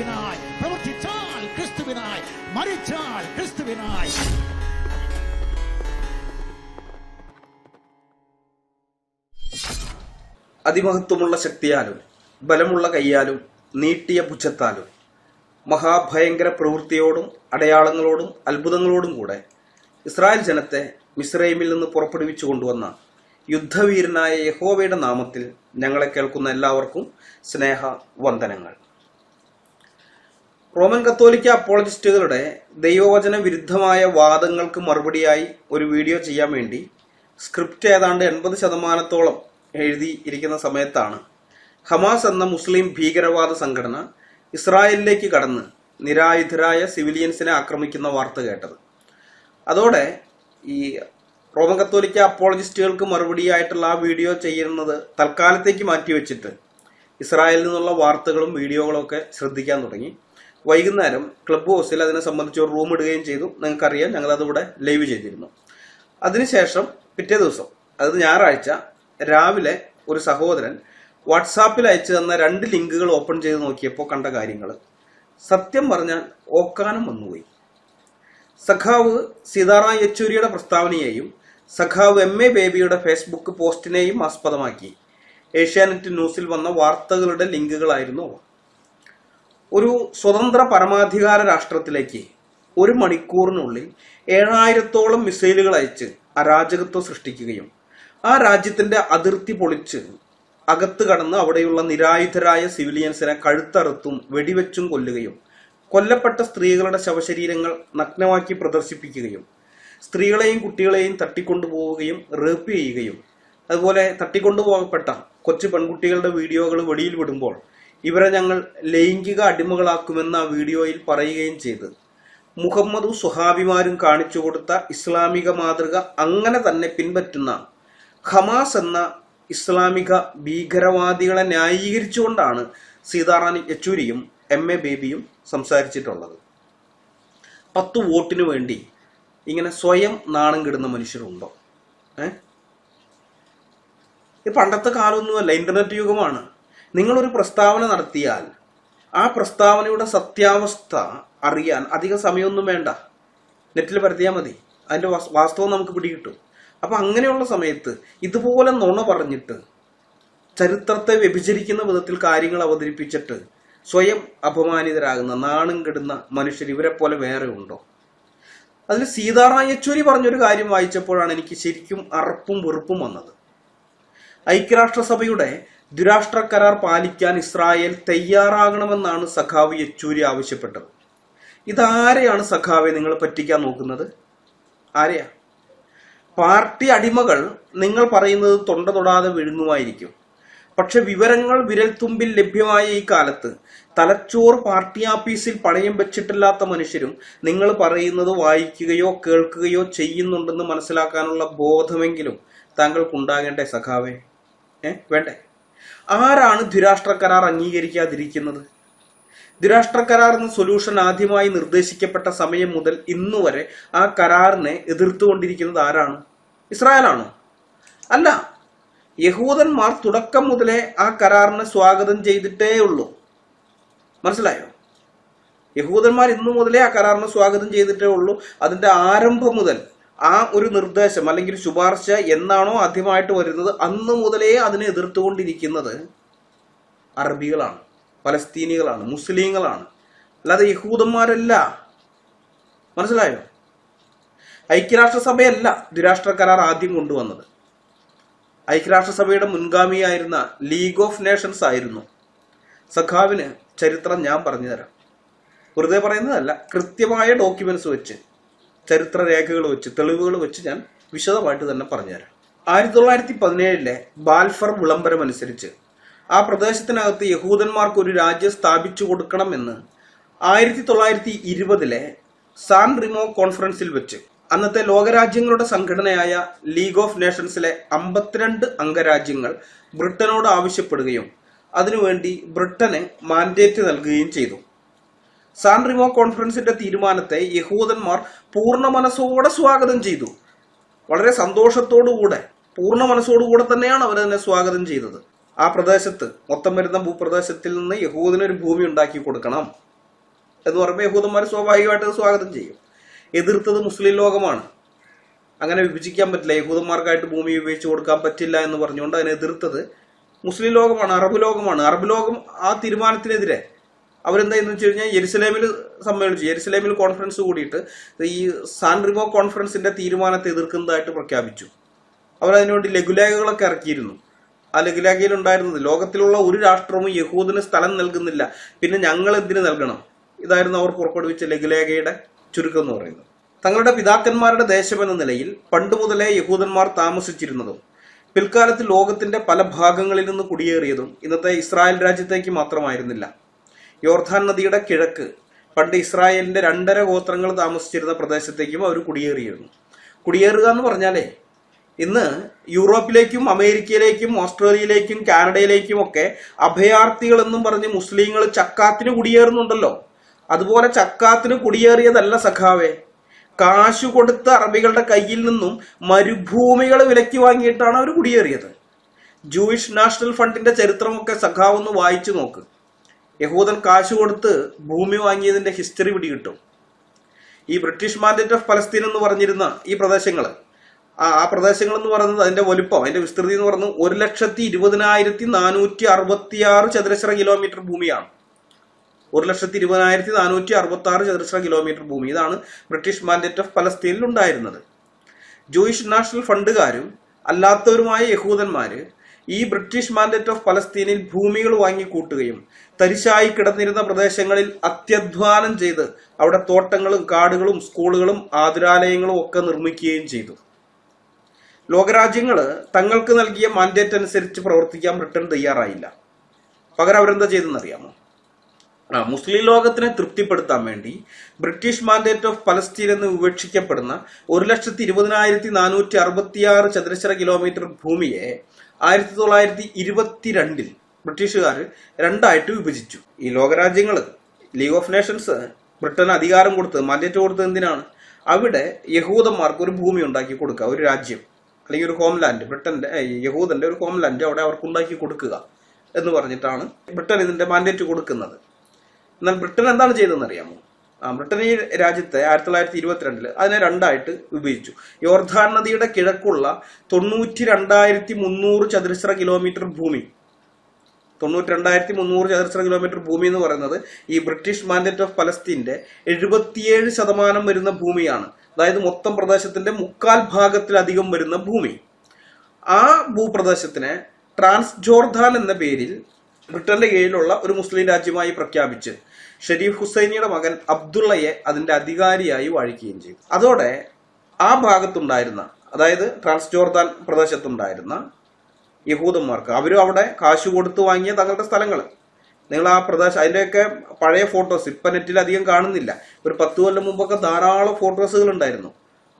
ക്രിസ്തുവിനായി, പ്രവർത്തിച്ചാൽ ക്രിസ്തുവിനായി, മരിച്ചാൽ ക്രിസ്തുവിനായി. അതിമഹത്വമുള്ള ശക്തിയാലും ബലമുള്ള കൈയാലും നീട്ടിയ ഭുജത്താലും മഹാഭയങ്കര പ്രവൃത്തിയോടും അടയാളങ്ങളോടും അത്ഭുതങ്ങളോടും കൂടെ ഇസ്രായേൽ ജനത്തെ മിസ്രൈമിൽ നിന്ന് പുറപ്പെടുവിച്ചു കൊണ്ടുവന്ന യുദ്ധവീരനായ യഹോവയുടെ നാമത്തിൽ ഞങ്ങളെ കേൾക്കുന്ന എല്ലാവർക്കും സ്നേഹ വന്ദനങ്ങൾ. റോമൻ കത്തോലിക്ക അപ്പോളജിസ്റ്റുകളുടെ ദൈവവചന വിരുദ്ധമായ വാദങ്ങൾക്ക് മറുപടിയായി ഒരു വീഡിയോ ചെയ്യാൻ വേണ്ടി സ്ക്രിപ്റ്റ് ഏതാണ്ട് 80% എഴുതി ഇരിക്കുന്ന സമയത്താണ് ഹമാസ് എന്ന മുസ്ലിം ഭീകരവാദ സംഘടന ഇസ്രായേലിലേക്ക് കടന്ന് നിരായുധരായ സിവിലിയൻസിനെ ആക്രമിക്കുന്ന വാർത്ത കേട്ടത്. അതോടെ ഈ റോമൻ കത്തോലിക്ക അപ്പോളജിസ്റ്റുകൾക്ക് മറുപടിയായിട്ടുള്ള ആ വീഡിയോ ചെയ്യുന്നത് തൽക്കാലത്തേക്ക് മാറ്റിവെച്ചിട്ട് ഇസ്രായേലിൽ നിന്നുള്ള വാർത്തകളും വീഡിയോകളും ഒക്കെ ശ്രദ്ധിക്കാൻ തുടങ്ങി. വൈകുന്നേരം ക്ലബ് ഹൗസിൽ അതിനെ സംബന്ധിച്ച് ഒരു റൂം ഇടുകയും ചെയ്തു. നിങ്ങൾക്കറിയാം, ഞങ്ങളതിവിടെ ലൈവ് ചെയ്തിരുന്നു. അതിനുശേഷം പിറ്റേ ദിവസം, അതായത് ഞായറാഴ്ച രാവിലെ ഒരു സഹോദരൻ വാട്സാപ്പിൽ അയച്ചു തന്ന 2 ലിങ്കുകൾ ഓപ്പൺ ചെയ്ത് നോക്കിയപ്പോൾ കണ്ട കാര്യങ്ങൾ സത്യം പറഞ്ഞാൽ ഓക്കാനം വന്നുപോയി. സഖാവ് സീതാറാം യെച്ചൂരിയുടെ പ്രസ്താവനയെയും സഖാവ് MA ബേബിയുടെ ഫേസ്ബുക്ക് പോസ്റ്റിനെയും ആസ്പദമാക്കി ഏഷ്യാനെറ്റ് ന്യൂസിൽ വന്ന വാർത്തകളുടെ ലിങ്കുകളായിരുന്നു അവ. ഒരു സ്വതന്ത്ര പരമാധികാര രാഷ്ട്രത്തിലേക്ക് 1 മണിക്കൂറിനുള്ളിൽ 7000-ഓളം മിസൈലുകൾ അയച്ച് അരാജകത്വം സൃഷ്ടിക്കുകയും ആ രാജ്യത്തിന്റെ അതിർത്തി പൊളിച്ച് അകത്ത് കടന്ന് അവിടെയുള്ള നിരായുധരായ സിവിലിയൻസിനെ കഴുത്തറുത്തും വെടിവെച്ചും കൊല്ലുകയും കൊല്ലപ്പെട്ട സ്ത്രീകളുടെ ശവശരീരങ്ങൾ നഗ്നമാക്കി പ്രദർശിപ്പിക്കുകയും സ്ത്രീകളെയും കുട്ടികളെയും തട്ടിക്കൊണ്ടുപോവുകയും റേപ്പ് ചെയ്യുകയും അതുപോലെ തട്ടിക്കൊണ്ടുപോകപ്പെട്ട കൊച്ചു പെൺകുട്ടികളുടെ വീഡിയോകൾ വെളിയിൽ വിടുമ്പോൾ ഇവരെ ഞങ്ങൾ ലൈംഗിക അടിമകളാക്കുമെന്ന് ആ വീഡിയോയിൽ പറയുകയും ചെയ്ത് മുഹമ്മദും സ്വഹാബിമാരും കാണിച്ചു കൊടുത്ത ഇസ്ലാമിക മാതൃക അങ്ങനെ തന്നെ പിൻപറ്റുന്ന ഹമാസ് എന്ന ഇസ്ലാമിക ഭീകരവാദികളെ ന്യായീകരിച്ചുകൊണ്ടാണ് സീതാറാം യെച്ചൂരിയും MA ബേബിയും സംസാരിച്ചിട്ടുള്ളത്. 10 വോട്ടിന് വേണ്ടി ഇങ്ങനെ സ്വയം നാണം കെടുന്ന മനുഷ്യരുണ്ടോ? ഇത് പണ്ടത്തെ കാലമൊന്നുമല്ല, ഇന്റർനെറ്റ് യുഗമാണ്. നിങ്ങളൊരു പ്രസ്താവന നടത്തിയാൽ ആ പ്രസ്താവനയുടെ സത്യാവസ്ഥ അറിയാൻ അധിക സമയമൊന്നും വേണ്ട, നെറ്റിൽ പരത്തിയാൽ മതി, അതിന്റെ വാസ്തവം നമുക്ക് പിടികിട്ടും. അപ്പൊ അങ്ങനെയുള്ള സമയത്ത് ഇതുപോലെ നുണ പറഞ്ഞിട്ട് ചരിത്രത്തെ വ്യഭിചരിക്കുന്ന വിധത്തിൽ കാര്യങ്ങൾ അവതരിപ്പിച്ചിട്ട് സ്വയം അപമാനിതരാകുന്ന നാണം കെടുന്ന മനുഷ്യർ ഇവരെ പോലെ വേറെ ഉണ്ടോ? അതിൽ സീതാറാം യെച്ചൂരി പറഞ്ഞൊരു കാര്യം വായിച്ചപ്പോഴാണ് എനിക്ക് ശരിക്കും അറപ്പും വെറുപ്പും വന്നത്. ഐക്യരാഷ്ട്രസഭയുടെ ദ്വിരാഷ്ട്ര കരാർ പാലിക്കാൻ ഇസ്രായേൽ തയ്യാറാകണമെന്നാണ് സഖാവ് യെച്ചൂരി ആവശ്യപ്പെട്ടത്. ഇതാരെയാണ് സഖാവെ നിങ്ങൾ പറ്റിക്കാൻ നോക്കുന്നത്? ആരെയാ? പാർട്ടി അടിമകൾ നിങ്ങൾ പറയുന്നത് തൊണ്ട തൊടാതെ വിഴുങ്ങുമായിരിക്കും. പക്ഷെ വിവരങ്ങൾ വിരൽത്തുമ്പിൽ ലഭ്യമായ ഈ കാലത്ത് തലച്ചോറ് പാർട്ടി ആഫീസിൽ പണയം വെച്ചിട്ടില്ലാത്ത മനുഷ്യരും നിങ്ങൾ പറയുന്നത് വായിക്കുകയോ കേൾക്കുകയോ ചെയ്യുന്നുണ്ടെന്ന് മനസ്സിലാക്കാനുള്ള ബോധമെങ്കിലും താങ്കൾക്കുണ്ടാകേണ്ടേ സഖാവേ? വേണ്ടേ? ആരാണ് ദ്വിരാഷ്ട്ര കരാർ അംഗീകരിക്കാതിരിക്കുന്നത്? ദ്വിരാഷ്ട്ര കരാർ എന്ന സൊല്യൂഷൻ ആദ്യമായി നിർദ്ദേശിക്കപ്പെട്ട സമയം മുതൽ ഇന്നുവരെ ആ കരാറിനെ എതിർത്തുകൊണ്ടിരിക്കുന്നത് ആരാണ്? ഇസ്രായേലാണോ? അല്ല, യഹൂദന്മാർ തുടക്കം മുതലേ ആ കരാറിനെ സ്വാഗതം ചെയ്തിട്ടേ ഉള്ളൂ. മനസ്സിലായോ? യഹൂദന്മാർ ഇന്നു മുതലേ ആ കരാറിനെ സ്വാഗതം ചെയ്തിട്ടേ ഉള്ളൂ. അതിന്റെ ആരംഭം മുതൽ ആ ഒരു നിർദ്ദേശം അല്ലെങ്കിൽ ശുപാർശ എന്നാണോ ആദ്യമായിട്ട് വരുന്നത് അന്ന് മുതലേ അതിനെ എതിർത്തുകൊണ്ടിരിക്കുന്നത് അറബികളാണ്, പലസ്തീനികളാണ്, മുസ്ലിങ്ങളാണ്, അല്ലാതെ യഹൂദന്മാരല്ല. മനസ്സിലായോ? ഐക്യരാഷ്ട്രസഭയല്ല ദ്വിരാഷ്ട്ര കരാർ ആദ്യം കൊണ്ടുവന്നത്. ഐക്യരാഷ്ട്രസഭയുടെ മുൻഗാമിയായിരുന്ന ലീഗ് ഓഫ് നേഷൻസ് ആയിരുന്നു. സഖാവിന് ചരിത്രം ഞാൻ പറഞ്ഞുതരാം. വെറുതെ പറയുന്നതല്ല, കൃത്യമായ ഡോക്യുമെന്റ്സ് വെച്ച്, ചരിത്ര രേഖകൾ വെച്ച്, തെളിവുകൾ വെച്ച് ഞാൻ വിശദമായിട്ട് തന്നെ പറഞ്ഞുതരാം. 1917 ബാൽഫർ വിളംബരം അനുസരിച്ച് ആ പ്രദേശത്തിനകത്ത് യഹൂദന്മാർക്ക് ഒരു രാജ്യം സ്ഥാപിച്ചു കൊടുക്കണമെന്ന് 1920 സാൻ റിമോ കോൺഫറൻസിൽ വെച്ച് അന്നത്തെ ലോകരാജ്യങ്ങളുടെ സംഘടനയായ ലീഗ് ഓഫ് നേഷൻസിലെ 52 അംഗരാജ്യങ്ങൾ ബ്രിട്ടനോട് ആവശ്യപ്പെടുകയും അതിനുവേണ്ടി ബ്രിട്ടന് മാൻഡേറ്റ് നൽകുകയും ചെയ്തു. സാൻ റിമോ കോൺഫറൻസിന്റെ തീരുമാനത്തെ യഹൂദന്മാർ പൂർണ്ണ മനസ്സോടെ സ്വാഗതം ചെയ്തു. വളരെ സന്തോഷത്തോടുകൂടെ, പൂർണ്ണ മനസ്സോടുകൂടെ തന്നെയാണ് അവരതിനെ സ്വാഗതം ചെയ്തത്. ആ പ്രദേശത്ത്, മൊത്തം വരുന്ന ഭൂപ്രദേശത്തിൽ നിന്ന് യഹൂദിനൊരു ഭൂമി ഉണ്ടാക്കി കൊടുക്കണം, എന്ന് പറയുമ്പോൾ യഹൂദന്മാർ സ്വാഭാവികമായിട്ട് സ്വാഗതം ചെയ്യും. എതിർത്തത് മുസ്ലിം ലോകമാണ്. അങ്ങനെ വിഭജിക്കാൻ പറ്റില്ല, യഹൂദന്മാർക്കായിട്ട് ഭൂമി വിഭജിച്ചു കൊടുക്കാൻ പറ്റില്ല എന്ന് പറഞ്ഞുകൊണ്ട് അതിനെ എതിർത്തത് മുസ്ലിം ലോകമാണ്, അറബ് ലോകമാണ്. അറബ് ലോകം ആ തീരുമാനത്തിനെതിരെ അവരെന്തായെന്ന് വെച്ച് കഴിഞ്ഞാൽ യെരുസലേമിൽ സമ്മേളിച്ചു. യെരുസലേമിൽ കോൺഫറൻസ് കൂടിയിട്ട് ഈ സാൻ റിമോ കോൺഫറൻസിന്റെ തീരുമാനത്തെ എതിർക്കുന്നതായിട്ട് പ്രഖ്യാപിച്ചു. അവരതിനുവേണ്ടി ലഘുലേഖകളൊക്കെ ഇറക്കിയിരുന്നു. ആ ലഘുലേഖയിൽ ഉണ്ടായിരുന്നത് ലോകത്തിലുള്ള ഒരു രാഷ്ട്രവും യഹൂദിന് സ്ഥലം നൽകുന്നില്ല, പിന്നെ ഞങ്ങൾ എന്തിനു നൽകണം, ഇതായിരുന്നു അവർ പുറപ്പെടുവിച്ച ലഘുലേഖയുടെ ചുരുക്കം എന്ന് പറയുന്നത്. തങ്ങളുടെ പിതാക്കന്മാരുടെ ദേശമെന്ന നിലയിൽ പണ്ട് മുതലേ യഹൂദന്മാർ താമസിച്ചിരുന്നതും പിൽക്കാലത്ത് ലോകത്തിന്റെ പല ഭാഗങ്ങളിൽ നിന്ന് കുടിയേറിയതും ഇന്നത്തെ ഇസ്രായേൽ രാജ്യത്തേക്ക് മാത്രമായിരുന്നില്ല. യോർദാൻ നദിയുടെ കിഴക്ക് പണ്ട് ഇസ്രായേലിന്റെ 2.5 ഗോത്രങ്ങൾ താമസിച്ചിരുന്ന പ്രദേശത്തേക്കും അവർ കുടിയേറിയിരുന്നു. കുടിയേറുക എന്ന് പറഞ്ഞാലേ ഇന്ന് യൂറോപ്പിലേക്കും അമേരിക്കയിലേക്കും ഓസ്ട്രേലിയയിലേക്കും കാനഡയിലേക്കും ഒക്കെ അഭയാർത്ഥികൾ എന്നും പറഞ്ഞ് മുസ്ലിങ്ങൾ ചക്കാത്തിന് കുടിയേറുന്നുണ്ടല്ലോ. അതുപോലെ ചക്കാത്തിന് കുടിയേറിയതല്ല സഖാവേ, കാശു കൊടുത്ത അറബികളുടെ കയ്യിൽ നിന്നും മരുഭൂമികൾ വിലക്കി വാങ്ങിയിട്ടാണ് അവർ കുടിയേറിയത്. ജൂയിഷ് നാഷണൽ ഫണ്ടിന്റെ ചരിത്രമൊക്കെ സഖാവൊന്ന് വായിച്ചു നോക്ക്. യഹൂദൻ കാശു കൊടുത്ത് ഭൂമി വാങ്ങിയതിന്റെ ഹിസ്റ്ററി പിടികിട്ടും. ഈ ബ്രിട്ടീഷ് മാൻഡേറ്റ് ഓഫ് പലസ്തീൻ എന്ന് പറഞ്ഞിരുന്ന ഈ പ്രദേശങ്ങൾ, ആ പ്രദേശങ്ങൾ എന്ന് പറയുന്നത് അതിന്റെ വലുപ്പം, അതിന്റെ വിസ്തൃതി എന്ന് പറയുന്നത് 1,20,466 ചതുരശ്ര കിലോമീറ്റർ ഭൂമിയാണ്. 1,20,466 ചതുരശ്ര കിലോമീറ്റർ ഭൂമി. ഇതാണ് ബ്രിട്ടീഷ് മാൻഡേറ്റ് ഓഫ് പലസ്തീനിൽ ഉണ്ടായിരുന്നത്. ജൂയിഷ് നാഷണൽ ഫണ്ടുകാരും അല്ലാത്തവരുമായ യഹൂദന്മാര് ഈ ബ്രിട്ടീഷ് മാൻഡേറ്റ് ഓഫ് പലസ്തീനിൽ ഭൂമികൾ വാങ്ങിക്കൂട്ടുകയും തരിശായി കിടന്നിരുന്ന പ്രദേശങ്ങളിൽ അത്യധ്വാനം ചെയ്ത് അവിടെ തോട്ടങ്ങളും കാടുകളും സ്കൂളുകളും ആതുരാലയങ്ങളും ഒക്കെ നിർമ്മിക്കുകയും ചെയ്തു. ലോകരാജ്യങ്ങള് തങ്ങൾക്ക് നൽകിയ മാൻഡേറ്റ് അനുസരിച്ച് പ്രവർത്തിക്കാൻ ബ്രിട്ടൻ തയ്യാറായില്ല. പകരം അവരെന്താ ചെയ്തെന്നറിയാമോ? മുസ്ലിം ലോകത്തിനെ തൃപ്തിപ്പെടുത്താൻ വേണ്ടി ബ്രിട്ടീഷ് മാൻഡേറ്റ് ഓഫ് പലസ്തീൻ എന്ന് വിവക്ഷിക്കപ്പെടുന്ന 1,20,466 ചതുരശ്ര കിലോമീറ്റർ ഭൂമിയെ 1922 ബ്രിട്ടീഷുകാർ 2ആയിട്ട് വിഭജിച്ചു. ഈ ലോകരാജ്യങ്ങള് ലീഗ് ഓഫ് നേഷൻസ് ബ്രിട്ടന് അധികാരം കൊടുത്ത് മാൻഡേറ്റ് കൊടുത്തത് എന്തിനാണ്? അവിടെ യഹൂദന്മാർക്ക് ഒരു ഭൂമി ഉണ്ടാക്കി കൊടുക്കുക, ഒരു രാജ്യം അല്ലെങ്കിൽ ഒരു ഹോംലാൻഡ്, ബ്രിട്ടന്റെ യഹൂദന്റെ ഒരു ഹോംലാൻഡ് അവിടെ അവർക്ക് ഉണ്ടാക്കി കൊടുക്കുക എന്ന് പറഞ്ഞിട്ടാണ് ബ്രിട്ടൻ ഇതിന്റെ മാൻഡേറ്റ് കൊടുക്കുന്നത്. എന്നാൽ ബ്രിട്ടൻ എന്താണ് ചെയ്തതെന്ന് അറിയാമോ? ബ്രിട്ടൻ ഈ രാജ്യത്തെ 1922 അതിനെ 2ആയിട്ട് വിഭജിച്ചു. യോർദാൻ നദിയുടെ കിഴക്കുള്ള 92,300 ചതുരശ്ര കിലോമീറ്റർ ഭൂമി, 92,300 ചതുരശ്ര കിലോമീറ്റർ ഭൂമി എന്ന് പറയുന്നത് ഈ ബ്രിട്ടീഷ് മാൻഡേറ്റ് ഓഫ് പലസ്തീന്റെ 77% വരുന്ന ഭൂമിയാണ്. അതായത് മൊത്തം പ്രദേശത്തിന്റെ 1/4 ഭാഗത്തിലധികം വരുന്ന ഭൂമി. ആ ഭൂപ്രദേശത്തിനെ ട്രാൻസ് ജോർദാൻ എന്ന പേരിൽ ബ്രിട്ടന്റെ കീഴിലുള്ള ഒരു മുസ്ലിം രാജ്യമായി പ്രഖ്യാപിച്ച് ഷെരീഫ് ഹുസൈനിയുടെ മകൻ അബ്ദുള്ളയെ അതിന്റെ അധികാരിയായി വാഴിക്കുകയും ചെയ്തു. അതോടെ ആ ഭാഗത്തുണ്ടായിരുന്ന, അതായത് ട്രാൻസ് ജോർദാൻ പ്രദേശത്തുണ്ടായിരുന്ന യഹൂദന്മാർക്ക്, അവരും അവിടെ കാശു കൊടുത്തു വാങ്ങിയ തങ്ങളുടെ സ്ഥലങ്ങൾ, നിങ്ങൾ ആ പ്രദേശം അതിന്റെയൊക്കെ പഴയ ഫോട്ടോസ് ഇപ്പൊ നെറ്റിൽ അധികം കാണുന്നില്ല. ഒരു 10 കൊല്ലം മുമ്പൊക്കെ ധാരാളം ഫോട്ടോസുകൾ ഉണ്ടായിരുന്നു.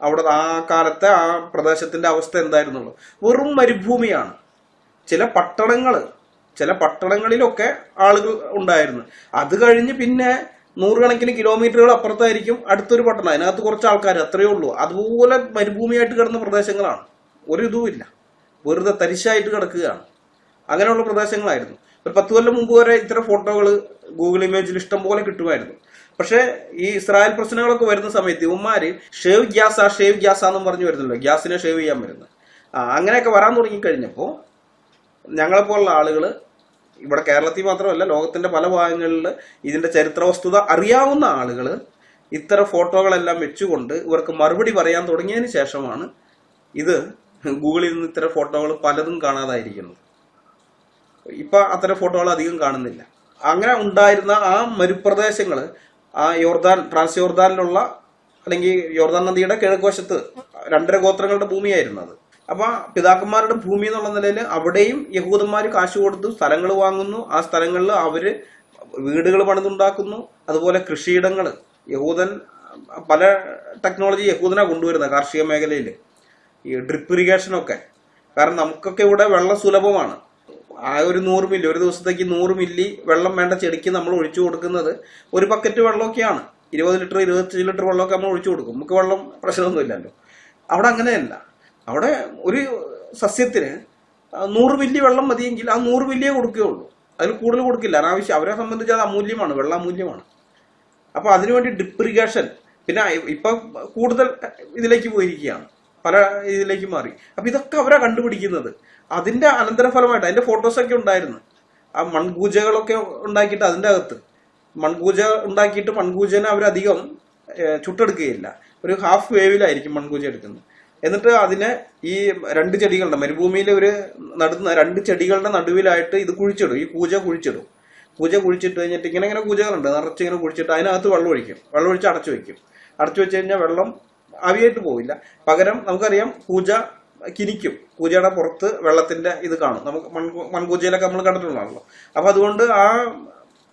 അവിടെ ആ കാലത്തെ ആ പ്രദേശത്തിന്റെ അവസ്ഥ എന്തായിരുന്നുള്ളൂ? വെറും മരുഭൂമിയാണ്. ചില പട്ടണങ്ങളിലൊക്കെ ആളുകൾ ഉണ്ടായിരുന്നു. അത് കഴിഞ്ഞ് പിന്നെ 100 കണക്കിന് കിലോമീറ്ററുകൾ അപ്പുറത്തായിരിക്കും അടുത്തൊരു പട്ടണം, അതിനകത്ത് കുറച്ച് ആൾക്കാർ, അത്രയേ ഉള്ളൂ. അതുപോലെ മരുഭൂമിയായിട്ട് കിടന്ന പ്രദേശങ്ങളാണ്. ഒരു ഇതുമില്ല, വെറുതെ തരിശായിട്ട് കിടക്കുകയാണ്. അങ്ങനെയുള്ള പ്രദേശങ്ങളായിരുന്നു. ഒരു 10 കൊല്ലം മുമ്പ് വരെ ഇത്തരം ഫോട്ടോകൾ ഗൂഗിൾ ഇമേജിൽ ഇഷ്ടം പോലെ കിട്ടുമായിരുന്നു. പക്ഷെ ഈ ഇസ്രായേൽ പ്രശ്നങ്ങളൊക്കെ വരുന്ന സമയത്ത് ഇവന്മാര് ഷേവ് ഗ്യാസ് എന്നും പറഞ്ഞു വരുന്നല്ലോ, ഗ്യാസിനെ ഷേവ് ചെയ്യാൻ വരുന്നത്. അങ്ങനെയൊക്കെ വരാൻ തുടങ്ങിക്കഴിഞ്ഞപ്പോ ഞങ്ങളെപ്പോലുള്ള ആളുകൾ, ഇവിടെ കേരളത്തിൽ മാത്രമല്ല ലോകത്തിന്റെ പല ഭാഗങ്ങളിൽ ഇതിന്റെ ചരിത്ര വസ്തുത അറിയാവുന്ന ആളുകൾ ഇത്തരം ഫോട്ടോകളെല്ലാം വെച്ചുകൊണ്ട് ഇവർക്ക് മറുപടി പറയാൻ തുടങ്ങിയതിന് ശേഷമാണ് ഇത് ഗൂഗിളിൽ നിന്ന് ഇത്തരം ഫോട്ടോകൾ പലതും കാണാതായിരിക്കുന്നത്. ഇപ്പൊ അത്തരം ഫോട്ടോകൾ അധികം കാണുന്നില്ല. അങ്ങനെ ഉണ്ടായിരുന്ന ആ മരുപ്രദേശങ്ങൾ ആ ട്രാൻസ് യോർദാനിലുള്ള അല്ലെങ്കിൽ യോർദാൻ നദിയുടെ കിഴക്കുവശത്ത് 2.5 ഗോത്രങ്ങളുടെ ഭൂമിയായിരുന്നു അത്. അപ്പൊ പിതാക്കന്മാരുടെ ഭൂമി എന്നുള്ള നിലയിൽ അവിടെയും യഹൂദന്മാർ കാശ് കൊടുത്തു സ്ഥലങ്ങൾ വാങ്ങുന്നു. ആ സ്ഥലങ്ങളിൽ അവര് വീടുകൾ പണിതുണ്ടാക്കുന്നു. അതുപോലെ കൃഷിയിടങ്ങൾ, യഹൂദൻ പല ടെക്നോളജി യഹൂദനാ കൊണ്ടുവരുന്നത് കാർഷിക മേഖലയിൽ, ഈ ഡ്രിപ്പ് ഇറിഗേഷനൊക്കെ. കാരണം നമുക്കൊക്കെ ഇവിടെ വെള്ളം സുലഭമാണ്. ആ ഒരു 100 മില്ലി, ഒരു ദിവസത്തേക്ക് 100 മില്ലി വെള്ളം വേണ്ട ചെടിക്ക് നമ്മൾ ഒഴിച്ചു കൊടുക്കുന്നത് ഒരു ബക്കറ്റ് വെള്ളമൊക്കെയാണ്. 20 ലിറ്റർ 25 ലിറ്റർ വെള്ളമൊക്കെ നമ്മൾ ഒഴിച്ചു കൊടുക്കും. നമുക്ക് വെള്ളം പ്രശ്നമൊന്നുമില്ലല്ലോ. അവിടെ അങ്ങനെയല്ല. അവിടെ ഒരു സസ്യത്തിന് 100 മില്ലി വെള്ളം മതിയെങ്കിൽ ആ 100 മില്ലിയേ കൊടുക്കുകയുള്ളൂ. അതിൽ കൂടുതൽ കൊടുക്കില്ല. അനാവശ്യം. അവരെ സംബന്ധിച്ച് അത് അമൂല്യമാണ്, വെള്ളം അമൂല്യമാണ്. അപ്പൊ അതിനുവേണ്ടി ഡ്രിപ്പ് ഇറിഗേഷൻ, പിന്നെ ഇപ്പൊ കൂടുതൽ ഇതിലേക്ക് പോയിരിക്കുകയാണ്, പല ഇതിലേക്ക് മാറി. അപ്പൊ ഇതൊക്കെ അവരാ കണ്ടുപിടിക്കുന്നത്. അതിന്റെ അനന്തരഫലമായിട്ട് അതിന്റെ ഫോട്ടോസൊക്കെ ഉണ്ടായിരുന്നു. ആ മൺകൂജകളൊക്കെ ഉണ്ടാക്കിയിട്ട് അതിന്റെ അകത്ത് മൺകൂജ ഉണ്ടാക്കിയിട്ട് മൺകൂജനെ അവരധികം ചുട്ടെടുക്കുകയില്ല, ഒരു ഹാഫ് വേവിലായിരിക്കും മൺകൂജ എടുക്കുന്നത്. എന്നിട്ട് അതിനെ ഈ 2 ചെടികളുടെ മരുഭൂമിയിൽ ഒരു നടുന്ന 2 ചെടികളുടെ നടുവിലായിട്ട് ഇത് കുഴിച്ചിടും, ഈ കൂജ കുഴിച്ചിടും. കൂജ കുഴിച്ചിട്ട് കഴിഞ്ഞിട്ട് ഇങ്ങനെ കൂജകളുണ്ട് നിറച്ചിങ്ങനെ കുഴിച്ചിട്ട് അതിനകത്ത് വെള്ളം ഒഴിക്കും. വെള്ളം ഒഴിച്ച് അടച്ചു വെക്കും. അടച്ചു വെച്ച് കഴിഞ്ഞാൽ വെള്ളം ആവിയായിട്ട് പോവില്ല. പകരം നമുക്കറിയാം കൂജ കിനിക്കും, കൂജയുടെ പുറത്ത് വെള്ളത്തിന്റെ ഇത് കാണും. നമുക്ക് മൺകൂജയിലൊക്കെ നമ്മൾ കണ്ടിട്ടുള്ളതാണല്ലോ. അപ്പൊ അതുകൊണ്ട് ആ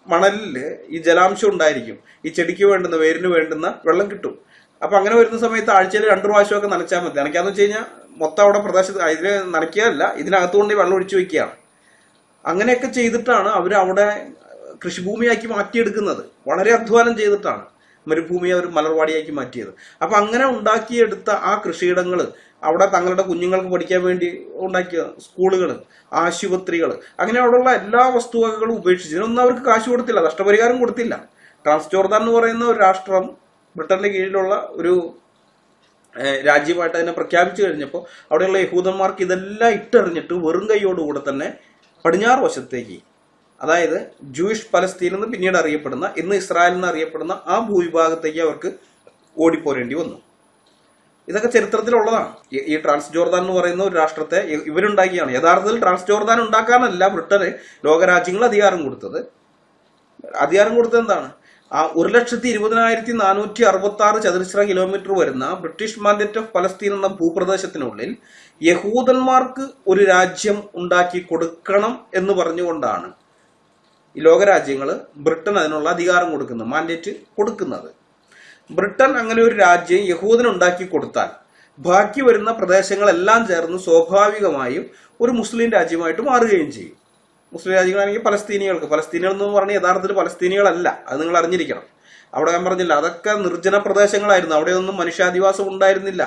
മണലില് ഈ ജലാംശം ഉണ്ടായിരിക്കും, ഈ ചെടിക്ക് വേണ്ടുന്ന വേരിന് വേണ്ടുന്ന വെള്ളം കിട്ടും. അപ്പൊ അങ്ങനെ വരുന്ന സമയത്ത് ആഴ്ചയിൽ 2 പ്രാവശ്യമൊക്കെ നനച്ചാൽ മതി. നനയ്ക്കാന്ന് വെച്ച് കഴിഞ്ഞാൽ മൊത്തം അവിടെ പ്രദേശത്ത് ഇതിന് നനയ്ക്കുകയല്ല, ഇതിനകത്തുകൊണ്ട് വെള്ളം ഒഴിച്ചു വെക്കുകയാണ്. അങ്ങനെയൊക്കെ ചെയ്തിട്ടാണ് അവർ അവിടെ കൃഷിഭൂമിയാക്കി മാറ്റിയെടുക്കുന്നത്. വളരെ അധ്വാനം ചെയ്തിട്ടാണ് മരുഭൂമിയെ ഒരു മലർവാടിയാക്കി മാറ്റിയത്. അപ്പൊ അങ്ങനെ ഉണ്ടാക്കിയെടുത്ത ആ കൃഷിയിടങ്ങൾ അവിടെ തങ്ങളുടെ കുഞ്ഞുങ്ങൾക്ക് പഠിക്കാൻ വേണ്ടി ഉണ്ടാക്കിയ സ്കൂളുകൾ, ആശുപത്രികൾ, അങ്ങനെ അവിടെയുള്ള എല്ലാ വസ്തുവകകളും ഉപേക്ഷിച്ച് ഇതിനൊന്നും അവർക്ക് കാശ് കൊടുത്തില്ല, നഷ്ടപരിഹാരം കൊടുത്തില്ല. ട്രാൻസ്ജോർദാൻ എന്ന് പറയുന്ന ഒരു രാഷ്ട്രം ബ്രിട്ടന്റെ കീഴിലുള്ള ഒരു രാജ്യമായിട്ട് അതിനെ പ്രഖ്യാപിച്ചു കഴിഞ്ഞപ്പോൾ അവിടെയുള്ള യഹൂദന്മാർക്ക് ഇതെല്ലാം ഇട്ടെറിഞ്ഞിട്ട് വെറും കൈയോടുകൂടെ തന്നെ പടിഞ്ഞാറ് വശത്തേക്ക്, അതായത് ജൂയിഷ് പലസ്തീൻ എന്ന് പിന്നീട് അറിയപ്പെടുന്ന, ഇന്ന് ഇസ്രായേൽ എന്ന് അറിയപ്പെടുന്ന ആ ഭൂവിഭാഗത്തേക്ക് അവർക്ക് ഓടിപ്പോരേണ്ടി വന്നു. ഇതൊക്കെ ചരിത്രത്തിലുള്ളതാണ്. ഈ ട്രാൻസ്ജോർദാൻ എന്ന് പറയുന്ന ഒരു രാഷ്ട്രത്തെ ഇവരുണ്ടാക്കിയാണ്. യഥാർത്ഥത്തിൽ ട്രാൻസ്ജോർദാൻ ഉണ്ടാക്കാനല്ല ബ്രിട്ടന് ലോകരാജ്യങ്ങൾ അധികാരം കൊടുത്തത്. അധികാരം കൊടുത്തത് എന്താണ്? ആ 1,20,466 ചതുരശ്ര കിലോമീറ്റർ വരുന്ന ബ്രിട്ടീഷ് മാൻഡേറ്റ് ഓഫ് പലസ്തീൻ എന്ന ഭൂപ്രദേശത്തിനുള്ളിൽ യഹൂദന്മാർക്ക് ഒരു രാജ്യം ഉണ്ടാക്കി കൊടുക്കണം എന്ന് പറഞ്ഞുകൊണ്ടാണ് ഈ ലോകരാജ്യങ്ങൾ ബ്രിട്ടൻ അതിനുള്ള അധികാരം കൊടുക്കുന്നത്, മാൻഡേറ്റ് കൊടുക്കുന്നത്. ബ്രിട്ടൻ അങ്ങനെ ഒരു രാജ്യം യഹൂദന് ഉണ്ടാക്കി കൊടുത്താൽ ബാക്കി വരുന്ന പ്രദേശങ്ങളെല്ലാം ചേർന്ന് സ്വാഭാവികമായും ഒരു മുസ്ലിം രാജ്യമായിട്ട് മാറുകയും ചെയ്യും. മുസ്ലിം രാജ്യങ്ങളാണെങ്കിൽ പലസ്തീനികൾ എന്ന് പറഞ്ഞാൽ യഥാർത്ഥത്തിൽ പലസ്തീനികളല്ല, അത് നിങ്ങൾ അറിഞ്ഞിരിക്കണം. അവിടെ ഞാൻ പറഞ്ഞില്ല, അതൊക്കെ നിർജ്ജന പ്രദേശങ്ങളായിരുന്നു, അവിടെയൊന്നും മനുഷ്യാധിവാസം ഉണ്ടായിരുന്നില്ല.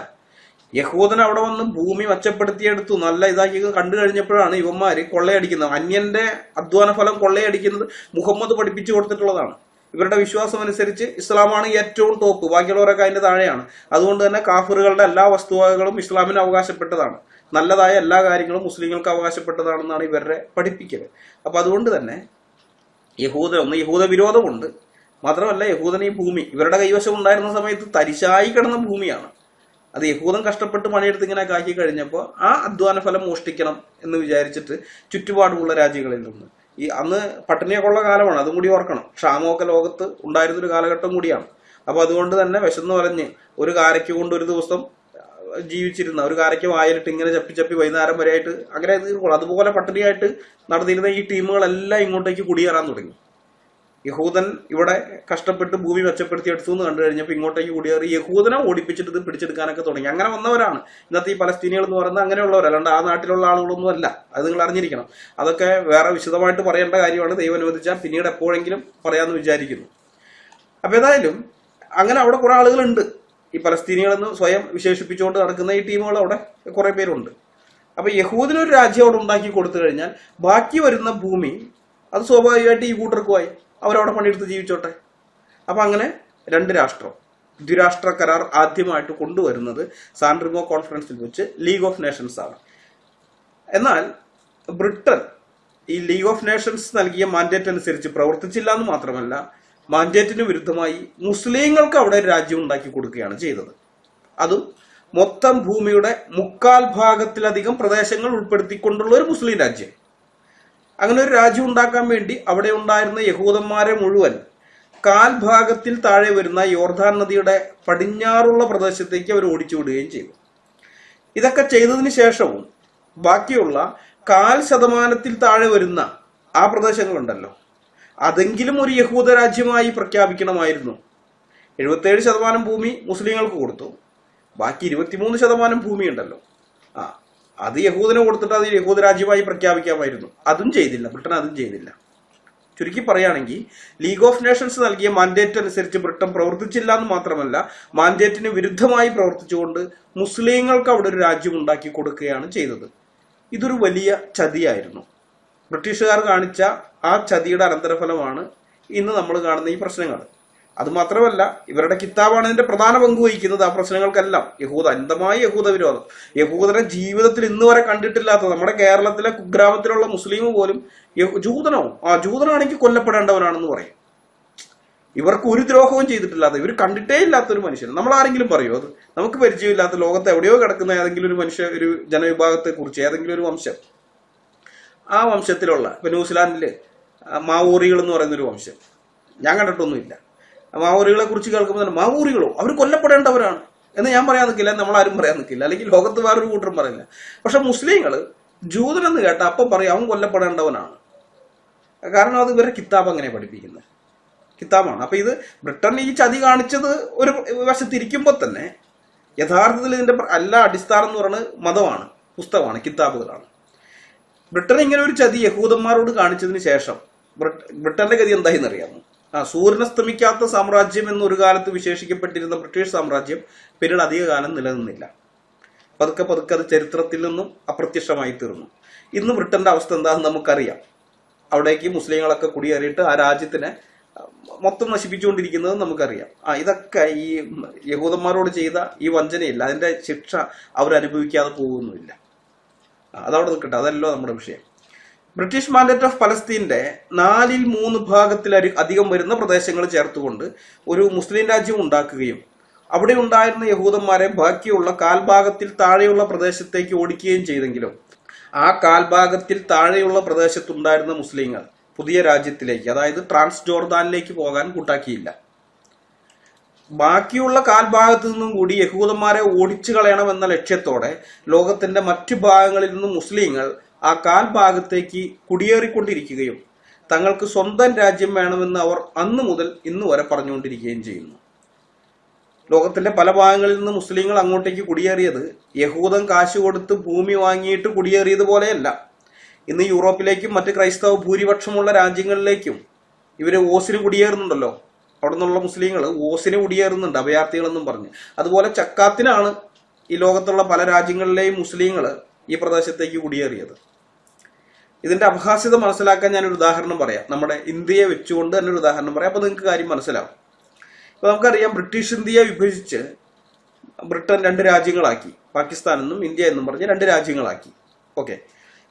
യഹൂദൻ അവിടെ വന്ന് ഭൂമി മെച്ചപ്പെടുത്തിയെടുത്തു, നല്ല ഇതാക്കി കണ്ടു കഴിഞ്ഞപ്പോഴാണ് ഇവന്മാര് കൊള്ളയടിക്കുന്നത്. അന്യന്റെ അധ്വാന ഫലം കൊള്ളയടിക്കുന്നത് മുഹമ്മദ് പഠിപ്പിച്ചു കൊടുത്തിട്ടുള്ളതാണ്. ഇവരുടെ വിശ്വാസം അനുസരിച്ച് ഇസ്ലാമാണ് ഏറ്റവും ടോപ്പ്, ബാക്കിയുള്ളവരൊക്കെ അതിന്റെ താഴെയാണ്. അതുകൊണ്ട് തന്നെ കാഫിറുകളുടെ എല്ലാ വസ്തുവകകളും ഇസ്ലാമിന് അവകാശപ്പെട്ടതാണ്, നല്ലതായ എല്ലാ കാര്യങ്ങളും മുസ്ലിങ്ങൾക്ക് അവകാശപ്പെട്ടതാണെന്നാണ് ഇവരുടെ പഠിപ്പിക്കൽ. അപ്പൊ അതുകൊണ്ട് തന്നെ യഹൂദ വിരോധമുണ്ട്. മാത്രമല്ല യഹൂദൻ ഈ ഭൂമി ഇവരുടെ കൈവശം ഉണ്ടായിരുന്ന സമയത്ത് തരിശായി കിടന്ന ഭൂമിയാണ്. അത് യഹൂദൻ കഷ്ടപ്പെട്ട് പണിയെടുത്ത് ഇങ്ങനെ കാക്കി കഴിഞ്ഞപ്പോൾ ആ അധ്വാന ഫലം മോഷ്ടിക്കണം എന്ന് വിചാരിച്ചിട്ട് ചുറ്റുപാടുമുള്ള രാജ്യങ്ങളിൽ നിന്ന്, ഈ അന്ന് പട്ടിണിയൊക്കെ ഉള്ള കാലമാണ്, അതും കൂടി ഓർക്കണം. ക്ഷാമമൊക്കെ ലോകത്ത് ഉണ്ടായിരുന്നൊരു കാലഘട്ടം കൂടിയാണ്. അപ്പൊ അതുകൊണ്ട് തന്നെ വിശന്ന് പറഞ്ഞ് ഒരു കാരയ്ക്ക് കൊണ്ട് ഒരു ദിവസം ജീവിച്ചിരുന്ന, ഒരു കാരയ്ക്ക് വായിലിട്ട് ഇങ്ങനെ ചപ്പി വൈകുന്നേരം വരെ ആയിട്ട് അങ്ങനെ തീർക്കണം. അതുപോലെ പട്ടിണിയായിട്ട് നടന്നിരുന്ന ഈ ടീമുകളെല്ലാം ഇങ്ങോട്ടേക്ക് കുടിയേറാൻ തുടങ്ങി. യഹൂദൻ ഇവിടെ കഷ്ടപ്പെട്ട് ഭൂമി മെച്ചപ്പെടുത്തിയെടുത്തു എന്ന് കണ്ടു കഴിഞ്ഞപ്പോൾ ഇങ്ങോട്ടേക്ക് കുടിയേറി യഹൂദനെ ഓടിപ്പിച്ചിട്ട് ഇത് പിടിച്ചെടുക്കാനൊക്കെ തുടങ്ങി. അങ്ങനെ വന്നവരാണ് ഇന്നത്തെ ഈ പലസ്തീനികൾ എന്ന് പറയുന്നത്. അങ്ങനെയുള്ളവർ, അല്ലാണ്ട് ആ നാട്ടിലുള്ള ആളുകളൊന്നും അല്ല. അത് നിങ്ങൾ അറിഞ്ഞിരിക്കണം. അതൊക്കെ വേറെ വിശദമായിട്ട് പറയേണ്ട കാര്യമാണ്. ദൈവം അനുവദിച്ചാൽ പിന്നീട് എപ്പോഴെങ്കിലും പറയാമെന്ന് വിചാരിക്കുന്നു. അപ്പൊ ഏതായാലും അങ്ങനെ അവിടെ കുറെ ആളുകളുണ്ട്. ഈ പലസ്തീനികളെന്ന് സ്വയം വിശേഷിപ്പിച്ചുകൊണ്ട് നടക്കുന്ന ഈ ടീമുകൾ അവിടെ കുറെ പേരുണ്ട്. അപ്പൊ യഹൂദിനൊരു രാജ്യം അവിടെ ഉണ്ടാക്കി കൊടുത്തു കഴിഞ്ഞാൽ ബാക്കി വരുന്ന ഭൂമി അത് സ്വാഭാവികമായിട്ട് ഈ കൂട്ടർക്കുമായി അവരവിടെ പണിയെടുത്ത് ജീവിച്ചോട്ടെ. അപ്പൊ അങ്ങനെ 2 രാഷ്ട്രം, ദ്വിരാഷ്ട്ര കരാർ ആദ്യമായിട്ട് കൊണ്ടുവരുന്നത് സാൻ റിമോ കോൺഫറൻസിൽ വെച്ച് ലീഗ് ഓഫ് നേഷൻസ് ആണ്. എന്നാൽ ബ്രിട്ടൻ ഈ ലീഗ് ഓഫ് നേഷൻസ് നൽകിയ മാൻഡേറ്റ് അനുസരിച്ച് പ്രവർത്തിച്ചില്ല എന്ന് മാത്രമല്ല, മാൻഡേറ്റിന് വിരുദ്ധമായി മുസ്ലിങ്ങൾക്ക് അവിടെ ഒരു രാജ്യം ഉണ്ടാക്കി കൊടുക്കുകയാണ് ചെയ്തത്. അതും മൊത്തം ഭൂമിയുടെ 3/4 പ്രദേശങ്ങൾ ഉൾപ്പെടുത്തിക്കൊണ്ടുള്ള ഒരു മുസ്ലിം രാജ്യം. അങ്ങനെ ഒരു രാജ്യം ഉണ്ടാക്കാൻ വേണ്ടി അവിടെ ഉണ്ടായിരുന്ന യഹൂദന്മാരെ മുഴുവൻ 1/4 താഴെ വരുന്ന യോർദാൻ നദിയുടെ പടിഞ്ഞാറുള്ള പ്രദേശത്തേക്ക് അവർ ഓടിച്ചു വിടുകയും ചെയ്തു. ഇതൊക്കെ ചെയ്തതിന് ശേഷവും ബാക്കിയുള്ള 1/4% താഴെ വരുന്ന ആ പ്രദേശങ്ങളുണ്ടല്ലോ, അതെങ്കിലും ഒരു യഹൂദ രാജ്യമായി പ്രഖ്യാപിക്കണമായിരുന്നു. 77% ഭൂമി മുസ്ലിങ്ങൾക്ക് കൊടുത്തു, ബാക്കി 23% ഭൂമി ഉണ്ടല്ലോ, അത് യഹൂദന് കൊടുത്തിട്ട് അത് യഹൂദ രാജ്യമായി പ്രഖ്യാപിക്കാമായിരുന്നു. അതും ചെയ്തില്ല, ബ്രിട്ടൻ അതും ചെയ്തില്ല. ചുരുക്കി പറയുകയാണെങ്കിൽ ലീഗ് ഓഫ് നേഷൻസ് നൽകിയ മാൻഡേറ്റ് അനുസരിച്ച് ബ്രിട്ടൻ പ്രവർത്തിച്ചില്ല എന്ന് മാത്രമല്ല, മാൻഡേറ്റിന് വിരുദ്ധമായി പ്രവർത്തിച്ചുകൊണ്ട് മുസ്ലിങ്ങൾക്ക് അവിടെ ഒരു രാജ്യം ഉണ്ടാക്കി കൊടുക്കുകയാണ് ചെയ്തത്. ഇതൊരു വലിയ ചതിയായിരുന്നു. ബ്രിട്ടീഷുകാർ കാണിച്ച ആ ചതിയുടെ അനന്തരഫലമാണ് ഇന്ന് നമ്മൾ കാണുന്ന ഈ പ്രശ്നങ്ങൾ. അതുമാത്രമല്ല, ഇവരുടെ കിതാബാണ് ഇതിന്റെ പ്രധാന പങ്ക് വഹിക്കുന്നത്. ആ പ്രശ്നങ്ങൾക്കെല്ലാം അന്ധമായ യഹൂദ വിരോധം, യഹൂദനെ ജീവിതത്തിൽ ഇന്ന് വരെ കണ്ടിട്ടില്ലാത്തത്. നമ്മുടെ കേരളത്തിലെ കുഗ്രാമത്തിലുള്ള മുസ്ലിം പോലും ജൂതനാണെങ്കിൽ കൊല്ലപ്പെടേണ്ടവനാണെന്ന് പറയും. ഇവർക്ക് ഒരു ദ്രോഹവും ചെയ്തിട്ടില്ലാത്ത, ഇവർ കണ്ടിട്ടേ ഇല്ലാത്തൊരു മനുഷ്യൻ. നമ്മൾ ആരെങ്കിലും പറയുമോ അത്? നമുക്ക് പരിചയമില്ലാത്ത ലോകത്ത് എവിടെയോ കിടക്കുന്ന ഏതെങ്കിലും ഒരു ഒരു ജനവിഭാഗത്തെ കുറിച്ച്, ഏതെങ്കിലും ഒരു വംശം, ആ വംശത്തിലുള്ള ഇപ്പൊ ന്യൂസിലാൻഡില് മാവോറികൾ എന്ന് പറയുന്നൊരു വംശം ഞാൻ കണ്ടിട്ടൊന്നുമില്ല. മാവോറികളെ കുറിച്ച് കേൾക്കുമ്പോൾ തന്നെ മാവോറികളോ അവർ കൊല്ലപ്പെടേണ്ടവരാണ് എന്ന് ഞാൻ പറയാൻ നിൽക്കില്ല, നമ്മളാരും പറയാൻ നിൽക്കില്ല, അല്ലെങ്കിൽ ലോകത്ത് വേറൊരു കൂട്ടരും പറയില്ല. പക്ഷെ മുസ്ലിങ്ങൾ ജൂതനെന്ന് കേട്ട അപ്പം പറയും അവൻ കൊല്ലപ്പെടേണ്ടവനാണ്. കാരണം അത് ഇവരുടെ കിതാബ് അങ്ങനെ പഠിപ്പിക്കുന്നത് കിതാബാണ്. അപ്പൊ ഇത് ബ്രിട്ടൻ ഈ ചതി കാണിച്ചത് ഒരു വശത്തിരിക്കുമ്പോൾ തന്നെ യഥാർത്ഥത്തിൽ ഇതിന്റെ എല്ലാ അടിസ്ഥാനം എന്ന് പറയുന്നത് മതമാണ്, പുസ്തകമാണ്, കിതാബുകളാണ്. ബ്രിട്ടൻ ഇങ്ങനെ ഒരു ചതി യഹൂദന്മാരോട് കാണിച്ചതിന് ശേഷം ബ്രിട്ടന്റെ ഗതി എന്തായെന്ന് അറിയാമോ? സൂര്യനസ്തമിക്കാത്ത സാമ്രാജ്യം എന്നൊരു കാലത്ത് വിശേഷിക്കപ്പെട്ടിരുന്ന ബ്രിട്ടീഷ് സാമ്രാജ്യം പിന്നീട് അധിക കാലം നിലനിന്നില്ല. പതുക്കെ പതുക്കെ അത് ചരിത്രത്തിൽ നിന്നും അപ്രത്യക്ഷമായി തീർന്നു. ഇന്ന് ബ്രിട്ടന്റെ അവസ്ഥ എന്താണെന്ന് നമുക്കറിയാം. അവിടേക്ക് മുസ്ലിങ്ങളൊക്കെ കുടിയേറിയിട്ട് ആ രാജ്യത്തിനെ മൊത്തം നശിപ്പിച്ചുകൊണ്ടിരിക്കുന്നത് നമുക്കറിയാം. ഇതൊക്കെ ഈ യഹൂദന്മാരോട് ചെയ്ത ഈ വഞ്ചനയില്ല, അതിന്റെ ശിക്ഷ അവരനുഭവിക്കാതെ പോകുന്നുമില്ല. അതവിടെ നിൽക്കട്ടെ, അതല്ലോ നമ്മുടെ വിഷയം. ബ്രിട്ടീഷ് മാൻഡേറ്റ് ഓഫ് പലസ്തീന്റെ 4/3 ഭാഗത്തിൽ അധികം വരുന്ന പ്രദേശങ്ങൾ ചേർത്തുകൊണ്ട് ഒരു മുസ്ലിം രാജ്യം ഉണ്ടാക്കുകയും അവിടെ ഉണ്ടായിരുന്ന യഹൂദന്മാരെ ബാക്കിയുള്ള കാൽഭാഗത്തിൽ താഴെയുള്ള പ്രദേശത്തേക്ക് ഓടിക്കുകയും ചെയ്തെങ്കിലും ആ കാൽഭാഗത്തിൽ താഴെയുള്ള പ്രദേശത്തുണ്ടായിരുന്ന മുസ്ലിങ്ങൾ പുതിയ രാജ്യത്തിലേക്ക്, അതായത് ട്രാൻസ് ജോർദാനിലേക്ക് പോകാൻ കൂട്ടാക്കിയില്ല. ബാക്കിയുള്ള കാൽഭാഗത്തു നിന്നും കൂടി യഹൂദന്മാരെ ഓടിച്ചു കളയണമെന്ന ലക്ഷ്യത്തോടെ ലോകത്തിന്റെ മറ്റു ഭാഗങ്ങളിൽ നിന്നും മുസ്ലിങ്ങൾ ആ കാൽഭാഗത്തേക്ക് കുടിയേറിക്കൊണ്ടിരിക്കുകയും തങ്ങൾക്ക് സ്വന്തം രാജ്യം വേണമെന്ന് അവർ അന്നു മുതൽ ഇന്നു വരെ പറഞ്ഞുകൊണ്ടിരിക്കുകയും ചെയ്യുന്നു. ലോകത്തിന്റെ പല ഭാഗങ്ങളിൽ നിന്ന് മുസ്ലിങ്ങൾ അങ്ങോട്ടേക്ക് കുടിയേറിയത് യഹൂദൻ കാശ് കൊടുത്ത് ഭൂമി വാങ്ങിയിട്ട് കുടിയേറിയത് പോലെയല്ല. ഇന്ന് യൂറോപ്പിലേക്കും മറ്റ് ക്രൈസ്തവ ഭൂരിപക്ഷമുള്ള രാജ്യങ്ങളിലേക്കും ഇവര് ഓസിന് കുടിയേറുന്നുണ്ടല്ലോ. അവിടെ നിന്നുള്ള മുസ്ലിങ്ങൾ ഓസിന് കുടിയേറുന്നുണ്ട്, അഭയാർത്ഥികളെന്നും പറഞ്ഞ്. അതുപോലെ ചക്കാത്തിനാണ് ഈ ലോകത്തുള്ള പല രാജ്യങ്ങളിലെയും മുസ്ലിങ്ങൾ ഈ പ്രദേശത്തേക്ക് കുടിയേറിയത്. ഇതിന്റെ അപഹാസ്യത മനസ്സിലാക്കാൻ ഞാനൊരു ഉദാഹരണം പറയാം. നമ്മുടെ ഇന്ത്യയെ വെച്ചുകൊണ്ട് തന്നെ ഒരു ഉദാഹരണം പറയാം, അപ്പൊ നിങ്ങൾക്ക് കാര്യം മനസ്സിലാവും. ഇപ്പൊ നമുക്കറിയാം, ബ്രിട്ടീഷ് ഇന്ത്യയെ വിഭജിച്ച് ബ്രിട്ടൻ 2 രാജ്യങ്ങളാക്കി, പാകിസ്ഥാൻ എന്നും ഇന്ത്യ എന്നും പറഞ്ഞ് 2 രാജ്യങ്ങളാക്കി. ഓക്കെ,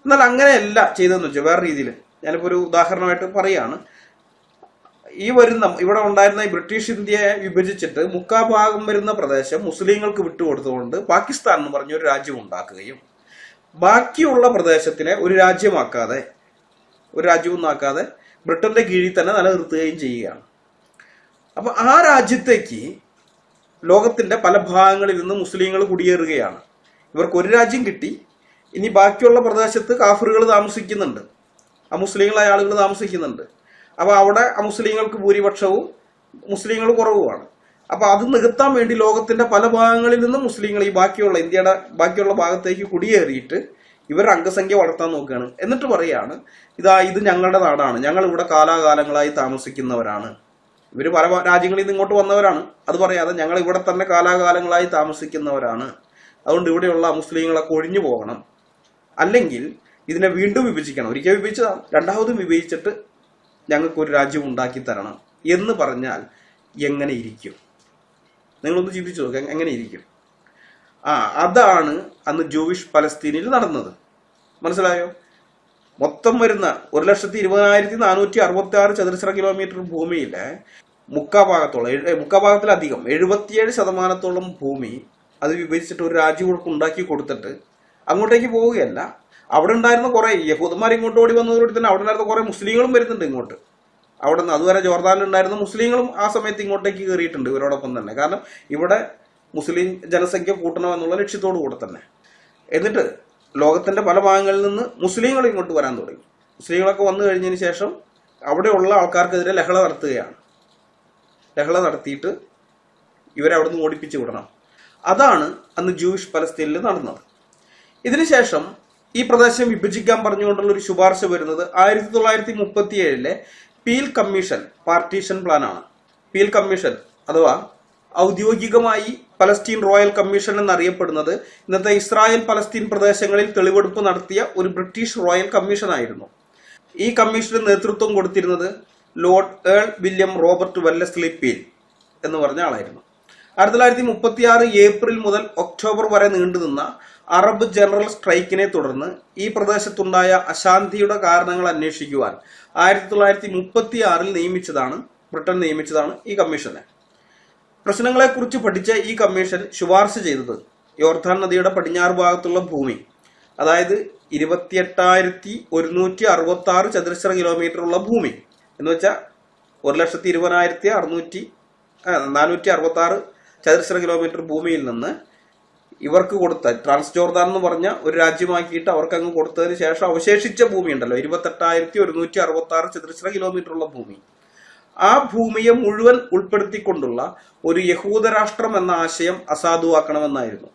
എന്നാൽ അങ്ങനെയല്ല ചെയ്തതെന്ന് വെച്ചാൽ വേറെ രീതിയിൽ ഞാനിപ്പോ ഒരു ഉദാഹരണമായിട്ട് പറയാണ്. ഇവിടെ ഉണ്ടായിരുന്ന ഈ ബ്രിട്ടീഷ് ഇന്ത്യയെ വിഭജിച്ചിട്ട് 3/4 ഭാഗം വരുന്ന പ്രദേശം മുസ്ലിങ്ങൾക്ക് വിട്ടുകൊടുത്തുകൊണ്ട് പാകിസ്ഥാൻ എന്ന് പറഞ്ഞൊരു രാജ്യം ഉണ്ടാക്കുകയും ബാക്കിയുള്ള പ്രദേശത്തിനെ ഒരു രാജ്യമൊന്നാക്കാതെ ബ്രിട്ടന്റെ കീഴിൽ തന്നെ നിലനിർത്തുകയും ചെയ്യുകയാണ്. അപ്പൊ ആ രാജ്യത്തേക്ക് ലോകത്തിന്റെ പല ഭാഗങ്ങളിൽ നിന്ന് മുസ്ലിങ്ങൾ കുടിയേറുകയാണ്. ഇവർക്ക് ഒരു രാജ്യം കിട്ടി, ഇനി ബാക്കിയുള്ള പ്രദേശത്ത് കാഫറുകൾ താമസിക്കുന്നുണ്ട്, അമുസ്ലിങ്ങളായ ആളുകൾ താമസിക്കുന്നുണ്ട്. അപ്പൊ അവിടെ അമുസ്ലിങ്ങൾക്ക് ഭൂരിപക്ഷവും മുസ്ലിങ്ങൾ കുറവുമാണ്. അപ്പൊ അത് നികത്താൻ വേണ്ടി ലോകത്തിന്റെ പല ഭാഗങ്ങളിൽ നിന്നും മുസ്ലിങ്ങൾ ഈ ഇന്ത്യയുടെ ബാക്കിയുള്ള ഭാഗത്തേക്ക് കുടിയേറിയിട്ട് ഇവർ അംഗസംഖ്യ വളർത്താൻ നോക്കുകയാണ്. എന്നിട്ട് പറയാണ്, ഇത് ഞങ്ങളുടെ നാടാണ്, ഞങ്ങൾ ഇവിടെ കാലാകാലങ്ങളായി താമസിക്കുന്നവരാണ്. ഇവര് പല രാജ്യങ്ങളിൽ നിന്ന് ഇങ്ങോട്ട് വന്നവരാണ്. അത് പറയാതെ ഞങ്ങൾ ഇവിടെ തന്നെ കാലാകാലങ്ങളായി താമസിക്കുന്നവരാണ്, അതുകൊണ്ട് ഇവിടെയുള്ള മുസ്ലിങ്ങളൊക്കെ ഒഴിഞ്ഞു പോകണം, അല്ലെങ്കിൽ ഇതിനെ വീണ്ടും വിഭജിക്കണം. ഒരിക്കൽ വിഭജിച്ചതാണ്, രണ്ടാമതും വിഭജിച്ചിട്ട് ഞങ്ങൾക്കൊരു രാജ്യം ഉണ്ടാക്കി തരണം എന്ന് പറഞ്ഞാൽ എങ്ങനെ ഇരിക്കും? നിങ്ങളൊന്ന് ചിന്തിച്ചു നോക്കുക, എങ്ങനെ ഇരിക്കും? അതാണ് അന്ന് ജൂയിഷ് പലസ്തീനിൽ നടന്നത്. മനസ്സിലായോ? മൊത്തം വരുന്ന 1,20,466 ചതുരശ്ര കിലോമീറ്റർ ഭൂമിയിലെ 3/4 ഭാഗത്തിലധികം 77% ഭൂമി അത് വിഭജിച്ചിട്ട് ഒരു രാജ്യം ഉണ്ടാക്കി കൊടുത്തിട്ട് അങ്ങോട്ടേക്ക് പോവുകയല്ല. അവിടെ ഉണ്ടായിരുന്ന കുറെ യഹൂദന്മാർ ഇങ്ങോട്ട് ഓടി വന്നതോടെ തന്നെ അവിടെ ഉണ്ടായിരുന്ന കുറെ മുസ്ലിങ്ങളും വരുന്നുണ്ട് ഇങ്ങോട്ട്. അവിടെ നിന്ന് അതുവരെ ജോർദാനിൽ ഉണ്ടായിരുന്ന മുസ്ലിങ്ങളും ആ സമയത്ത് ഇങ്ങോട്ടേക്ക് കയറിയിട്ടുണ്ട് ഇവരോടൊപ്പം തന്നെ. കാരണം ഇവിടെ മുസ്ലിം ജനസംഖ്യ കൂട്ടണമെന്നുള്ള ലക്ഷ്യത്തോടു കൂടെ തന്നെ. എന്നിട്ട് ലോകത്തിന്റെ പല ഭാഗങ്ങളിൽ നിന്ന് മുസ്ലിങ്ങൾ ഇങ്ങോട്ട് വരാൻ തുടങ്ങി. മുസ്ലിങ്ങളൊക്കെ വന്നു കഴിഞ്ഞതിന് ശേഷം അവിടെയുള്ള ആൾക്കാർക്കെതിരെ ലഹള നടത്തുകയാണ്. ലഹള നടത്തിയിട്ട് ഇവരെ അവിടെ നിന്ന് ഓടിപ്പിച്ചു വിടണം. അതാണ് അന്ന് ജൂയിഷ് പലസ്തീനിൽ നടന്നത്. ഇതിനുശേഷം ഈ പ്രദേശം വിഭജിക്കാൻ പറഞ്ഞുകൊണ്ടുള്ള ഒരു ശുപാർശ വരുന്നത് 1937 പീൽ കമ്മീഷൻ പാർട്ടീഷൻ പ്ലാനാണ്. പീൽ കമ്മീഷൻ അഥവാ ഔദ്യോഗികമായി പലസ്തീൻ റോയൽ കമ്മീഷൻ എന്നറിയപ്പെടുന്നത് ഇന്നത്തെ ഇസ്രായേൽ പലസ്തീൻ പ്രദേശങ്ങളിൽ തെളിവെടുപ്പ് നടത്തിയ ഒരു ബ്രിട്ടീഷ് റോയൽ കമ്മീഷൻ ആയിരുന്നു. ഈ കമ്മീഷന് നേതൃത്വം കൊടുത്തിരുന്നത് Lord Earl William Robert Wellesley peel. എന്ന് പറഞ്ഞ ആളായിരുന്നു. 1936 ഏപ്രിൽ മുതൽ ഒക്ടോബർ വരെ നീണ്ടുനിന്ന അറബ് ജനറൽ സ്ട്രൈക്കിനെ തുടർന്ന് ഈ പ്രദേശത്തുണ്ടായ അശാന്തിയുടെ കാരണങ്ങൾ അന്വേഷിക്കുവാൻ 1936 ബ്രിട്ടൻ നിയമിച്ചതാണ് ഈ കമ്മീഷനെ. പ്രശ്നങ്ങളെക്കുറിച്ച് പഠിച്ച ഈ കമ്മീഷൻ ശുപാർശ ചെയ്തത് യോർദാൻ നദിയുടെ പടിഞ്ഞാറ് ഭാഗത്തുള്ള ഭൂമി, അതായത് 28,166 ചതുരശ്ര കിലോമീറ്റർ ഉള്ള ഭൂമി എന്ന് വെച്ചാൽ 1,20,466 ചതുരശ്ര കിലോമീറ്റർ ഭൂമിയിൽ നിന്ന് ഇവർക്ക് കൊടുത്ത ട്രാൻസ് ജോർദാൻ എന്ന് പറഞ്ഞ ഒരു രാജ്യമാക്കിയിട്ട് അവർക്ക് അങ്ങ് കൊടുത്തതിന് ശേഷം അവശേഷിച്ച ഭൂമി ഉണ്ടല്ലോ 28,166 ചതുരശ്ര കിലോമീറ്റർ ഉള്ള ഭൂമി, ആ ഭൂമിയെ മുഴുവൻ ഉൾപ്പെടുത്തിക്കൊണ്ടുള്ള ഒരു യഹൂദ രാഷ്ട്രം എന്ന ആശയം അസാധുവാക്കണമെന്നായിരുന്നു.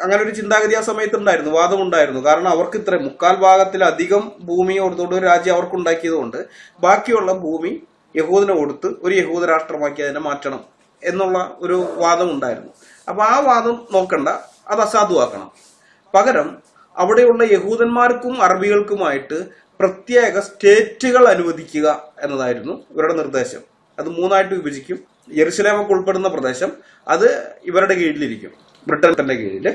അങ്ങനെ ഒരു ചിന്താഗതി ആ സമയത്ത് ഉണ്ടായിരുന്നു, വാദമുണ്ടായിരുന്നു. കാരണം അവർക്ക് ഇത്ര 3/4 ഭാഗത്തിലധികം ഭൂമി കൊടുത്തോണ്ട് ഒരു രാജ്യം അവർക്ക് ഉണ്ടാക്കിയത് കൊണ്ട് ബാക്കിയുള്ള ഭൂമി യഹൂദിന് കൊടുത്ത് ഒരു യഹൂദ രാഷ്ട്രമാക്കി അതിനെ മാറ്റണം എന്നുള്ള ഒരു വാദം ഉണ്ടായിരുന്നു. അപ്പൊ ആ വാദം നോക്കണ്ട, അത് അസാധുവാക്കണം. പകരം അവിടെയുള്ള യഹൂദന്മാർക്കും അറബികൾക്കുമായിട്ട് പ്രത്യേക സ്റ്റേറ്റുകൾ അനുവദിക്കുക എന്നതായിരുന്നു ഇവരുടെ നിർദ്ദേശം. അത് 3ആയിട്ട് വിഭജിക്കും. യെരുശലേമൊക്കെ ഉൾപ്പെടുന്ന പ്രദേശം അത് ഇവരുടെ കീഴിലിരിക്കും, ബ്രിട്ടന്റെ കീഴില്.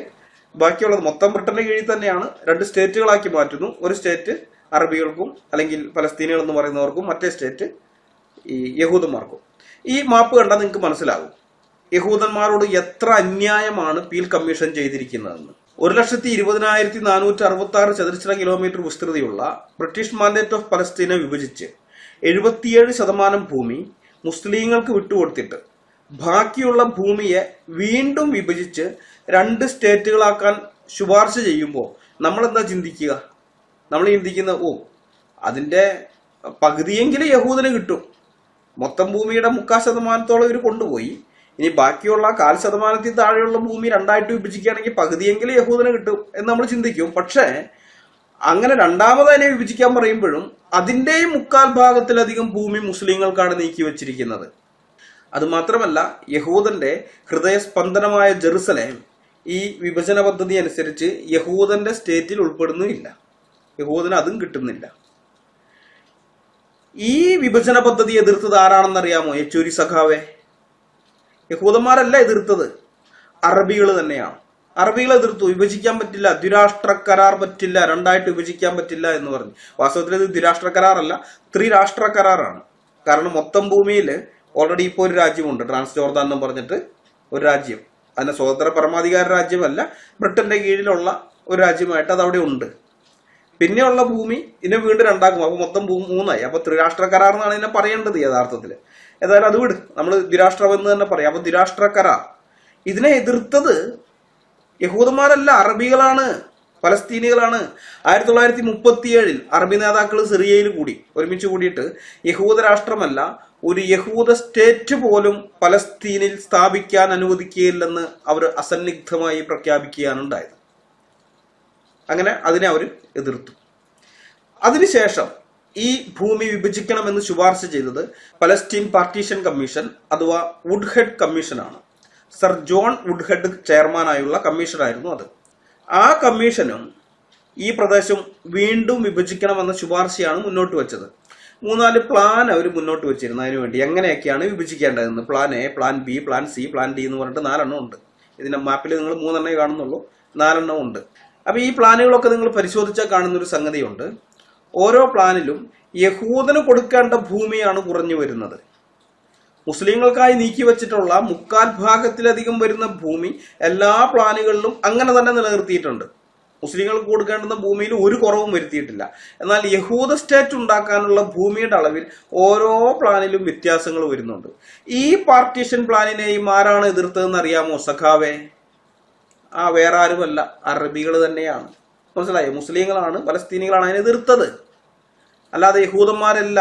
ബാക്കിയുള്ളത് മൊത്തം ബ്രിട്ടന്റെ കീഴിൽ തന്നെയാണ്. 2 സ്റ്റേറ്റുകളാക്കി മാറ്റുന്നു. ഒരു സ്റ്റേറ്റ് അറബികൾക്കും അല്ലെങ്കിൽ പലസ്തീനികൾ എന്ന് പറയുന്നവർക്കും, മറ്റേ സ്റ്റേറ്റ് ഈ യഹൂദന്മാർക്കും. ഈ മാപ്പ് കണ്ടാൽ നിങ്ങൾക്ക് മനസ്സിലാകും യഹൂദന്മാരോട് എത്ര അന്യായമാണ് പീൽ കമ്മീഷൻ ചെയ്തിരിക്കുന്നതെന്ന്. 1,20,466 ചതുരശ്ര കിലോമീറ്റർ വിസ്തൃതിയുള്ള ബ്രിട്ടീഷ് മാൻഡേറ്റ് ഓഫ് പലസ്തീനെ വിഭജിച്ച് 77% ഭൂമി മുസ്ലിങ്ങൾക്ക് വിട്ടുകൊടുത്തിട്ട് ബാക്കിയുള്ള ഭൂമിയെ വീണ്ടും വിഭജിച്ച് 2 സ്റ്റേറ്റുകളാക്കാൻ ശുപാർശ ചെയ്യുമ്പോൾ നമ്മൾ എന്താ ചിന്തിക്കുക? നമ്മൾ ചിന്തിക്കുന്ന അതിന്റെ പകുതിയെങ്കിലും യഹൂദന് കിട്ടും. മൊത്തം ഭൂമിയുടെ 3/4% ഇവർ കൊണ്ടുപോയി. ഇനി ബാക്കിയുള്ള 1/4% താഴെയുള്ള ഭൂമി 2ആയിട്ട് വിഭജിക്കുകയാണെങ്കിൽ പകുതിയെങ്കിലും യഹൂദന് കിട്ടും എന്ന് നമ്മൾ ചിന്തിക്കും. പക്ഷേ അങ്ങനെ രണ്ടാമതിനെ വിഭജിക്കാൻ പറയുമ്പോഴും അതിന്റെയും 3/4 ഭാഗത്തിലധികം ഭൂമി മുസ്ലിങ്ങൾക്കാണ് നീക്കി വെച്ചിരിക്കുന്നത്. അത് മാത്രമല്ല, യഹൂദന്റെ ഹൃദയസ്പന്ദനമായ ജെറുസലേം ഈ വിഭജന പദ്ധതി അനുസരിച്ച് യഹൂദന്റെ സ്റ്റേറ്റിൽ ഉൾപ്പെടുന്നുമില്ല. യഹൂദന് അതും കിട്ടുന്നില്ല. ഈ വിഭജന പദ്ധതി എതിർത്തത് ആരാണെന്നറിയാമോ? യെച്ചൂരി സഖാവെ. യഹൂദന്മാരല്ല എതിർത്തത്, അറബികൾ തന്നെയാണ്. അറബികൾ എതിർത്തു. വിഭജിക്കാൻ പറ്റില്ല, ദ്വിരാഷ്ട്ര കരാർ പറ്റില്ല, 2ആയിട്ട് വിഭജിക്കാൻ പറ്റില്ല എന്ന് പറഞ്ഞു. വാസ്തവത്തിൽ ഇത് ദ്വിരാഷ്ട്ര കരാറല്ല, ത്രിരാഷ്ട്ര കരാറാണ്. കാരണം മൊത്തം ഭൂമിയിൽ ഓൾറെഡി ഇപ്പോൾ ഒരു രാജ്യമുണ്ട്, ട്രാൻസ് ജോർദാൻ എന്ന് പറഞ്ഞിട്ട് ഒരു രാജ്യം. അതിന് സ്വതന്ത്ര പരമാധികാര രാജ്യമല്ല, ബ്രിട്ടന്റെ കീഴിലുള്ള ഒരു രാജ്യമായിട്ട് അത് അവിടെ ഉണ്ട്. പിന്നെയുള്ള ഭൂമി ഇതിനെ വീണ്ടും 2ആക്കും. അപ്പൊ മൊത്തം 3ആയി. അപ്പൊ ത്രിരാഷ്ട്ര കരാർ എന്നാണ് ഇതിനെ പറയേണ്ടത് യഥാർത്ഥത്തിൽ. ഏതായാലും അത് വിട്, നമ്മൾ ദ്വിരാഷ്ട്രം എന്ന് തന്നെ പറയാം. അപ്പൊ ദ്വിരാഷ്ട്ര കരാർ ഇതിനെ എതിർത്തത് യഹൂദന്മാരല്ല, അറബികളാണ്, പലസ്തീനികളാണ്. 1937 അറബി നേതാക്കൾ സിറിയയിൽ ഒരുമിച്ച് കൂടിയിട്ട് യഹൂദ രാഷ്ട്രമല്ല, ഒരു യഹൂദ സ്റ്റേറ്റ് പോലും പലസ്തീനിൽ സ്ഥാപിക്കാൻ അനുവദിക്കുകയില്ലെന്ന് അവർ അസന്നിഗ്ധമായി പ്രഖ്യാപിക്കുകയാണ് ഉണ്ടായത്. അങ്ങനെ അതിനെ അവർ എതിർത്തു. അതിനുശേഷം ഈ ഭൂമി വിഭജിക്കണമെന്ന് ശുപാർശ ചെയ്തത് പലസ്തീൻ പാർട്ടീഷൻ കമ്മീഷൻ അഥവാ വുഡ്ഹെഡ് കമ്മീഷനാണ്. സർ ജോൺ വുഡ്ഹെഡ് ചെയർമാനായുള്ള കമ്മീഷനായിരുന്നു അത്. ആ കമ്മീഷനും ഈ പ്രദേശം വീണ്ടും വിഭജിക്കണമെന്ന ശുപാർശയാണ് മുന്നോട്ട് വെച്ചത്. 3-4 പ്ലാൻ അവർ മുന്നോട്ട് വെച്ചിരുന്നു അതിനുവേണ്ടി, എങ്ങനെയൊക്കെയാണ് വിഭജിക്കേണ്ടതെന്ന്. Plan A, plan B, plan C, plan D എന്ന് പറഞ്ഞിട്ട് 4 എണ്ണം ഉണ്ട്. ഇതിന്റെ മാപ്പിൽ നിങ്ങൾ 3 എണ്ണേ കാണുന്നുള്ളൂ, 4 എണ്ണം ഉണ്ട്. അപ്പൊ ഈ പ്ലാനുകളൊക്കെ നിങ്ങൾ പരിശോധിച്ചാൽ കാണുന്നൊരു സംഗതിയുണ്ട്. ഓരോ പ്ലാനിലും യഹൂദന് കൊടുക്കേണ്ട ഭൂമിയാണ് കുറഞ്ഞു വരുന്നത്. മുസ്ലിങ്ങൾക്കായി നീക്കി വെച്ചിട്ടുള്ള 3/4 ഭാഗത്തിലധികം വരുന്ന ഭൂമി എല്ലാ പ്ലാനുകളിലും അങ്ങനെ തന്നെ നിലനിർത്തിയിട്ടുണ്ട്. മുസ്ലിങ്ങൾക്ക് കൊടുക്കേണ്ടുന്ന ഭൂമിയിൽ ഒരു കുറവും വരുത്തിയിട്ടില്ല. എന്നാൽ യഹൂദ സ്റ്റേറ്റ് ഉണ്ടാക്കാനുള്ള ഭൂമിയുടെ അളവിൽ ഓരോ പ്ലാനിലും വ്യത്യാസങ്ങൾ വരുന്നുണ്ട്. ഈ പാർട്ടീഷൻ പ്ലാനിനെയും ആരാണ് എതിർത്തതെന്ന് അറിയാമോ സഖാവേ? വേറെ ആരുമല്ല, അറബികൾ തന്നെയാണ്. മനസ്സിലായോ? മുസ്ലിങ്ങളാണ്, പലസ്തീനികളാണ് അതിനെ എതിർത്തത്, അല്ലാതെ യഹൂദന്മാരല്ല.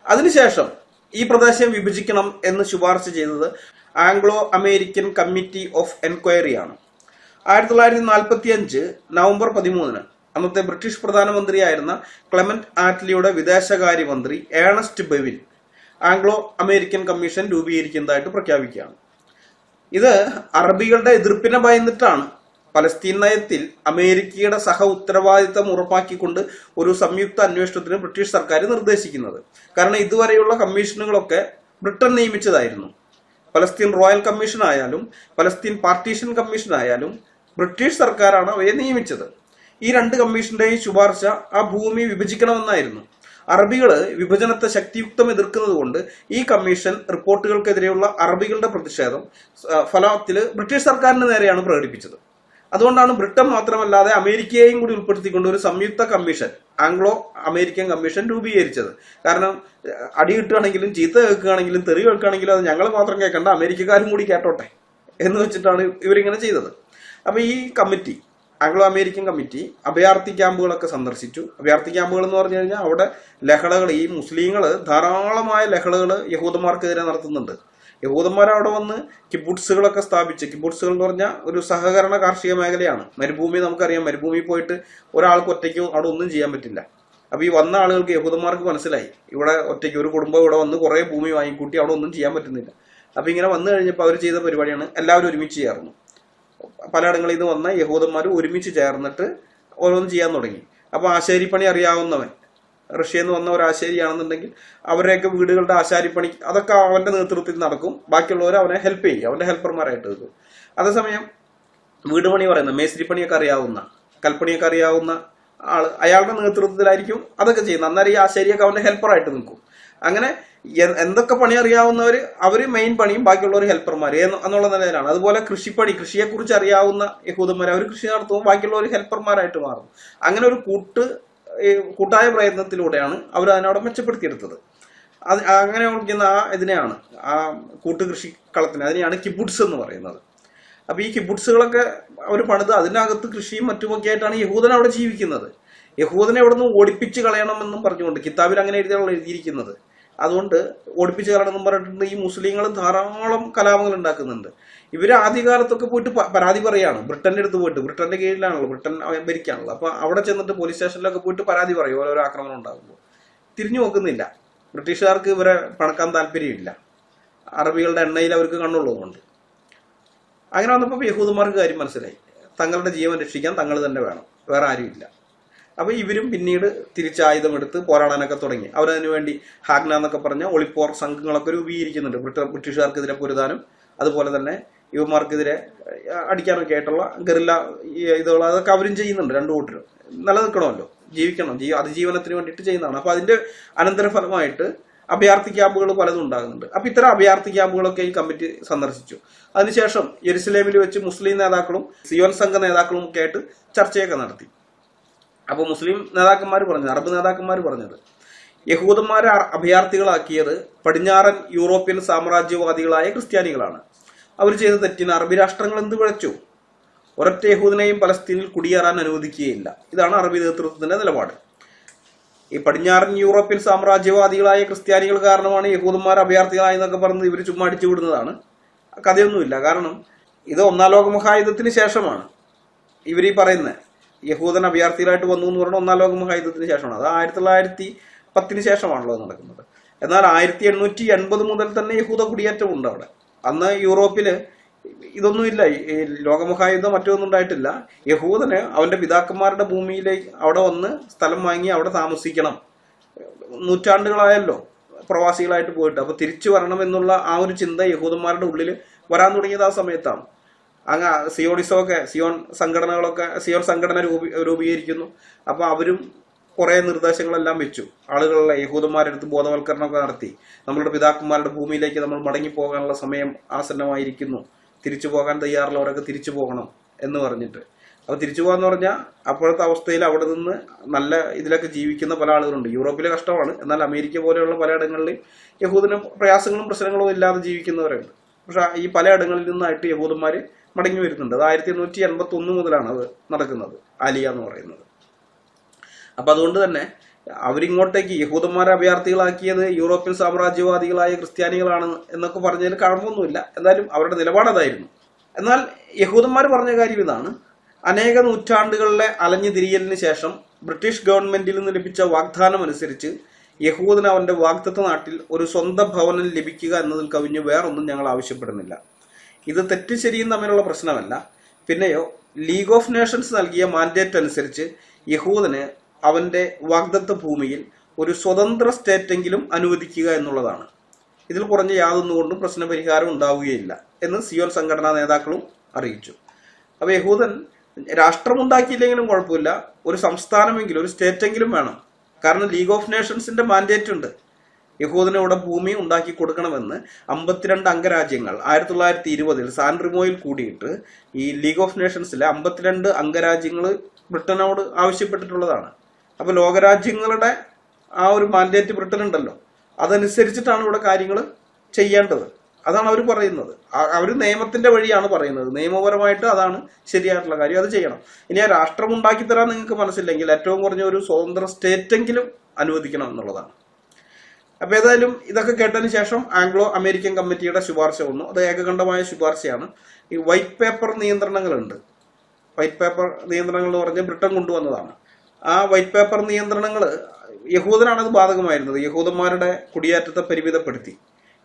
അതിനുശേഷം ഈ പ്രദേശം വിഭജിക്കണം എന്ന് ശുപാർശ ചെയ്തത് ആംഗ്ലോ അമേരിക്കൻ കമ്മിറ്റി ഓഫ് എൻക്വയറിയാണ്. 1945 നവംബർ 13 അന്നത്തെ ബ്രിട്ടീഷ് പ്രധാനമന്ത്രിയായിരുന്ന ക്ലെമന്റ് ആറ്റ്ലിയുടെ വിദേശകാര്യമന്ത്രി Ernest Bevin Anglo American commission രൂപീകരിക്കുന്നതായിട്ട് പ്രഖ്യാപിക്കുകയാണ്. ഇത് അറബികളുടെ എതിർപ്പിനെ ഭയന്നിട്ടാണ്. പലസ്തീൻ നയത്തിൽ അമേരിക്കയുടെ സഹ ഉത്തരവാദിത്തം ഉറപ്പാക്കിക്കൊണ്ട് ഒരു സംയുക്ത അന്വേഷണത്തിന് ബ്രിട്ടീഷ് സർക്കാർ നിർദ്ദേശിക്കുന്നത്. കാരണം ഇതുവരെയുള്ള കമ്മീഷനുകളൊക്കെ ബ്രിട്ടൻ നിയമിച്ചതായിരുന്നു. പലസ്തീൻ റോയൽ കമ്മീഷൻ ആയാലും പലസ്തീൻ പാർട്ടീഷൻ കമ്മീഷൻ ആയാലും ബ്രിട്ടീഷ് സർക്കാരാണ് അവയെ നിയമിച്ചത്. ഈ രണ്ട് കമ്മീഷന്റെയും ശുപാർശ ആ ഭൂമി വിഭജിക്കണമെന്നായിരുന്നു. അറബികള് വിഭജനത്തെ ശക്തിയുക്തം എതിർക്കുന്നത് കൊണ്ട് ഈ കമ്മീഷൻ റിപ്പോർട്ടുകൾക്കെതിരെയുള്ള അറബികളുടെ പ്രതിഷേധം ഫലത്തില് ബ്രിട്ടീഷ് സർക്കാരിന് നേരെയാണ് പ്രകടിപ്പിച്ചത്. അതുകൊണ്ടാണ് ബ്രിട്ടൻ മാത്രമല്ലാതെ അമേരിക്കയെയും കൂടി ഉൾപ്പെടുത്തിക്കൊണ്ട് ഒരു സംയുക്ത കമ്മീഷൻ, ആംഗ്ലോ അമേരിക്കൻ കമ്മീഷൻ രൂപീകരിച്ചത്. കാരണം അടി കിട്ടുകയാണെങ്കിലും ചീത്ത കേൾക്കുകയാണെങ്കിലും തെറി കേൾക്കുകയാണെങ്കിലും അത് ഞങ്ങൾ മാത്രം കേൾക്കണ്ട, അമേരിക്കക്കാരും കൂടി കേട്ടോട്ടെ എന്ന് വെച്ചിട്ടാണ് ഇവരിങ്ങനെ ചെയ്തത്. അപ്പൊ ഈ കമ്മിറ്റി, ആംഗ്ലോ അമേരിക്കൻ കമ്മിറ്റി അഭയാർത്ഥി ക്യാമ്പുകളൊക്കെ സന്ദർശിച്ചു. അഭയാർത്ഥി ക്യാമ്പുകൾ എന്ന് പറഞ്ഞു കഴിഞ്ഞാൽ അവിടെ ലഹളകൾ, ഈ മുസ്ലിങ്ങൾ ധാരാളമായ ലഹളകൾ യഹൂദന്മാർക്കെതിരെ നടത്തുന്നുണ്ട്. യഹൂദന്മാർ അവിടെ വന്ന് കിബുട്സുകളൊക്കെ സ്ഥാപിച്ച്, കിബുട്സുകൾ എന്ന് പറഞ്ഞാൽ ഒരു സഹകരണ കാർഷിക മേഖലയാണ്. മരുഭൂമി നമുക്കറിയാം, മരുഭൂമി പോയിട്ട് ഒരാൾക്ക് ഒറ്റയ്ക്കും അവിടെ ഒന്നും ചെയ്യാൻ പറ്റില്ല. അപ്പൊ ഈ വന്ന ആളുകൾക്ക്, യഹൂദന്മാർക്ക് മനസ്സിലായി ഇവിടെ ഒറ്റയ്ക്ക് ഒരു കുടുംബം ഇവിടെ വന്ന് കുറെ ഭൂമി വാങ്ങിക്കൂട്ടി അവിടെ ഒന്നും ചെയ്യാൻ പറ്റുന്നില്ല. അപ്പൊ ഇങ്ങനെ വന്നു കഴിഞ്ഞപ്പോൾ അവർ ചെയ്ത പരിപാടിയാണ് എല്ലാവരും ഒരുമിച്ച് ചേർന്നു. പലയിടങ്ങളിൽ നിന്ന് വന്ന യഹൂദന്മാർ ഒരുമിച്ച് ചേർന്നിട്ട് ഓരോന്നും ചെയ്യാൻ തുടങ്ങി. അപ്പൊ ആശാരിപ്പണി അറിയാവുന്നവൻ, റഷ്യയിൽ നിന്ന് വന്ന ഒരു ആശാരിയാണെന്നുണ്ടെങ്കിൽ അവരുടെയൊക്കെ വീടുകളുടെ ആശാരിപ്പണി അതൊക്കെ അവന്റെ നേതൃത്വത്തിൽ നടക്കും. ബാക്കിയുള്ളവർ അവനെ ഹെൽപ്പ് ചെയ്യും, അവന്റെ ഹെൽപ്പർമാരായിട്ട് നിൽക്കും. അതേസമയം വീട് പണി പറയുന്ന, മേസ്ത്രിപ്പണിയൊക്കെ അറിയാവുന്ന, കൽപ്പണിയൊക്കെ അറിയാവുന്ന ആള് അയാളുടെ നേതൃത്വത്തിലായിരിക്കും അതൊക്കെ ചെയ്യുന്നത്. അന്നേരം ഈ ആശാരിയൊക്കെ അവന്റെ ഹെൽപ്പറായിട്ട് നിൽക്കും. അങ്ങനെ എന്തൊക്കെ പണി അറിയാവുന്നവര് അവര് മെയിൻ പണിയും ബാക്കിയുള്ളവർ ഹെൽപ്പർമാർ എന്നുള്ള നിലയിലാണ്. അതുപോലെ കൃഷിപ്പണി, കൃഷിയെക്കുറിച്ച് അറിയാവുന്ന യഹൂദന്മാർ അവർ കൃഷി നടത്തുമ്പോൾ ബാക്കിയുള്ളവർ ഹെൽപ്പർമാരായിട്ട് മാറും. അങ്ങനെ ഒരു കൂട്ടായ പ്രയത്നത്തിലൂടെയാണ് അവർ അതിനവിടെ മെച്ചപ്പെടുത്തിയെടുത്തത്. അത് അങ്ങനെ വിളിക്കുന്ന ഇതിനെയാണ്, ആ കൂട്ടുകൃഷിക്കളത്തിന്, അതിനെയാണ് കിബുട്സ് എന്ന് പറയുന്നത്. അപ്പൊ ഈ കിബുട്സുകളൊക്കെ അവർ പണിത് അതിനകത്ത് കൃഷിയും മറ്റുമൊക്കെ ആയിട്ടാണ് യഹൂദൻ അവിടെ ജീവിക്കുന്നത്. യഹൂദനെ അവിടെ നിന്ന് ഓടിപ്പിച്ച് കളയണമെന്നും പറഞ്ഞുകൊണ്ട് കിതാബിൽ അങ്ങനെ എഴുതിയിരിക്കുന്നത്. അതുകൊണ്ട് ഓടിപ്പിച്ച് കളയണമെന്നും പറഞ്ഞിട്ടുണ്ട്. ഈ മുസ്ലിങ്ങൾ ധാരാളം കലാപങ്ങൾ ഉണ്ടാക്കുന്നുണ്ട്. ഇവര് ആദ്യകാലത്തൊക്കെ പോയിട്ട് പരാതി പറയാണ് ബ്രിട്ടന്റെ അടുത്ത് പോയിട്ട്. ബ്രിട്ടന്റെ കീഴിലാണല്ലോ, ബ്രിട്ടൻ ഭരിക്കാണല്ലോ. അപ്പൊ അവിടെ ചെന്നിട്ട് പോലീസ് സ്റ്റേഷനിലൊക്കെ പോയിട്ട് പരാതി പറയും ഓരോരോ ആക്രമണം ഉണ്ടാകുമ്പോൾ. തിരിഞ്ഞു നോക്കുന്നില്ല. ബ്രിട്ടീഷുകാർക്ക് ഇവരെ പണക്കാൻ താല്പര്യമില്ല, അറബികളുടെ എണ്ണയിൽ അവർക്ക് കണ്ണുള്ളതുകൊണ്ട്. അങ്ങനെ വന്നപ്പോൾ യഹൂദന്മാർക്ക് കാര്യം മനസ്സിലായി, തങ്ങളുടെ ജീവൻ രക്ഷിക്കാൻ തങ്ങൾ തന്നെ വേണം, വേറെ ആരുമില്ല. അപ്പൊ ഇവരും പിന്നീട് തിരിച്ചായുധമെടുത്ത് പോരാടാനൊക്കെ തുടങ്ങി. അവരതിനു വേണ്ടി ഹാഗ്ന എന്നൊക്കെ പറഞ്ഞ ഒളിപ്പോർ സംഘങ്ങളൊക്കെ രൂപീകരിക്കുന്നുണ്ട്. ബ്രിട്ടീഷുകാർക്കെതിരെ പൊരുതാനും അതുപോലെ തന്നെ യുവമാർക്കെതിരെ അടിക്കാനൊക്കെ ആയിട്ടുള്ള ഗറില്ല ഇതുകൾ അതൊക്കെ അവരും ചെയ്യുന്നുണ്ട്. രണ്ടു കൂട്ടരും നിലനിൽക്കണമല്ലോ, ജീവിക്കണം, അതിജീവനത്തിന് വേണ്ടിയിട്ട് ചെയ്യുന്നതാണ്. അപ്പൊ അതിന്റെ അനന്തരഫലമായിട്ട് അഭയാർത്ഥി ക്യാമ്പുകൾ പലതും ഉണ്ടാകുന്നുണ്ട്. അപ്പൊ ഇത്തരം അഭയാർത്ഥി ക്യാമ്പുകളൊക്കെ ഈ കമ്മിറ്റി സന്ദർശിച്ചു. അതിനുശേഷം യെരുസലേമിൽ വെച്ച് മുസ്ലിം നേതാക്കളും സിയോൻ സംഘ നേതാക്കളും ഒക്കെ ആയിട്ട് ചർച്ചയൊക്കെ നടത്തി. അപ്പൊ മുസ്ലിം നേതാക്കന്മാർ പറഞ്ഞത്, അറബ് നേതാക്കന്മാർ പറഞ്ഞത്, യഹൂദന്മാരെ അഭയാർത്ഥികളാക്കിയത് പടിഞ്ഞാറൻ യൂറോപ്യൻ സാമ്രാജ്യവാദികളായ ക്രിസ്ത്യാനികളാണ്. അവർ ചെയ്ത തെറ്റിന് അറബി രാഷ്ട്രങ്ങൾ എന്ത് പിഴച്ചു? ഒരൊറ്റ യഹൂദനെയും പലസ്തീനിൽ കുടിയേറാൻ അനുവദിക്കുകയില്ല. ഇതാണ് അറബി നേതൃത്വത്തിന്റെ നിലപാട്. ഈ പടിഞ്ഞാറൻ യൂറോപ്യൻ സാമ്രാജ്യവാദികളായ ക്രിസ്ത്യാനികൾ കാരണമാണ് യഹൂദന്മാർ അഭയാർത്ഥികളായി എന്നൊക്കെ പറഞ്ഞത് ഇവർ ചുമ്മാ അടിച്ചു വിടുന്നതാണ്. കഥയൊന്നുമില്ല. കാരണം ഇത് ഒന്നാം ലോക മഹായുദ്ധത്തിന് ശേഷമാണ് ഇവർ ഈ പറയുന്നത്. യഹൂദൻ അഭയാർത്ഥികളായിട്ട് വന്നു എന്ന് പറഞ്ഞാൽ ഒന്നാം ലോക മഹായുദ്ധത്തിന് ശേഷമാണ്. അത് 1910 ശേഷമാണല്ലോ നടക്കുന്നത്. എന്നാൽ 1880 മുതൽ തന്നെ യഹൂദ കുടിയേറ്റം ഉണ്ട് അവിടെ. അന്ന് യൂറോപ്പില് ഇതൊന്നുമില്ല, ഈ ലോകമഹായുദ്ധം മറ്റൊന്നും ഉണ്ടായിട്ടില്ല. യഹൂദന് അവന്റെ പിതാക്കന്മാരുടെ ഭൂമിയിലേക്ക് അവിടെ വന്ന് സ്ഥലം വാങ്ങി അവിടെ താമസിക്കണം. നൂറ്റാണ്ടുകളായല്ലോ പ്രവാസികളായിട്ട് പോയിട്ട്. അപ്പൊ തിരിച്ചു വരണം എന്നുള്ള ആ ഒരു ചിന്ത യഹൂദന്മാരുടെ ഉള്ളിൽ വരാൻ തുടങ്ങിയത് ആ സമയത്താണ്. അങ്ങ് സിയോണിസമൊക്കെ, സിയോൺ സംഘടന രൂപീകരിക്കുന്നു. അപ്പൊ അവരും കുറെ നിർദ്ദേശങ്ങളെല്ലാം വെച്ചു. ആളുകളെ യഹൂദന്മാരെടുത്ത് ബോധവൽക്കരണമൊക്കെ നടത്തി. നമ്മളുടെ പിതാക്കന്മാരുടെ ഭൂമിയിലേക്ക് നമ്മൾ മടങ്ങി പോകാനുള്ള സമയം ആസന്നമായിരിക്കുന്നു, തിരിച്ചു പോകാൻ തയ്യാറുള്ളവരൊക്കെ തിരിച്ചു പോകണം എന്ന് പറഞ്ഞിട്ട്. അപ്പൊ തിരിച്ചു പോകാന്ന് പറഞ്ഞാൽ അപ്പോഴത്തെ അവസ്ഥയിൽ അവിടെ നിന്ന് നല്ല ഇതിലൊക്കെ ജീവിക്കുന്ന പല ആളുകളുണ്ട്. യൂറോപ്പിലെ കഷ്ടമാണ്, എന്നാൽ അമേരിക്ക പോലെയുള്ള പലയിടങ്ങളിൽ യഹൂദന് പ്രയാസങ്ങളും പ്രശ്നങ്ങളും ഇല്ലാതെ ജീവിക്കുന്നവരുണ്ട്. പക്ഷെ ഈ പലയിടങ്ങളിൽ നിന്നായിട്ട് യഹൂദന്മാര് മടങ്ങി വരുന്നുണ്ട്. അത് 1881 മുതലാണ് അത് നടക്കുന്നത്, ആലിയ എന്ന് പറയുന്നത്. അപ്പൊ അതുകൊണ്ട് തന്നെ അവരിങ്ങോട്ടേക്ക് യഹൂദന്മാരെ അഭയാർത്ഥികളാക്കിയത് യൂറോപ്യൻ സാമ്രാജ്യവാദികളായ ക്രിസ്ത്യാനികളാണ് എന്നൊക്കെ പറഞ്ഞതിൽ കഴമ്പൊന്നുമില്ല. എന്നാലും അവരുടെ നിലപാടതായിരുന്നു. എന്നാൽ യഹൂദന്മാർ പറഞ്ഞ കാര്യം ഇതാണ്: അനേക നൂറ്റാണ്ടുകളിലെ അലഞ്ഞു തിരിയലിന് ശേഷം ബ്രിട്ടീഷ് ഗവൺമെന്റിൽ നിന്ന് ലഭിച്ച വാഗ്ദാനം അനുസരിച്ച് യഹൂദന് അവന്റെ വാഗ്ദത്ത നാട്ടിൽ ഒരു സ്വന്തം ഭവനം ലഭിക്കുക എന്നതിൽ കവിഞ്ഞ് വേറൊന്നും ഞങ്ങൾ ആവശ്യപ്പെടുന്നില്ല. ഇത് തെറ്റും ശരിയും തമ്മിലുള്ള പ്രശ്നമല്ല. പിന്നെയോ ലീഗ് ഓഫ് നേഷൻസ് നൽകിയ മാൻഡേറ്റ് അനുസരിച്ച് യഹൂദന് അവന്റെ വാഗ്ദത്ത ഭൂമിയിൽ ഒരു സ്വതന്ത്ര സ്റ്റേറ്റെങ്കിലും അനുവദിക്കുക എന്നുള്ളതാണ്. ഇതിൽ കുറഞ്ഞ യാതൊന്നുകൊണ്ടും പ്രശ്നപരിഹാരം ഉണ്ടാവുകയില്ല എന്ന് സിയോൻ സംഘടനാ നേതാക്കളും അറിയിച്ചു. അപ്പൊ യഹൂദൻ രാഷ്ട്രമുണ്ടാക്കിയില്ലെങ്കിലും കുഴപ്പമില്ല, ഒരു സംസ്ഥാനമെങ്കിലും ഒരു സ്റ്റേറ്റെങ്കിലും വേണം. കാരണം ലീഗ് ഓഫ് നേഷൻസിന്റെ മാൻഡേറ്റ് ഉണ്ട്, യഹൂദന് ഇവിടെ ഭൂമി ഉണ്ടാക്കി കൊടുക്കണമെന്ന് 52 അംഗരാജ്യങ്ങൾ 1920 സാൻ റിമോയിൽ കൂടിയിട്ട് ഈ ലീഗ് ഓഫ് നേഷൻസിലെ 52 അംഗരാജ്യങ്ങൾ ബ്രിട്ടനോട് ആവശ്യപ്പെട്ടിട്ടുള്ളതാണ്. അപ്പൊ ലോകരാജ്യങ്ങളുടെ ആ ഒരു മാൻഡേറ്റ് ബ്രിട്ടൻ ഉണ്ടല്ലോ, അതനുസരിച്ചിട്ടാണ് ഇവിടെ കാര്യങ്ങൾ ചെയ്യേണ്ടത്. അതാണ് അവർ പറയുന്നത്. അവർ നിയമത്തിന്റെ വഴിയാണ് പറയുന്നത്, നിയമപരമായിട്ട് അതാണ് ശരിയായിട്ടുള്ള കാര്യം, അത് ചെയ്യണം. ഇനി ആ രാഷ്ട്രം ഉണ്ടാക്കി തരാൻ നിങ്ങൾക്ക് മനസ്സില്ലെങ്കിൽ ഏറ്റവും കുറഞ്ഞ ഒരു സ്വതന്ത്ര സ്റ്റേറ്റെങ്കിലും അനുവദിക്കണം എന്നുള്ളതാണ്. അപ്പൊ ഏതായാലും ഇതൊക്കെ കേട്ടതിന് ശേഷം ആംഗ്ലോ അമേരിക്കൻ കമ്മിറ്റിയുടെ ശുപാർശ വന്നു. അത് ഏകകണ്ഠമായ ശുപാർശയാണ്. ഈ വൈറ്റ് പേപ്പർ നിയന്ത്രണങ്ങളുണ്ട്. വൈറ്റ് പേപ്പർ നിയന്ത്രണങ്ങൾ എന്ന് പറഞ്ഞാൽ ബ്രിട്ടൻ കൊണ്ടുവന്നതാണ്. ആ വൈറ്റ് പേപ്പർ നിയന്ത്രണങ്ങൾ യഹൂദനാണ് അത് ബാധകമായിരുന്നത്. യഹൂദന്മാരുടെ കുടിയേറ്റത്തെ പരിമിതപ്പെടുത്തി,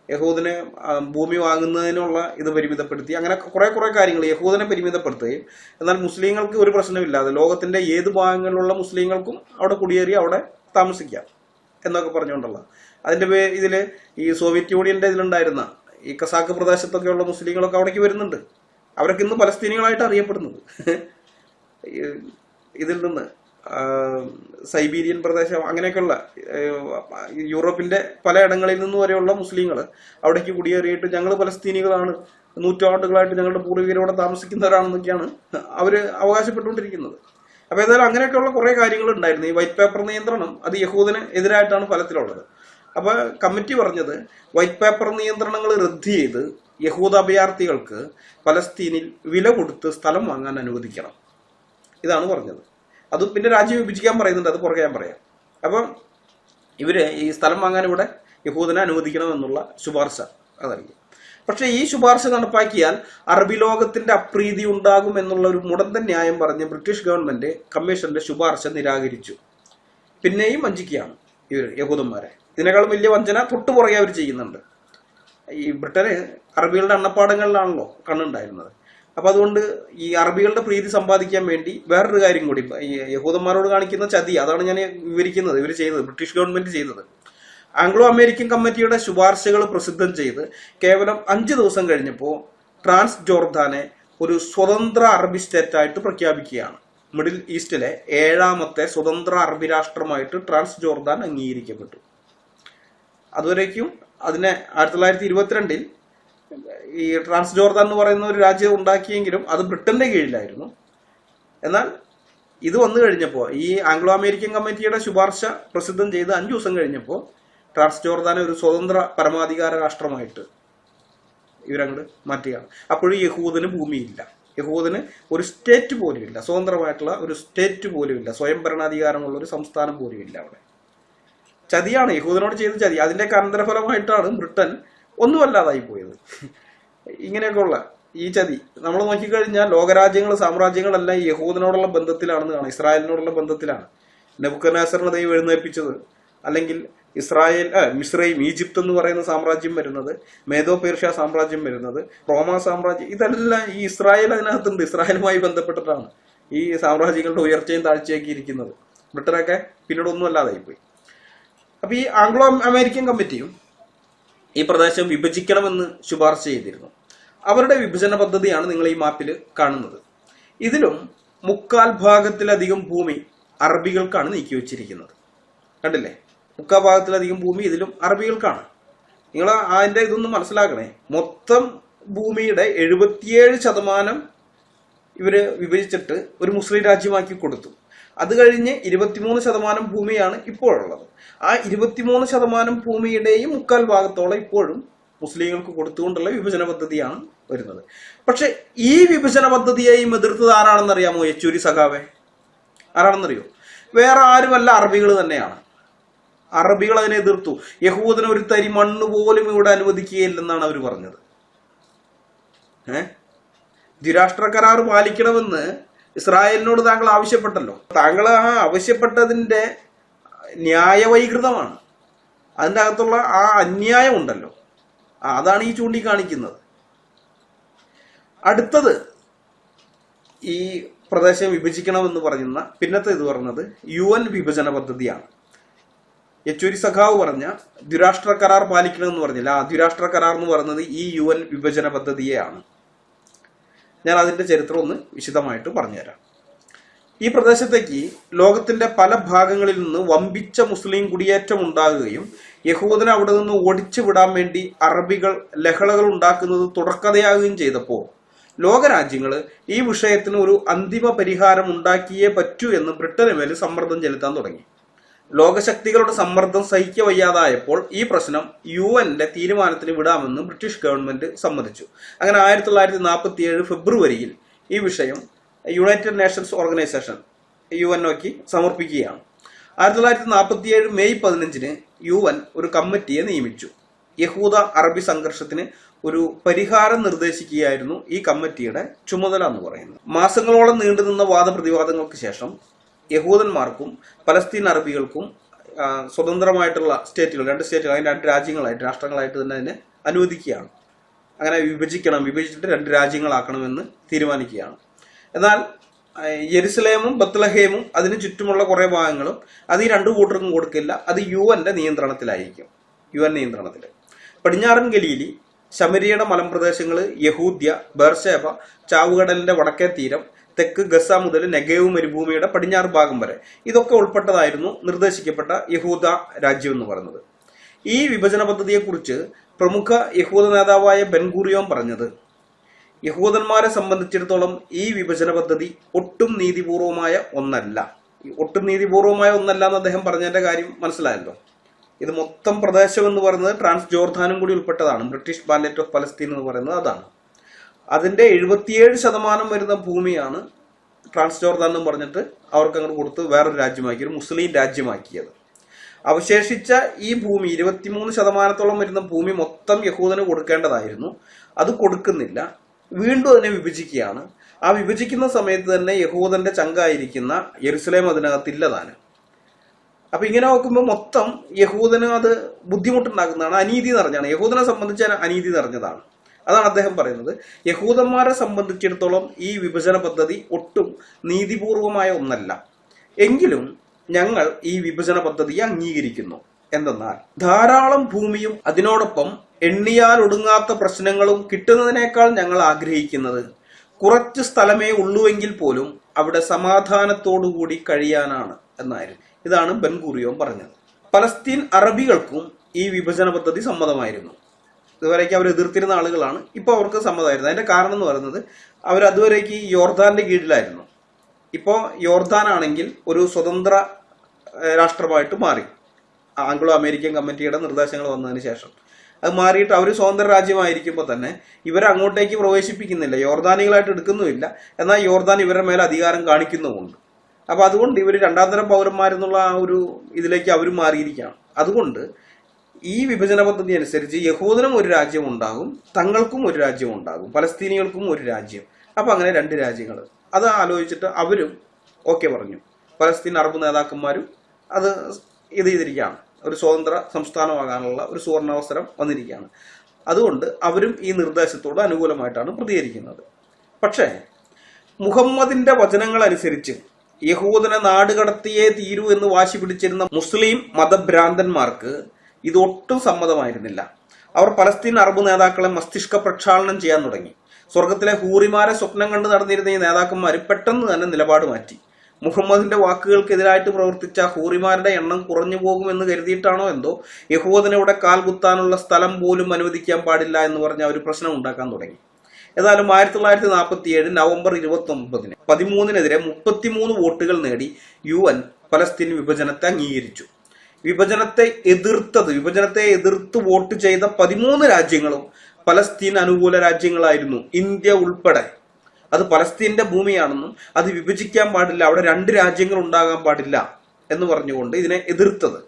യഹൂദന് ഭൂമി വാങ്ങുന്നതിനുള്ള ഇത് പരിമിതപ്പെടുത്തി, അങ്ങനെ കുറെ കാര്യങ്ങൾ യഹൂദനെ പരിമിതപ്പെടുത്തുകയും എന്നാൽ മുസ്ലിങ്ങൾക്ക് ഒരു പ്രശ്നമില്ലാതെ ലോകത്തിന്റെ ഏത് ഭാഗങ്ങളിലുള്ള മുസ്ലിങ്ങൾക്കും അവിടെ കുടിയേറി അവിടെ താമസിക്കാം എന്നൊക്കെ പറഞ്ഞുകൊണ്ടുള്ള അതിന്റെ ഇതില് ഈ സോവിയറ്റ് യൂണിയന്റെ ഇതിലുണ്ടായിരുന്ന ഈ കസാക്ക് പ്രദേശത്തൊക്കെയുള്ള മുസ്ലിങ്ങളൊക്കെ അവിടേക്ക് വരുന്നുണ്ട്. അവരൊക്കെ ഇന്ന് പലസ്തീനികളായിട്ട് അറിയപ്പെടുന്നത്. ഇതിൽ നിന്ന് സൈബീരിയൻ പ്രദേശം അങ്ങനെയൊക്കെയുള്ള യൂറോപ്പിന്റെ പലയിടങ്ങളിൽ നിന്ന് വരെയുള്ള മുസ്ലിങ്ങൾ അവിടേക്ക് കുടിയേറിയിട്ട് ഞങ്ങൾ പലസ്തീനികളാണ്, നൂറ്റാണ്ടുകളായിട്ട് ഞങ്ങളുടെ പൂർവികരോടെ താമസിക്കുന്നവരാണെന്നൊക്കെയാണ് അവര് അവകാശപ്പെട്ടുകൊണ്ടിരിക്കുന്നത്. അപ്പൊ ഏതായാലും അങ്ങനെയൊക്കെയുള്ള കുറെ കാര്യങ്ങൾ ഉണ്ടായിരുന്നു. ഈ വൈറ്റ് പേപ്പർ നിയന്ത്രണം അത് യഹൂദന് എതിരായിട്ടാണ് ഫലത്തിലുള്ളത്. അപ്പൊ കമ്മിറ്റി പറഞ്ഞത് വൈറ്റ് പേപ്പർ നിയന്ത്രണങ്ങൾ റദ്ദ് ചെയ്ത് യഹൂദ അഭയാർത്ഥികൾക്ക് പലസ്തീനിൽ വില കൊടുത്ത് സ്ഥലം വാങ്ങാൻ അനുവദിക്കണം, ഇതാണ് പറഞ്ഞത്. അത് പിന്നെ രാജ്യം വിഭജിക്കാൻ പറയുന്നുണ്ട്, അത് പുറകെ ഞാൻ പറയാം. അപ്പം ഇവര് ഈ സ്ഥലം വാങ്ങാൻ ഇവിടെ യഹൂദനെ അനുവദിക്കണം എന്നുള്ള ശുപാർശ അതായിരിക്കും. പക്ഷെ ഈ ശുപാർശ നടപ്പാക്കിയാൽ അറബി ലോകത്തിന്റെ അപ്രീതി ഉണ്ടാകും എന്നുള്ള ഒരു മുടന്തൻ ന്യായം പറഞ്ഞ് ബ്രിട്ടീഷ് ഗവൺമെന്റ് കമ്മീഷന്റെ ശുപാർശ നിരാകരിച്ചു. പിന്നെയും വഞ്ചിക്കുകയാണ് ഇവർ യഹൂദന്മാരെ. ഇതിനേക്കാളും വലിയ വഞ്ചന തൊട്ടു പുറകെ അവർ ചെയ്യുന്നുണ്ട്. ഈ ബ്രിട്ടന് അറബികളുടെ എണ്ണപ്പാടങ്ങളിലാണല്ലോ കണ്ണുണ്ടായിരുന്നത്. അപ്പൊ അതുകൊണ്ട് ഈ അറബികളുടെ പ്രീതി സമ്പാദിക്കാൻ വേണ്ടി വേറൊരു കാര്യം കൂടി, ഈ യഹൂദന്മാരോട് കാണിക്കുന്ന ചതി, അതാണ് ഞാൻ വിവരിക്കുന്നത്. ഇവർ ചെയ്തത്, ബ്രിട്ടീഷ് ഗവൺമെന്റ് ചെയ്തത്, ആംഗ്ലോ അമേരിക്കൻ കമ്മിറ്റിയുടെ ശുപാർശകൾ പ്രസിദ്ധം ചെയ്ത് കേവലം 5 ദിവസം കഴിഞ്ഞപ്പോൾ ട്രാൻസ് ജോർദാനെ ഒരു സ്വതന്ത്ര അറബി സ്റ്റേറ്റായിട്ട് പ്രഖ്യാപിക്കുകയാണ്. മിഡിൽ ഈസ്റ്റിലെ 7ാമത്തെ സ്വതന്ത്ര അറബി രാഷ്ട്രമായിട്ട് ട്രാൻസ് ജോർദാൻ അംഗീകരിക്കപ്പെട്ടു. അതുവരേക്കും അതിനെ 1922 ഈ ട്രാൻസ് ജോർദാൻ എന്ന് പറയുന്ന ഒരു രാജ്യം ഉണ്ടാക്കിയെങ്കിലും അത് ബ്രിട്ടന്റെ കീഴിലായിരുന്നു. എന്നാൽ ഇത് വന്നു കഴിഞ്ഞപ്പോൾ, ഈ ആംഗ്ലോ അമേരിക്കൻ കമ്മിറ്റിയുടെ ശുപാർശ പ്രസിദ്ധം ചെയ്ത് 5 ദിവസം കഴിഞ്ഞപ്പോൾ ട്രാൻസ് ജോർദാനെ ഒരു സ്വതന്ത്ര പരമാധികാര രാഷ്ട്രമായിട്ട് ഇവരങ്ങോട്ട് മാറ്റുകയാണ്. അപ്പോഴും യഹൂദന് ഭൂമിയില്ല, യഹൂദന് ഒരു സ്റ്റേറ്റ് പോലും ഇല്ല, സ്വതന്ത്രമായിട്ടുള്ള ഒരു സ്റ്റേറ്റ് പോലും ഇല്ല, സ്വയം ഭരണാധികാരമുള്ള ഒരു സംസ്ഥാനം പോലും ഇല്ല അവിടെ. ചതിയാണ്, യഹൂദനോട് ചെയ്ത ചതി. അതിന്റെ അനന്തരഫലമായിട്ടാണ് ബ്രിട്ടൻ ഒന്നുമല്ലാതായി പോയത്. ഇങ്ങനെയൊക്കെയുള്ള ഈ ചതി നമ്മൾ നോക്കിക്കഴിഞ്ഞാൽ ലോകരാജ്യങ്ങൾ, സാമ്രാജ്യങ്ങളെല്ലാം ഈ യഹൂദനോടുള്ള ബന്ധത്തിലാണെന്ന് കാണാം, ഇസ്രായേലിനോടുള്ള ബന്ധത്തിലാണ്. നെബൂഖദ്നേസറിനെ ദൈവം എഴുന്നേൽപ്പിച്ചത്, അല്ലെങ്കിൽ മിസ്രൈം, ഈജിപ്ത് എന്ന് പറയുന്ന സാമ്രാജ്യം വരുന്നത്, മേദോ പേർഷ്യ സാമ്രാജ്യം വരുന്നത്, റോമ സാമ്രാജ്യം, ഇതെല്ലാം ഈ ഇസ്രായേൽ അതിനകത്തുണ്ട്. ഇസ്രായേലുമായി ബന്ധപ്പെട്ടിട്ടാണ് ഈ സാമ്രാജ്യങ്ങളുടെ ഉയർച്ചയും താഴ്ചയൊക്കെ ഇരിക്കുന്നത്. ബ്രിട്ടനൊക്കെ പിന്നീട് ഒന്നും അല്ലാതായി പോയി. അപ്പൊ ഈ ആംഗ്ലോ അമേരിക്കൻ കമ്മിറ്റിയും ഈ പ്രദേശം വിഭജിക്കണമെന്ന് ശുപാർശ ചെയ്തിരുന്നു. അവരുടെ വിഭജന പദ്ധതിയാണ് നിങ്ങൾ ഈ മാപ്പിൽ കാണുന്നത്. ഇതിലും 3/4 ഭാഗത്തിലധികം ഭൂമി അറബികൾക്കാണ് നീക്കിവെച്ചിരിക്കുന്നത്. കണ്ടില്ലേ, 3/4 ഭാഗത്തിലധികം ഭൂമി ഇതിലും അറബികൾക്കാണ്. നിങ്ങൾ അതിന്റെ ഇതൊന്നും മനസ്സിലാക്കണേ. മൊത്തം ഭൂമിയുടെ 77% ഇവര് വിഭജിച്ചിട്ട് ഒരു മുസ്ലിം രാജ്യമാക്കി കൊടുത്തു. അത് കഴിഞ്ഞ് 23% ഭൂമിയാണ് ഇപ്പോഴുള്ളത്. ആ 23% ഭൂമിയുടെയും 3/4 ഭാഗത്തോളം ഇപ്പോഴും മുസ്ലിങ്ങൾക്ക് കൊടുത്തുകൊണ്ടുള്ള വിഭജന പദ്ധതിയാണ് വരുന്നത്. പക്ഷെ ഈ വിഭജന പദ്ധതിയെയും എതിർത്തത് ആരാണെന്നറിയാമോ? യെച്ചൂരി സഖാവെ ആരാണെന്നറിയോ? വേറെ ആരുമല്ല, അറബികൾ തന്നെയാണ്. അറബികൾ അതിനെ എതിർത്തു. യഹൂദന് ഒരു തരി മണ്ണ് പോലും ഇവിടെ അനുവദിക്കുകയില്ലെന്നാണ് അവർ പറഞ്ഞത്. ദ്വിരാഷ്ട്ര കരാർ പാലിക്കണമെന്ന് ഇസ്രായേലിനോട് താങ്കൾ ആവശ്യപ്പെട്ടല്ലോ. താങ്കൾ ആ ആവശ്യപ്പെട്ടതിന്റെ ന്യായവൈകൃതമാണ്, അതിൻ്റെ അകത്തുള്ള ആ അന്യായം ഉണ്ടല്ലോ, അതാണ് ഈ ചൂണ്ടിക്കാണിക്കുന്നത്. അടുത്തത് ഈ പ്രദേശം വിഭജിക്കണമെന്ന് പറയുന്ന പിന്നത്തെ ഇത് പറഞ്ഞത് UN വിഭജന പദ്ധതിയാണ്. യെച്ചൂരി സഖാവ് പറഞ്ഞ ദ്വിരാഷ്ട്ര കരാർ പാലിക്കണമെന്ന് പറഞ്ഞില്ല. ആ ദ്വിരാഷ്ട്ര കരാർ എന്ന് പറയുന്നത് ഈ UN വിഭജന പദ്ധതിയെയാണ്. ഞാൻ അതിന്റെ ചരിത്രം ഒന്ന് വിശദമായിട്ട് പറഞ്ഞുതരാം. ഈ പ്രദേശത്തേക്ക് ലോകത്തിന്റെ പല ഭാഗങ്ങളിൽ നിന്ന് വമ്പിച്ച മുസ്ലിം കുടിയേറ്റം ഉണ്ടാകുകയും യഹൂദനെ അവിടെ നിന്ന് ഓടിച്ചു വിടാൻ വേണ്ടി അറബികൾ ലഹളകൾ ഉണ്ടാക്കുന്നത് തുടർക്കഥയാകുകയും ചെയ്തപ്പോൾ ലോകരാജ്യങ്ങൾ ഈ വിഷയത്തിന് ഒരു അന്തിമ പരിഹാരം ഉണ്ടാക്കിയേ പറ്റൂ എന്ന് ബ്രിട്ടന് മേൽ സമ്മർദ്ദം ചെലുത്താൻ തുടങ്ങി. ലോകശക്തികളുടെ സമ്മർദ്ദം സഹിക്ക വയ്യാതായപ്പോൾ ഈ പ്രശ്നം UN തീരുമാനത്തിന് വിടാമെന്ന് ബ്രിട്ടീഷ് ഗവൺമെന്റ് സമ്മതിച്ചു. അങ്ങനെ 1947 ഫെബ്രുവരിയിൽ ഈ വിഷയം യുണൈറ്റഡ് നേഷൻസ് ഓർഗനൈസേഷൻ UNOക്ക് സമർപ്പിക്കുകയാണ്. 1947 മെയ് 15 UN ഒരു കമ്മിറ്റിയെ നിയമിച്ചു. യഹൂദ അറബി സംഘർഷത്തിന് ഒരു പരിഹാരം നിർദ്ദേശിക്കുകയായിരുന്നു ഈ കമ്മിറ്റിയുടെ ചുമതല എന്ന് പറയുന്നത്. മാസങ്ങളോളം നീണ്ടുനിന്ന വാദപ്രതിവാദങ്ങൾക്ക് ശേഷം യഹൂദന്മാർക്കും പലസ്തീൻ അറബികൾക്കും സ്വതന്ത്രമായിട്ടുള്ള സ്റ്റേറ്റുകൾ, 2 സ്റ്റേറ്റുകൾ, അതിന് 2 രാജ്യങ്ങളായിട്ട്, രാഷ്ട്രങ്ങളായിട്ട് തന്നെ അതിനെ അനുവദിക്കുകയാണ്. അങ്ങനെ വിഭജിച്ചിട്ട് 2 രാജ്യങ്ങളാക്കണമെന്ന് തീരുമാനിക്കുകയാണ്. എന്നാൽ യെരുസലേമും ബത്ലഹേമും അതിന് ചുറ്റുമുള്ള കുറെ ഭാഗങ്ങളും അത് ഈ 2 കൂട്ടർക്കും കൊടുക്കില്ല. അത് UN നിയന്ത്രണത്തിലായിരിക്കും. UN നിയന്ത്രണത്തിൽ പടിഞ്ഞാറൻ ഗലീലി, ശമരിയുടെ മലമ്പ്രദേശങ്ങൾ, യഹൂദ്യ, ബേർഷേബ, ചാവുകടലിന്റെ വടക്കേ തീരം, തെക്ക് ഗസ മുതൽ നെഗേവ് മരുഭൂമിയുടെ പടിഞ്ഞാറ് ഭാഗം വരെ ഇതൊക്കെ ഉൾപ്പെട്ടതായിരുന്നു നിർദ്ദേശിക്കപ്പെട്ട യഹൂദ രാജ്യം എന്ന് പറയുന്നത്. ഈ വിഭജന പദ്ധതിയെക്കുറിച്ച് പ്രമുഖ യഹൂദ നേതാവായ ബെൻഗൂറിയോൻ പറഞ്ഞത്, യഹൂദന്മാരെ സംബന്ധിച്ചിടത്തോളം ഈ വിഭജന പദ്ധതി ഒട്ടും നീതിപൂർവമായ ഒന്നല്ല. ഒട്ടും നീതിപൂർവമായ ഒന്നല്ല എന്ന് അദ്ദേഹം പറഞ്ഞതിന്റെ കാര്യം മനസ്സിലായല്ലോ. ഇത് മൊത്തം പ്രദേശം എന്ന് പറയുന്നത് ട്രാൻസ് ജോർദാനും കൂടി ഉൾപ്പെട്ടതാണ്. ബ്രിട്ടീഷ് ബാൻഡേറ്റ് ഓഫ് പലസ്തീൻ എന്ന് പറയുന്നത് അതാണ്. അതിന്റെ 77% വരുന്ന ഭൂമിയാണ് ട്രാൻസ് ജോർദാൻ എന്ന് പറഞ്ഞിട്ട് അവർക്ക് അങ്ങോട്ട് കൊടുത്ത് വേറൊരു രാജ്യമാക്കി, ഒരു മുസ്ലിം രാജ്യമാക്കിയത്. അവശേഷിച്ച ഈ ഭൂമി 23% വരുന്ന ഭൂമി മൊത്തം യഹൂദന് കൊടുക്കേണ്ടതായിരുന്നു. അത് കൊടുക്കുന്നില്ല. വീണ്ടും അതിനെ വിഭജിക്കുകയാണ്. ആ വിഭജിക്കുന്ന സമയത്ത് തന്നെ യഹൂദന്റെ ചങ്കായിരിക്കുന്ന യെരുസലേം അതിനകത്തില്ലതാണ്. അപ്പൊ ഇങ്ങനെ നോക്കുമ്പോൾ മൊത്തം യഹൂദന് അത് ബുദ്ധിമുട്ടുണ്ടാക്കുന്നതാണ്, അനീതി നിറഞ്ഞാണ്. യഹൂദനെ സംബന്ധിച്ച് അനീതി നിറഞ്ഞതാണ്. അതാണ് അദ്ദേഹം പറയുന്നത്. യഹൂദന്മാരെ സംബന്ധിച്ചിടത്തോളം ഈ വിഭജന പദ്ധതി ഒട്ടും നീതിപൂർവമായ ഒന്നല്ല. എങ്കിലും ഞങ്ങൾ ഈ വിഭജന പദ്ധതിയെ അംഗീകരിക്കുന്നു. എന്തെന്നാൽ ധാരാളം ഭൂമിയും അതിനോടൊപ്പം എണ്ണിയാൽ ഒടുങ്ങാത്ത പ്രശ്നങ്ങളും കിട്ടുന്നതിനേക്കാൾ ഞങ്ങൾ ആഗ്രഹിക്കുന്നത് കുറച്ച് സ്ഥലമേ ഉള്ളുവെങ്കിൽ പോലും അവിടെ സമാധാനത്തോടുകൂടി കഴിയാനാണ് എന്നായിരുന്നു. ഇതാണ് ബെൻഗൂറിയോൻ പറഞ്ഞത്. പലസ്തീൻ അറബികൾക്കും ഈ വിഭജന പദ്ധതി സമ്മതമായിരുന്നു. ഇതുവരേക്ക് അവർ എതിർത്തിരുന്ന ആളുകളാണ്, ഇപ്പോൾ അവർക്ക് സമ്മതമായിരുന്നു. അതിന്റെ കാരണം എന്ന് പറയുന്നത് അവർ അതുവരേക്ക് യോർദാന്റെ കീഴിലായിരുന്നു. ഇപ്പോൾ യോർദാൻ ആണെങ്കിൽ ഒരു സ്വതന്ത്ര രാഷ്ട്രമായിട്ട് മാറി. ആംഗ്ലോ അമേരിക്കൻ കമ്മിറ്റിയുടെ നിർദ്ദേശങ്ങൾ വന്നതിന് ശേഷം അത് മാറിയിട്ട് അവർ സ്വതന്ത്ര രാജ്യമായിരിക്കുമ്പോൾ തന്നെ ഇവരെ അങ്ങോട്ടേക്ക് പ്രവേശിപ്പിക്കുന്നില്ല, യോർദാനികളായിട്ട് എടുക്കുന്നുമില്ല. എന്നാൽ യോർദാൻ ഇവരുടെ മേലെ അധികാരം കാണിക്കുന്നുമുണ്ട്. അപ്പൊ അതുകൊണ്ട് ഇവർ 2ാം തരം പൗരന്മാരെന്നുള്ള ആ ഒരു ഇതിലേക്ക് അവർ മാറിയിരിക്കുകയാണ്. അതുകൊണ്ട് ഈ വിഭജന പദ്ധതി അനുസരിച്ച് യഹൂദനും ഒരു രാജ്യം ഉണ്ടാകും, തങ്ങൾക്കും ഒരു രാജ്യം ഉണ്ടാകും, പലസ്തീനികൾക്കും ഒരു രാജ്യം. അപ്പൊ അങ്ങനെ 2 രാജ്യങ്ങൾ. അത് ആലോചിച്ചിട്ട് അവരും ഓക്കെ പറഞ്ഞു. പലസ്തീൻ അറബ് നേതാക്കന്മാരും അത് ചെയ്തിരിക്കുകയാണ്. ഒരു സ്വതന്ത്ര സംസ്ഥാനമാകാനുള്ള ഒരു സുവർണാവസരം വന്നിരിക്കുകയാണ്. അതുകൊണ്ട് അവരും ഈ നിർദ്ദേശത്തോട് അനുകൂലമായിട്ടാണ് പ്രതികരിക്കുന്നത്. പക്ഷേ മുഹമ്മദിന്റെ വചനങ്ങൾ അനുസരിച്ച് യഹൂദനെ നാടുകടത്തിയേ തീരൂ എന്ന് വാശി പിടിച്ചിരുന്ന മുസ്ലിം മതഭ്രാന്തന്മാർക്ക് ഇതൊട്ടും സമ്മതമായിരുന്നില്ല. അവർ പലസ്തീൻ അറബ് നേതാക്കളെ മസ്തിഷ്ക പ്രക്ഷാളനം ചെയ്യാൻ തുടങ്ങി. സ്വർഗത്തിലെ ഹൂറിമാരെ സ്വപ്നം കണ്ട് നടന്നിരുന്ന ഈ നേതാക്കന്മാർ പെട്ടെന്ന് തന്നെ നിലപാട് മാറ്റി. മുഹമ്മദിന്റെ വാക്കുകൾക്കെതിരായിട്ട് പ്രവർത്തിച്ച ഹൂറിമാരുടെ എണ്ണം കുറഞ്ഞു പോകുമെന്ന് കരുതിയിട്ടാണോ എന്തോ യഹൂദനയുടെ കാൽ കുത്താനുള്ള സ്ഥലം പോലും അനുവദിക്കാൻ പാടില്ല എന്ന് പറഞ്ഞ് അവർ പ്രശ്നം ഉണ്ടാക്കാൻ തുടങ്ങി. ഏതായാലും 1947 നവംബർ 29 13-നെതിരെ 33 വോട്ടുകൾ നേടി UN പലസ്തീൻ വിഭജനത്തെ അംഗീകരിച്ചു. വിഭജനത്തെ എതിർത്ത് വോട്ട് ചെയ്ത 13 രാജ്യങ്ങളും പലസ്തീൻ അനുകൂല രാജ്യങ്ങളായിരുന്നു. ഇന്ത്യ ഉൾപ്പെടെ. അത് പലസ്തീന്റെ ഭൂമിയാണെന്നും അത് വിഭജിക്കാൻ പാടില്ല, അവിടെ 2 രാജ്യങ്ങൾ ഉണ്ടാകാൻ പാടില്ല എന്ന് പറഞ്ഞുകൊണ്ട് ഇതിനെ എതിർത്തത്.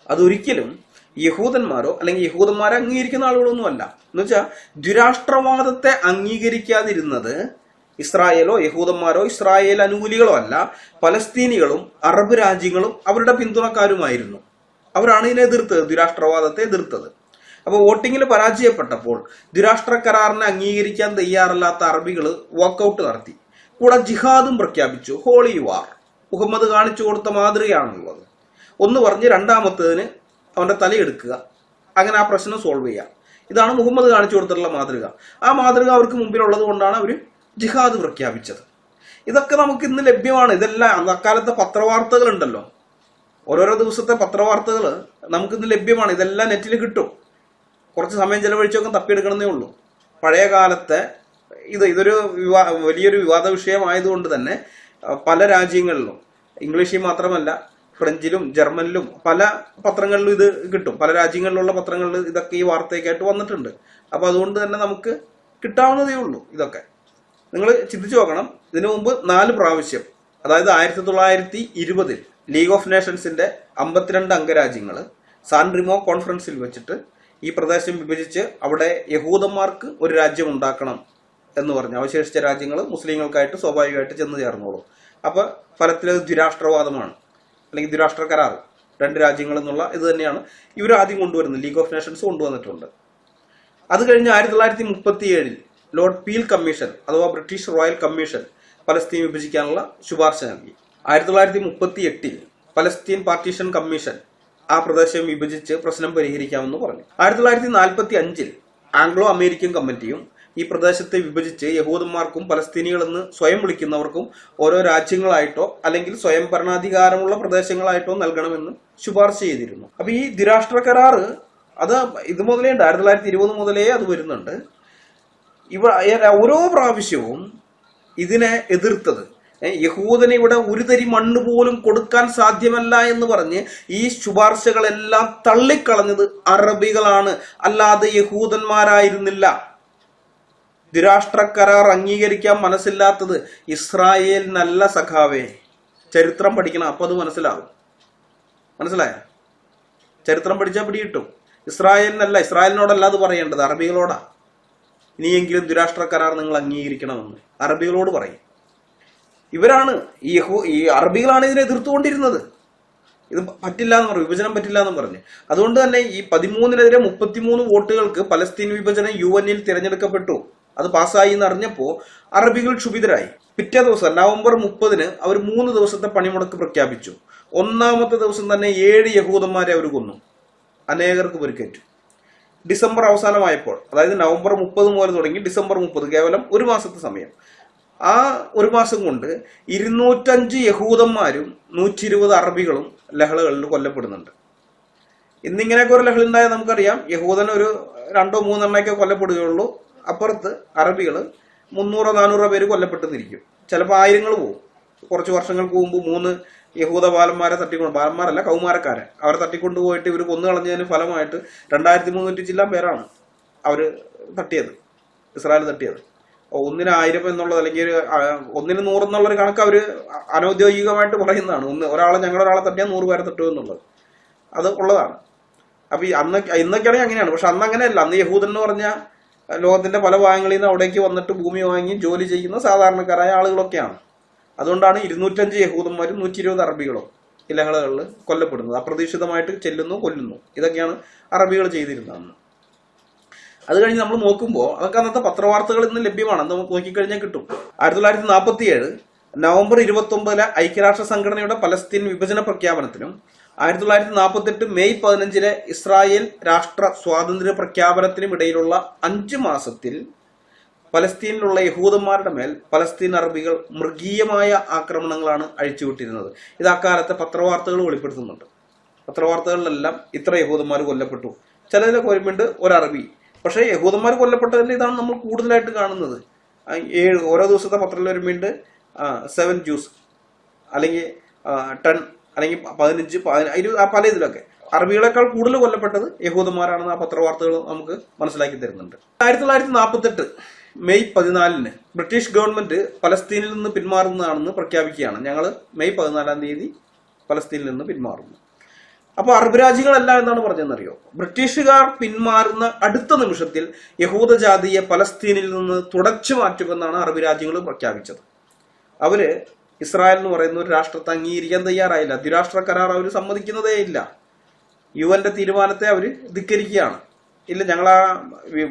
അതൊരിക്കലും യഹൂദന്മാരോ അല്ലെങ്കിൽ യഹൂദന്മാരെ അംഗീകരിക്കുന്ന ആളുകളൊന്നുമല്ല. എന്ന് വെച്ചാൽ ദ്വിരാഷ്ട്രവാദത്തെ അംഗീകരിക്കാതിരുന്നത് ഇസ്രായേലോ യഹൂദന്മാരോ ഇസ്രായേൽ അനുകൂലികളോ അല്ല, പലസ്തീനികളും അറബ് രാജ്യങ്ങളും അവരുടെ പിന്തുണക്കാരുമായിരുന്നു. അവരാണ് ഇതിനെ എതിർത്തത്, ദ്വിരാഷ്ട്രവാദത്തെ എതിർത്തത്. അപ്പോൾ വോട്ടിങ്ങിൽ പരാജയപ്പെട്ടപ്പോൾ ദ്വിരാഷ്ട്ര കരാറിനെ അംഗീകരിക്കാൻ തയ്യാറല്ലാത്ത അറബികൾ വാക്കൌട്ട് നടത്തി. കൂടെ ജിഹാദും പ്രഖ്യാപിച്ചു. ഹോളി വാർ മുഹമ്മദ് കാണിച്ചു കൊടുത്ത മാതൃകയാണുള്ളത്. ഒന്ന് പറഞ്ഞ് രണ്ടാമത്തേതിന് അവന്റെ തലയെടുക്കുക, അങ്ങനെ ആ പ്രശ്നം സോൾവ് ചെയ്യുക. ഇതാണ് മുഹമ്മദ് കാണിച്ചു കൊടുത്തിട്ടുള്ള മാതൃക. ആ മാതൃക അവർക്ക് മുമ്പിലുള്ളത് കൊണ്ടാണ് അവർ ജിഹാദ് പ്രഖ്യാപിച്ചത്. ഇതൊക്കെ നമുക്ക് ഇന്ന് ലഭ്യമാണ്. ഇതെല്ലാം അക്കാലത്തെ പത്രവാർത്തകൾ ഉണ്ടല്ലോ, ഓരോരോ ദിവസത്തെ പത്രവാർത്തകൾ നമുക്കിന്ന് ലഭ്യമാണ്. ഇതെല്ലാം നെറ്റിൽ കിട്ടും. കുറച്ച് സമയം ചെലവഴിച്ചൊക്കെ തപ്പിയെടുക്കണമെന്നേ ഉള്ളൂ. പഴയ കാലത്തെ ഇതൊരു വലിയൊരു വിവാദ വിഷയമായതുകൊണ്ട് തന്നെ പല രാജ്യങ്ങളിലും, ഇംഗ്ലീഷിൽ മാത്രമല്ല ഫ്രഞ്ചിലും ജർമ്മനിലും പല പത്രങ്ങളിലും ഇത് കിട്ടും. പല രാജ്യങ്ങളിലുള്ള പത്രങ്ങളിൽ ഇതൊക്കെ ഈ വാർത്തയൊക്കെയായിട്ട് വന്നിട്ടുണ്ട്. അപ്പൊ അതുകൊണ്ട് തന്നെ നമുക്ക് കിട്ടാവുന്നതേ ഉള്ളൂ. ഇതൊക്കെ നിങ്ങൾ ചിന്തിച്ചു നോക്കണം. ഇതിനു മുമ്പ് 4 പ്രാവശ്യം, അതായത് 1920 ലീഗ് ഓഫ് നേഷൻസിന്റെ 52 അംഗരാജ്യങ്ങൾ സാൻ റിമോ കോൺഫറൻസിൽ വെച്ചിട്ട് ഈ പ്രദേശം വിഭജിച്ച് അവിടെ യഹൂദന്മാർക്ക് ഒരു രാജ്യം ഉണ്ടാക്കണം എന്ന് പറഞ്ഞു. അവശേഷിച്ച രാജ്യങ്ങൾ മുസ്ലിങ്ങൾക്കായിട്ട് സ്വാഭാവികമായിട്ട് ചെന്ന് ചേർന്നോളൂ. അപ്പൊ ഫലത്തിൽ ദ്വിരാഷ്ട്രവാദമാണ്, അല്ലെങ്കിൽ ദ്വിരാഷ്ട്ര കരാർ, 2 രാജ്യങ്ങൾ എന്നുള്ള ഇത് തന്നെയാണ് ഇവർ ആദ്യം കൊണ്ടുവരുന്നത്. ലീഗ് ഓഫ് നേഷൻസ് കൊണ്ടുവന്നിട്ടുണ്ട്. അത് കഴിഞ്ഞ് 1937 ലോർഡ് പീൽ കമ്മീഷൻ അഥവാ ബ്രിട്ടീഷ് റോയൽ കമ്മീഷൻ പലസ്തീൻ വിഭജിക്കാനുള്ള ശുപാർശ നൽകി. 1938 പലസ്തീൻ പാർട്ടീഷൻ കമ്മീഷൻ ആ പ്രദേശം വിഭജിച്ച് പ്രശ്നം പരിഹരിക്കാമെന്ന് പറഞ്ഞു. 1945 ആംഗ്ലോ അമേരിക്കൻ കമ്മിറ്റിയും ഈ പ്രദേശത്തെ വിഭജിച്ച് യഹൂദന്മാർക്കും പലസ്തീനികളെന്ന് സ്വയം വിളിക്കുന്നവർക്കും ഓരോ രാജ്യങ്ങളായിട്ടോ അല്ലെങ്കിൽ സ്വയം ഭരണാധികാരമുള്ള പ്രദേശങ്ങളായിട്ടോ നൽകണമെന്ന് ശുപാർശ ചെയ്തിരുന്നു. അപ്പൊ ഈ ദ്വിരാഷ്ട്ര കരാർ അത് ഇത് മുതലേ ഉണ്ട്. 1920 മുതലേ അത് വരുന്നുണ്ട്. ഓരോ പ്രാവശ്യവും ഇതിനെ എതിർത്തത്, യഹൂദന് ഇവിടെ ഒരു തരി മണ്ണ് പോലും കൊടുക്കാൻ സാധ്യമല്ല എന്ന് പറഞ്ഞ് ഈ ശുപാർശകളെല്ലാം തള്ളിക്കളഞ്ഞത് അറബികളാണ്, അല്ലാതെ യഹൂദന്മാരായിരുന്നില്ല. ദ്വിരാഷ്ട്ര കരാർ അംഗീകരിക്കാൻ മനസ്സില്ലാത്തത് ഇസ്രായേൽ നല്ല സഖാവേ. ചരിത്രം പഠിക്കണം, അപ്പൊ അത് മനസ്സിലാവും. മനസ്സിലായ? ചരിത്രം പഠിച്ചാൽ പിടികിട്ടും. ഇസ്രായേലിനല്ല, ഇസ്രായേലിനോടല്ല അത് പറയേണ്ടത്, അറബികളോടാ. ഇനിയെങ്കിലും ദ്വിരാഷ്ട്ര കരാർ നിങ്ങൾ അംഗീകരിക്കണമെന്ന് അറബികളോട് പറയും. ഇവരാണ് ഈ അറബികളാണ് ഇതിനെ എതിർത്തുകൊണ്ടിരുന്നത്. ഇത് പറ്റില്ല എന്ന് പറഞ്ഞു, വിഭജനം പറ്റില്ല എന്ന് പറഞ്ഞ്. അതുകൊണ്ട് തന്നെ ഈ 13-നെതിരെ 33 വോട്ടുകൾക്ക് പലസ്തീൻ വിഭജനം UN-ൽ തിരഞ്ഞെടുക്കപ്പെട്ടു. അത് പാസ്സായി എന്ന് അറിഞ്ഞപ്പോ അറബികൾ ക്ഷുഭിതരായി. പിറ്റേ ദിവസം നവംബർ 30-ന് അവർ 3 ദിവസത്തെ പണിമുടക്ക് പ്രഖ്യാപിച്ചു. 1-ാമത്തെ ദിവസം തന്നെ 7 യഹൂദന്മാരെ അവർ കൊന്നു, അനേകർക്ക് പരിക്കേറ്റു. ഡിസംബർ അവസാനമായപ്പോൾ, അതായത് നവംബർ 30 മുതൽ തുടങ്ങി ഡിസംബർ 30, കേവലം 1 മാസത്തെ സമയം, ആ 1 മാസം കൊണ്ട് 205 യഹൂദന്മാരും 120 അറബികളും ലഹളകളിൽ കൊല്ലപ്പെടുന്നുണ്ട്. ഇന്നിങ്ങനെയൊക്കെ ഒരു ലഹള ഉണ്ടായാൽ നമുക്കറിയാം, യഹൂദൻ ഒരു 2-3 എണ്ണയൊക്കെ കൊല്ലപ്പെടുകയുള്ളൂ. അപ്പുറത്ത് അറബികള് 300-400 പേര് കൊല്ലപ്പെട്ടുന്നിരിക്കും. ചിലപ്പോൾ ആയിരങ്ങൾ പോകും. കുറച്ച് വർഷങ്ങൾക്ക് മുമ്പ് 3 യഹൂദ ബാലന്മാരെ തട്ടിക്കൊണ്ട്, ബാലന്മാരല്ല കൗമാരക്കാരെ, അവരെ തട്ടിക്കൊണ്ടുപോയിട്ട് ഇവർ കൊന്നു കളഞ്ഞതിന് ഫലമായിട്ട് 2300 ചില്ലാൻ പേരാണ് അവര് തട്ടിയത്, ഇസ്രായേൽ തട്ടിയത്. 1-ന് 1000 എന്നുള്ളത്, അല്ലെങ്കിൽ 1-ന് 100 എന്നുള്ളൊരു കണക്ക് അവര് അനൌദ്യോഗികമായിട്ട് പറയുന്നതാണ്. ഞങ്ങളുടെ ഒരാളെ തട്ടിയാൽ 100 പേരെ തട്ടുക എന്നുള്ളത് അത് ഉള്ളതാണ്. അപ്പൊ ഇന്നൊക്കെയാണെങ്കിൽ അങ്ങനെയാണ്. പക്ഷെ അന്ന് അങ്ങനെയല്ല. അന്ന് യഹൂദൻ എന്ന് പറഞ്ഞാൽ ലോകത്തിന്റെ പല ഭാഗങ്ങളിൽ നിന്ന് അവിടേക്ക് വന്നിട്ട് ഭൂമി വാങ്ങി ജോലി ചെയ്യുന്ന സാധാരണക്കാരായ ആളുകളൊക്കെയാണ്. അതുകൊണ്ടാണ് 205 യഹൂദന്മാരും 120 അറബികളും ഈ ലഹളകളിൽ കൊല്ലപ്പെടുന്നത്. അപ്രതീക്ഷിതമായിട്ട് ചെല്ലുന്നു, കൊല്ലുന്നു. ഇതൊക്കെയാണ് അറബികൾ ചെയ്തിരുന്നത് അന്ന്. അത് കഴിഞ്ഞ് നമ്മൾ നോക്കുമ്പോൾ അതൊക്കെ അന്നത്തെ പത്രവാർത്തകൾ ഇന്ന് ലഭ്യമാണ്. അന്ന് നമുക്ക് നോക്കിക്കഴിഞ്ഞാൽ കിട്ടും. 1947 നവംബർ 29 ഐക്യരാഷ്ട്ര സംഘടനയുടെ പലസ്തീൻ വിഭജന പ്രഖ്യാപനത്തിനും 1948 മെയ് 15 ഇസ്രായേൽ രാഷ്ട്ര സ്വാതന്ത്ര്യ പ്രഖ്യാപനത്തിനും ഇടയിലുള്ള 5 മാസത്തിൽ പലസ്തീനിലുള്ള യഹൂദന്മാരുടെ മേൽ പലസ്തീൻ അറബികൾ മൃഗീയമായ ആക്രമണങ്ങളാണ് അഴിച്ചുവിട്ടിരുന്നത്. ഇത് അക്കാലത്തെ പത്രവാർത്തകൾ വെളിപ്പെടുത്തുന്നുണ്ട്. പത്രവാർത്തകളിലെല്ലാം ഇത്ര യഹൂദന്മാർ കൊല്ലപ്പെട്ടു, ചിലതിലൊക്കെ വരുമ്പോണ്ട് ഒരു അറബി. പക്ഷേ യഹൂദന്മാർ കൊല്ലപ്പെട്ടതിൽ ഇതാണ് നമ്മൾ കൂടുതലായിട്ട് കാണുന്നത്. 7 ഓരോ ദിവസത്തെ പത്രത്തിൽ വരുമ്പോണ്ട് 7 Jews, അല്ലെങ്കിൽ 10, അല്ലെങ്കിൽ 15, പല ഇതിലൊക്കെ അറബികളെക്കാൾ കൂടുതൽ കൊല്ലപ്പെട്ടത് യഹൂദന്മാരാണെന്ന് ആ പത്രവാർത്തകൾ നമുക്ക് മനസ്സിലാക്കി തരുന്നുണ്ട്. 1948 മെയ് 14 ബ്രിട്ടീഷ് ഗവൺമെന്റ് പലസ്തീനിൽ നിന്ന് പിന്മാറുന്നതാണെന്ന് പ്രഖ്യാപിക്കുകയാണ്. ഞങ്ങൾ മെയ് 14 പലസ്തീനിൽ നിന്ന് പിന്മാറുന്നു. അപ്പൊ അറബ് രാജ്യങ്ങളെല്ലാം എന്താണ് പറഞ്ഞതെന്നറിയോ? ബ്രിട്ടീഷുകാർ പിന്മാറുന്ന അടുത്ത നിമിഷത്തിൽ യഹൂദ ജാതിയെ പലസ്തീനിൽ നിന്ന് തുടച്ചു മാറ്റുമെന്നാണ് അറബ് രാജ്യങ്ങൾ പ്രഖ്യാപിച്ചത്. അവര് ഇസ്രായേൽ എന്ന് പറയുന്ന ഒരു രാഷ്ട്രത്തെ അംഗീകരിക്കാൻ തയ്യാറായില്ല. ദ്വിരാഷ്ട്ര കരാർ അവർ സമ്മതിക്കുന്നതേ ഇല്ല. UN-ന്റെ തീരുമാനത്തെ അവർ ധിക്കരിക്കുകയാണ്. ഇല്ല, ഞങ്ങൾ ആ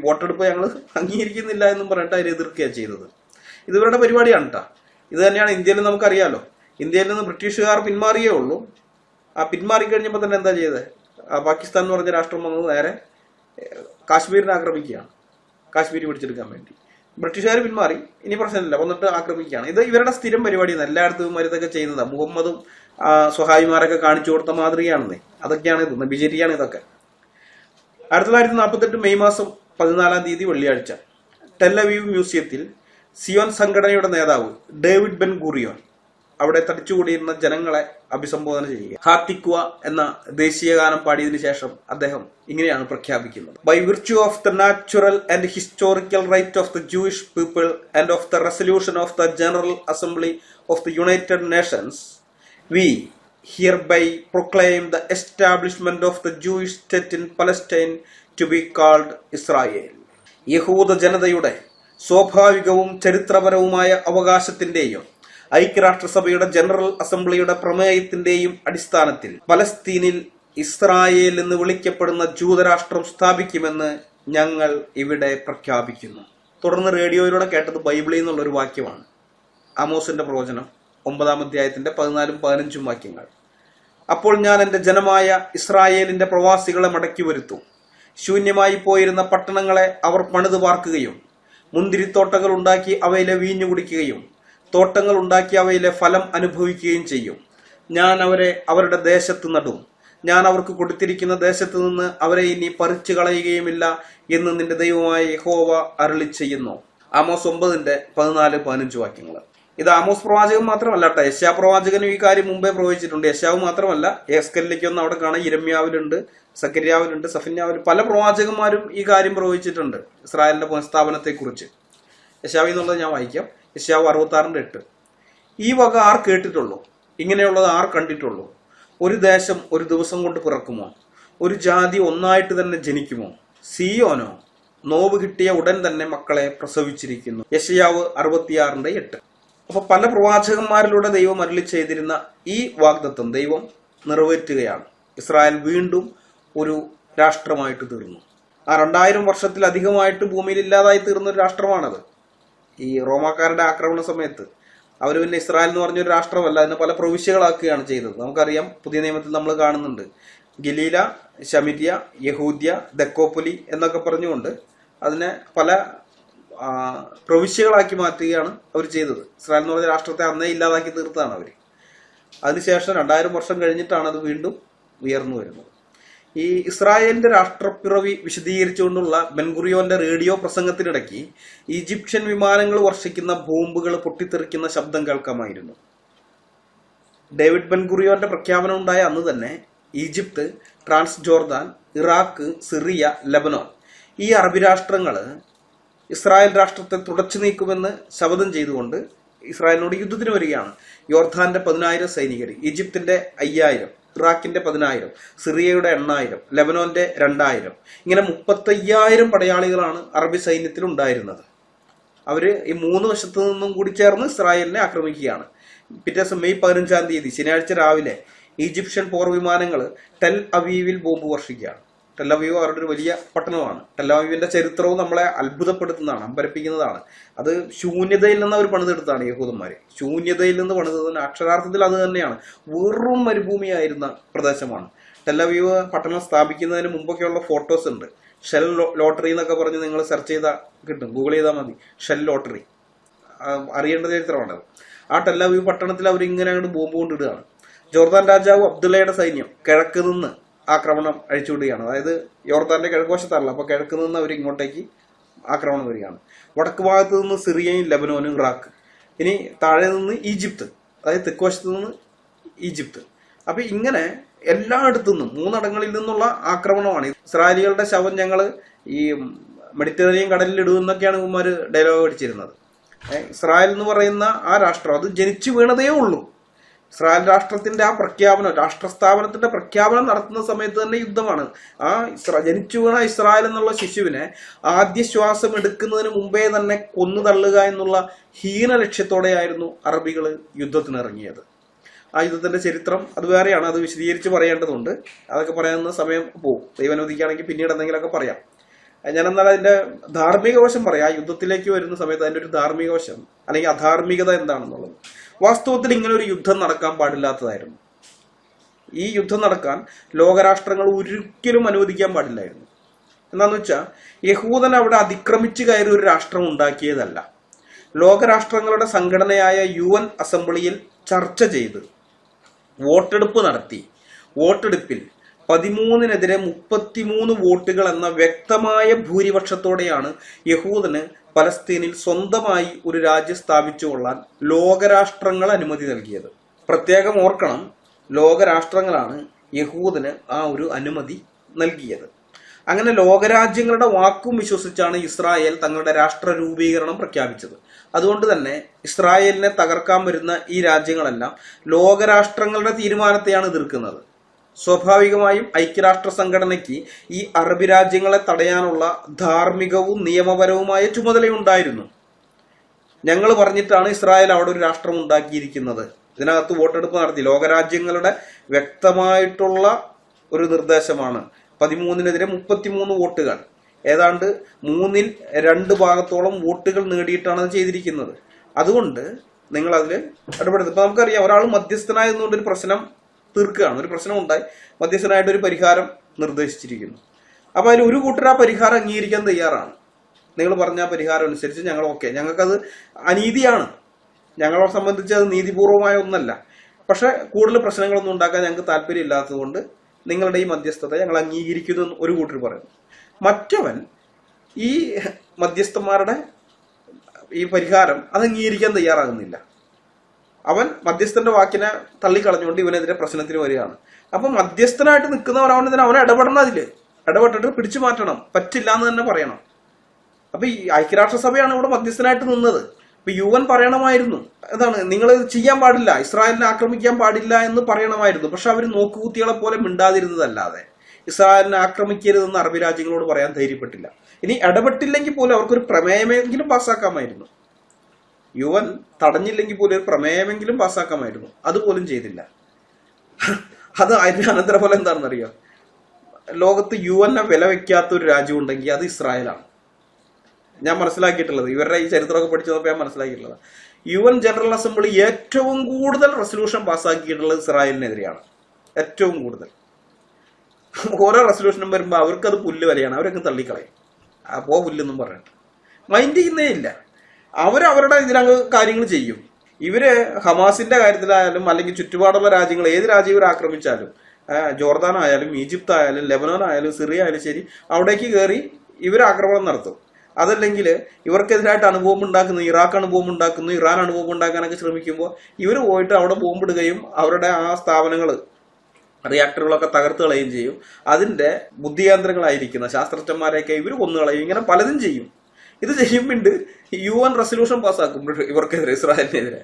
വോട്ടെടുപ്പ് ഞങ്ങൾ അംഗീകരിക്കുന്നില്ല എന്നും പറഞ്ഞിട്ട് അവർ എതിർക്കുകയാണ് ചെയ്തത്. ഇത് ഇവരുടെ പരിപാടിയാണ് കേട്ടോ. ഇത് തന്നെയാണ് ഇന്ത്യയിൽ നമുക്കറിയാലോ. ഇന്ത്യയിൽ നിന്ന് ബ്രിട്ടീഷുകാർ പിന്മാറിയേ ഉള്ളൂ. ആ പിന്മാറിക്കഴിഞ്ഞപ്പോൾ തന്നെ എന്താ ചെയ്തത്? പാകിസ്ഥാൻ എന്ന് പറഞ്ഞ രാഷ്ട്രം വന്നത് നേരെ കാശ്മീരിനെ ആക്രമിക്കുകയാണ്, കാശ്മീർ പിടിച്ചെടുക്കാൻ വേണ്ടി. ബ്രിട്ടീഷുകാർ പിന്മാറി, ഇനി പ്രശ്നമില്ല, വന്നിട്ട് ആക്രമിക്കുകയാണ്. ഇത് ഇവരുടെ സ്ഥിരം പരിപാടിയാണ്, എല്ലായിടത്തും ഇതൊക്കെ ചെയ്യുന്നതാണ്. മുഹമ്മദും സ്വഹായിമാരൊക്കെ കാണിച്ചു കൊടുത്ത മാതൃകയാണെന്നേ, അതൊക്കെയാണ് ഇത്, നബിചര്യയാണ് ഇതൊക്കെ. 1948 മെയ് മാസം 14 വെള്ളിയാഴ്ച ടെല്ലവീവ് മ്യൂസിയത്തിൽ സിയോൻ സംഘടനയുടെ നേതാവ് ഡേവിഡ് ബെൻ ഗൂറിയോൻ അവിടെ തടിച്ചുകൂടിയിരുന്ന ജനങ്ങളെ അഭിസംബോധന ചെയ്യുക. ഹാത്തിക്വ എന്ന ദേശീയ ഗാനം പാടിയതിനു ശേഷം അദ്ദേഹം ഇങ്ങനെയാണ് പ്രഖ്യാപിക്കുന്നത്: by virtue of the natural and historical right of the Jewish people and of the resolution of the General Assembly of the United Nations we hereby proclaim the establishment of the Jewish state in Palestine to be called Israel. യഹൂദ ജനതയുടെ സ്വാഭാവികവും ചരിത്രപരവുമായ അവകാശത്തിന്റെയും ഐക്യരാഷ്ട്രസഭയുടെ general അസംബ്ലിയുടെ പ്രമേയത്തിന്റെയും അടിസ്ഥാനത്തിൽ പലസ്തീനിൽ Israel എന്ന് വിളിക്കപ്പെടുന്ന ജൂതരാഷ്ട്രം സ്ഥാപിക്കുമെന്ന് ഞങ്ങൾ ഇവിടെ പ്രഖ്യാപിക്കുന്നു. തുടർന്ന് റേഡിയോയിലൂടെ കേട്ടത് ബൈബിളിൽ നിന്നുള്ളൊരു വാക്യമാണ്. ആമോസിന്റെ പ്രവചനം 9-ാം അധ്യായത്തിന്റെ 14-15 വാക്യങ്ങൾ. അപ്പോൾ ഞാൻ എന്റെ ജനമായ ഇസ്രായേലിന്റെ പ്രവാസികളെ മടക്കി വരുത്തും. ശൂന്യമായി പോയിരുന്ന പട്ടണങ്ങളെ അവർ പണിതു പാർക്കുകയും മുന്തിരിത്തോട്ടങ്ങൾ ഉണ്ടാക്കി അവയിലെ വീഞ്ഞു കുടിക്കുകയും തോട്ടങ്ങൾ ഉണ്ടാക്കി അവയിലെ ഫലം അനുഭവിക്കുകയും ചെയ്യും. ഞാൻ അവരെ അവരുടെ ദേശത്ത് നടും. ഞാൻ അവർക്ക് കൊടുത്തിരിക്കുന്ന ദേശത്ത് നിന്ന് അവരെ ഇനി പറിച്ചു കളയുകയുമില്ല എന്ന് നിന്റെ ദൈവമായ യഹോവ അരുളി ചെയ്യുന്നു. ആമോസ് 9-14-15 വാക്യങ്ങൾ. ഇത് ആമോസ് പ്രവാചകൻ മാത്രമല്ല കേട്ടോ, യെശയ്യാ പ്രവാചകനും ഈ കാര്യം മുമ്പേ പ്രവചിച്ചിട്ടുണ്ട്. യെശയ്യാവ് മാത്രമല്ല, എസ്കലിലേക്കൊന്നും അവിടെ കാണാം, യിരെമ്യാവിലുണ്ട്, സക്കരിയാവിലുണ്ട്, സഫന്യാവിലും പല പ്രവാചകന്മാരും ഈ കാര്യം പ്രവചിച്ചിട്ടുണ്ട് ഇസ്രായേലിന്റെ പുനഃസ്ഥാപനത്തെ കുറിച്ച്. യെശയ്യാവിൽ നിന്നുള്ളത് ഞാൻ വായിക്കാം. യെശയ്യാവ് 66:8. ഈ വക ആർ കേട്ടിട്ടുള്ളൂ? ഇങ്ങനെയുള്ളത് ആർ കണ്ടിട്ടുള്ളൂ? ഒരു ദേശം ഒരു ദിവസം കൊണ്ട് പിറക്കുമോ? ഒരു ജാതി ഒന്നായിട്ട് തന്നെ ജനിക്കുമോ? സിയോനോ നോവ് കിട്ടിയ ഉടൻ തന്നെ മക്കളെ പ്രസവിച്ചിരിക്കുന്നു. യെശയ്യാവ് 66:8. അപ്പൊ പല പ്രവാചകന്മാരിലൂടെ ദൈവം അരുളി ചെയ്തിരുന്ന ഈ വാഗ്ദത്തം ദൈവം നിറവേറ്റുകയാണ്. ഇസ്രായേൽ വീണ്ടും ഒരു രാഷ്ട്രമായിട്ട് തീർന്നു. ആ 2000 വർഷത്തിലധികമായിട്ട് ഭൂമിയിൽ ഇല്ലാതായി തീർന്ന ഒരു രാഷ്ട്രമാണത്. ഈ റോമാക്കാരുടെ ആക്രമണ സമയത്ത് അവർ പിന്നെ ഇസ്രായേൽ എന്ന് പറഞ്ഞൊരു രാഷ്ട്രമല്ല, അതിനെ പല പ്രവിശ്യകളാക്കുകയാണ് ചെയ്തത്. നമുക്കറിയാം, പുതിയ നിയമത്തിൽ നമ്മൾ കാണുന്നുണ്ട്, ഗലീല, ശമിരിയ, യഹൂദ്യ, ദക്കോപ്പൊലി എന്നൊക്കെ പറഞ്ഞുകൊണ്ട് അതിനെ പല പ്രവിശ്യകളാക്കി മാറ്റുകയാണ് അവർ ചെയ്തത്. ഇസ്രായേൽ എന്ന് പറഞ്ഞ രാഷ്ട്രത്തെ അന്നേ ഇല്ലാതാക്കി തീർത്തതാണ് അവർ. അതിനുശേഷം 2000 വർഷം കഴിഞ്ഞിട്ടാണ് അത് വീണ്ടും ഉയർന്നു വരുന്നത്. ഈ ഇസ്രായേലിന്റെ രാഷ്ട്രപ്പിറവി വിശദീകരിച്ചുകൊണ്ടുള്ള ബെൻഗുറിയോന്റെ റേഡിയോ പ്രസംഗത്തിനിടയ്ക്ക് ഈജിപ്ഷ്യൻ വിമാനങ്ങൾ വർഷിക്കുന്ന ബോംബുകൾ പൊട്ടിത്തെറിക്കുന്ന ശബ്ദം കേൾക്കാമായിരുന്നു. ഡേവിഡ് ബെൻഗുറിയോന്റെ പ്രഖ്യാപനം ഉണ്ടായ അന്ന് തന്നെ Egypt, Transjordan, Iraq, Syria, Lebanon ഈ അറബി രാഷ്ട്രങ്ങള് ഇസ്രായേൽ രാഷ്ട്രത്തെ തുടച്ചു നീക്കുമെന്ന് ശപഥം ചെയ്തുകൊണ്ട് ഇസ്രായേലിനോട് യുദ്ധത്തിന് വരികയാണ്. യോർദാന്റെ 10,000 സൈനികർ, ഈജിപ്തിന്റെ 5,000, ഇറാഖിന്റെ 10,000, സിറിയയുടെ 8,000, ലെബനോന്റെ 2,000, ഇങ്ങനെ 35,000 പടയാളികളാണ് അറബി സൈന്യത്തിൽ ഉണ്ടായിരുന്നത്. അവര് ഈ 3 വശത്തു നിന്നും കൂടി ചേർന്ന് ഇസ്രായേലിനെ ആക്രമിക്കുകയാണ്. പിറ്റേ ദിവസം മെയ് 15-ാം തീയതി ശനിയാഴ്ച രാവിലെ ഈജിപ്ഷ്യൻ പോർ വിമാനങ്ങൾ ടെൽ അവീവിൽ ബോംബ് വർഷിക്കുകയാണ്. ടെൽ അവീവ് അവരുടെ ഒരു വലിയ പട്ടണമാണ്. ടെൽ അവീവിന്റെ ചരിത്രവും നമ്മളെ അത്ഭുതപ്പെടുത്തുന്നതാണ്, അമ്പരപ്പിക്കുന്നതാണ്. അത് ശൂന്യതയിൽ നിന്ന് അവർ പണിതെടുത്താണ് യഹൂദന്മാര്. ശൂന്യതയിൽ നിന്ന് പണിതത് അക്ഷരാർത്ഥത്തിൽ അത് തന്നെയാണ്. വെറും മരുഭൂമിയായിരുന്ന പ്രദേശമാണ്. ടെൽ അവീവ് പട്ടണം സ്ഥാപിക്കുന്നതിന് മുമ്പൊക്കെയുള്ള ഫോട്ടോസ് ഉണ്ട്. ഷെൽ ലോട്ടറി എന്നൊക്കെ പറഞ്ഞ് നിങ്ങൾ സെർച്ച് ചെയ്താൽ കിട്ടും, ഗൂഗിൾ ചെയ്താൽ മതി. ഷെൽ ലോട്ടറി അറിയേണ്ട ചരിത്രമാണത്. ആ ടെൽ അവീവ് പട്ടണത്തിൽ അവരിങ്ങനെ അങ്ങോട്ട് ബോംബ് കൊണ്ടിടുകയാണ്. ജോർദാൻ രാജാവ് അബ്ദുള്ളയുടെ സൈന്യം കിഴക്ക് നിന്ന് ആക്രമണം അഴിച്ചുവിടുകയാണ്. അതായത് യോർദാന്റെ കിഴക്കുവശത്താണല്ലോ, അപ്പൊ കിഴക്ക് നിന്ന് അവർ ഇങ്ങോട്ടേക്ക് ആക്രമണം വരികയാണ്. വടക്ക് ഭാഗത്ത് നിന്ന് സിറിയയും ലെബനോനും ഇറാഖ്, ഇനി താഴെ നിന്ന് ഈജിപ്ത്, അതായത് തെക്കുവശത്ത് നിന്ന് ഈജിപ്ത്. അപ്പൊ ഇങ്ങനെ എല്ലായിടത്തു നിന്നും 3 ഇടങ്ങളിൽ നിന്നുള്ള ആക്രമണമാണ്. ഇസ്രായേലികളുടെ ശവം ഞങ്ങൾ ഈ മെഡിറ്ററേനിയൻ കടലിൽ ഇടുമെന്നൊക്കെയാണ് ഇവന്മാര് ഡയലോഗ് അടിച്ചിരുന്നത്. ഇസ്രായേൽ എന്ന് പറയുന്ന ആ രാഷ്ട്രം അത് ജനിച്ചു വീണതേ ഉള്ളൂ. ഇസ്രായേൽ രാഷ്ട്രത്തിന്റെ ആ പ്രഖ്യാപനം, രാഷ്ട്രസ്ഥാപനത്തിന്റെ പ്രഖ്യാപനം നടത്തുന്ന സമയത്ത് തന്നെ യുദ്ധമാണ്. ആ ജനിച്ചു വീണ ഇസ്രായേൽ എന്നുള്ള ശിശുവിനെ ആദ്യ ശ്വാസം എടുക്കുന്നതിന് മുമ്പേ തന്നെ കൊന്നു തള്ളുക എന്നുള്ള ഹീന ലക്ഷ്യത്തോടെയായിരുന്നു അറബികൾ യുദ്ധത്തിനിറങ്ങിയത്. ആ യുദ്ധത്തിന്റെ ചരിത്രം അത് വേറെയാണ്, അത് വിശദീകരിച്ച് പറയേണ്ടതുണ്ട്. അതൊക്കെ പറയാവുന്ന സമയം പോകും. ദൈവാനുവദിക്കുകയാണെങ്കിൽ പിന്നീട് എന്തെങ്കിലുമൊക്കെ പറയാം. ഞാനെന്നാൽ അതിന്റെ ധാർമ്മിക വശം പറയാം. ആ യുദ്ധത്തിലേക്ക് വരുന്ന സമയത്ത് അതിന്റെ ഒരു ധാർമ്മിക വശം അല്ലെങ്കിൽ അധാർമികത എന്താണെന്നുള്ളത്. വാസ്തവത്തിൽ ഇങ്ങനെ ഒരു യുദ്ധം നടക്കാൻ പാടില്ലാത്തതായിരുന്നു. ഈ യുദ്ധം നടക്കാൻ ലോകരാഷ്ട്രങ്ങൾ ഒരിക്കലും അനുവദിക്കാൻ പാടില്ലായിരുന്നു. എന്താന്ന് വെച്ചാൽ യഹൂദൻ അവിടെ അതിക്രമിച്ചു കയറി ഒരു രാഷ്ട്രം ഉണ്ടാക്കിയതല്ല. ലോകരാഷ്ട്രങ്ങളുടെ സംഘടനയായ UN അസംബ്ലിയിൽ ചർച്ച ചെയ്ത് വോട്ടെടുപ്പ് നടത്തി. വോട്ടെടുപ്പിൽ 13-നെതിരെ 33 വോട്ടുകൾ എന്ന വ്യക്തമായ ഭൂരിപക്ഷത്തോടെയാണ് യഹൂദന് പലസ്തീനിൽ സ്വന്തമായി ഒരു രാജ്യം സ്ഥാപിച്ചുകൊള്ളാൻ ലോകരാഷ്ട്രങ്ങൾ അനുമതി നൽകിയത്. പ്രത്യേകം ഓർക്കണം, ലോകരാഷ്ട്രങ്ങളാണ് യഹൂദന് ആ ഒരു അനുമതി നൽകിയത്. അങ്ങനെ ലോകരാജ്യങ്ങളുടെ വാക്കും വിശ്വസിച്ചാണ് ഇസ്രായേൽ തങ്ങളുടെ രാഷ്ട്ര രൂപീകരണം പ്രഖ്യാപിച്ചത്. അതുകൊണ്ട് തന്നെ ഇസ്രായേലിനെ തകർക്കാൻ വരുന്ന ഈ രാജ്യങ്ങളെല്ലാം ലോകരാഷ്ട്രങ്ങളുടെ തീരുമാനത്തെയാണ് എതിർക്കുന്നത്. സ്വാഭാവികമായും ഐക്യരാഷ്ട്ര സംഘടനയ്ക്ക് ഈ അറബ് രാജ്യങ്ങളെ തടയാനുള്ള ധാർമ്മികവും നിയമപരവുമായ ചുമതലയുണ്ടായിരുന്നു. ഞങ്ങൾ പറഞ്ഞിട്ടാണ് ഇസ്രായേൽ അവിടെ ഒരു രാഷ്ട്രം ഉണ്ടാക്കിയിരിക്കുന്നത്. ഇതിനകത്ത് വോട്ടെടുപ്പ് നടത്തി. ലോകരാജ്യങ്ങളുടെ വ്യക്തമായിട്ടുള്ള ഒരു നിർദ്ദേശമാണ്. 13-നെതിരെ 33 വോട്ടുകൾ, ഏതാണ്ട് 2/3 ഭാഗത്തോളം വോട്ടുകൾ നേടിയിട്ടാണ് അത് ചെയ്തിരിക്കുന്നത്. അതുകൊണ്ട് നിങ്ങൾ അതിൽ ഇടപെടുന്നത്. ഇപ്പൊ നമുക്കറിയാം, ഒരാൾ മധ്യസ്ഥനായതുകൊണ്ട് ഒരു പ്രശ്നം തീർക്കുകയാണ്. ഒരു പ്രശ്നം ഉണ്ടായി, മധ്യസ്ഥനായിട്ട് ഒരു പരിഹാരം നിർദ്ദേശിച്ചിരിക്കുന്നു. അപ്പൊ അതിൽ ഒരു കൂട്ടർ ആ പരിഹാരം അംഗീകരിക്കാൻ തയ്യാറാണ്. നിങ്ങൾ പറഞ്ഞ ആ പരിഹാരം അനുസരിച്ച് ഞങ്ങൾ ഓക്കെ, ഞങ്ങൾക്കത് അനീതിയാണ്, ഞങ്ങളെ സംബന്ധിച്ച് അത് നീതിപൂർവമായ ഒന്നല്ല, പക്ഷെ കൂടുതൽ പ്രശ്നങ്ങളൊന്നും ഉണ്ടാക്കാൻ ഞങ്ങൾക്ക് താല്പര്യം ഇല്ലാത്തതുകൊണ്ട് നിങ്ങളുടെ ഈ മധ്യസ്ഥത ഞങ്ങൾ അംഗീകരിക്കുന്നു എന്ന് ഒരു കൂട്ടർ പറയുന്നു. മറ്റവൻ ഈ മധ്യസ്ഥന്മാരുടെ ഈ പരിഹാരം അത് അംഗീകരിക്കാൻ തയ്യാറാകുന്നില്ല. അവൻ മധ്യസ്ഥന്റെ വാക്കിനെ തള്ളിക്കളഞ്ഞുകൊണ്ട് ഇവനെതിരെ പ്രശ്നത്തിന് വരികയാണ്. അപ്പൊ മധ്യസ്ഥനായിട്ട് നിൽക്കുന്നവരാവുന്നതിന് അവനെ ഇടപെടണം, അതില് ഇടപെട്ടിട്ട് പിടിച്ചു മാറ്റണം, പറ്റില്ല എന്ന് തന്നെ പറയണം. അപ്പൊ ഈ ഐക്യരാഷ്ട്രസഭയാണ് ഇവിടെ മധ്യസ്ഥനായിട്ട് നിന്നത്. ഇപ്പൊ UN പറയണമായിരുന്നു, എന്താണ്, നിങ്ങൾ ചെയ്യാൻ പാടില്ല, ഇസ്രായേലിനെ ആക്രമിക്കാൻ പാടില്ല എന്ന് പറയണമായിരുന്നു. പക്ഷെ അവർ നോക്കുകുത്തികളെ പോലെ മിണ്ടാതിരുന്നതല്ലാതെ ഇസ്രായേലിനെ ആക്രമിക്കരുതെന്ന് അറബ് രാജ്യങ്ങളോട് പറയാൻ ധൈര്യപ്പെട്ടില്ല. ഇനി ഇടപെട്ടില്ലെങ്കിൽ പോലും അവർക്കൊരു പ്രമേയമെങ്കിലും പാസ്സാക്കാമായിരുന്നു. UN തടഞ്ഞില്ലെങ്കിൽ പോലും ഒരു പ്രമേയമെങ്കിലും പാസ്സാക്കാമായിരുന്നു. അതുപോലും ചെയ്തില്ല. അത് അതിന്റെ അനന്തരഫലം എന്താണെന്നറിയാം? ലോകത്ത് UN വില വെക്കാത്ത ഒരു രാജ്യം ഉണ്ടെങ്കിൽ അത് ഇസ്രായേലാണ്. ഞാൻ മനസ്സിലാക്കിയിട്ടുള്ളത്, ഇവരുടെ ഈ ചരിത്രമൊക്കെ പഠിച്ചപ്പോൾ ഞാൻ മനസ്സിലാക്കിയിട്ടുള്ളത്, UN ജനറൽ അസംബ്ലി ഏറ്റവും കൂടുതൽ റെസൊല്യൂഷൻ പാസ്സാക്കിയിട്ടുള്ളത് ഇസ്രായേലിനെതിരെയാണ്. ഏറ്റവും കൂടുതൽ. ഓരോ റെസൊല്യൂഷനും വരുമ്പോൾ അവർക്കത് പുല്ല് വിലയാണ്, അവരൊക്കെ തള്ളിക്കളയും. അപ്പോ പുല്ലെന്നും പറഞ്ഞിട്ട് മൈൻഡ് ചെയ്യുന്നേ ഇല്ല. അവരവരുടെ ഇതിനങ്ങ് കാര്യങ്ങൾ ചെയ്യും. ഇവര് ഹമാസിന്റെ കാര്യത്തിലായാലും അല്ലെങ്കിൽ ചുറ്റുപാടുള്ള രാജ്യങ്ങൾ, ഏത് രാജ്യം ഇവർ ആക്രമിച്ചാലും, ജോർദാൻ ആയാലും ഈജിപ്ത് ആയാലും ലെബനോൻ ആയാലും സിറിയ ആയാലും ശരി, അവിടേക്ക് കയറി ഇവർ ആക്രമണം നടത്തും. അതല്ലെങ്കിൽ ഇവർക്കെതിരായിട്ട് അനുഭവം ഉണ്ടാക്കുന്നു, ഇറാഖ് അനുഭവം ഉണ്ടാക്കുന്നു, ഇറാൻ അനുഭവം ഉണ്ടാക്കാനൊക്കെ ശ്രമിക്കുമ്പോൾ ഇവർ പോയിട്ട് അവിടെ ബോംബിടുകയും അവരുടെ ആ സ്ഥാപനങ്ങൾ, റിയാക്ടറുകളൊക്കെ തകർത്ത് കളയുകയും ചെയ്യും. അതിന്റെ ബുദ്ധികേന്ദ്രങ്ങളായിരിക്കുന്ന ശാസ്ത്രജ്ഞന്മാരെയൊക്കെ ഇവർ കൊന്നുകളയും. ഇങ്ങനെ പലതും ചെയ്യും. ഇത് ചെയ്യുമ്പോണ്ട് UN റെസൊല്യൂഷൻ പാസ്സാക്കും ഇവർക്കെതിരെ, ഇസ്രായേലിനെതിരെ.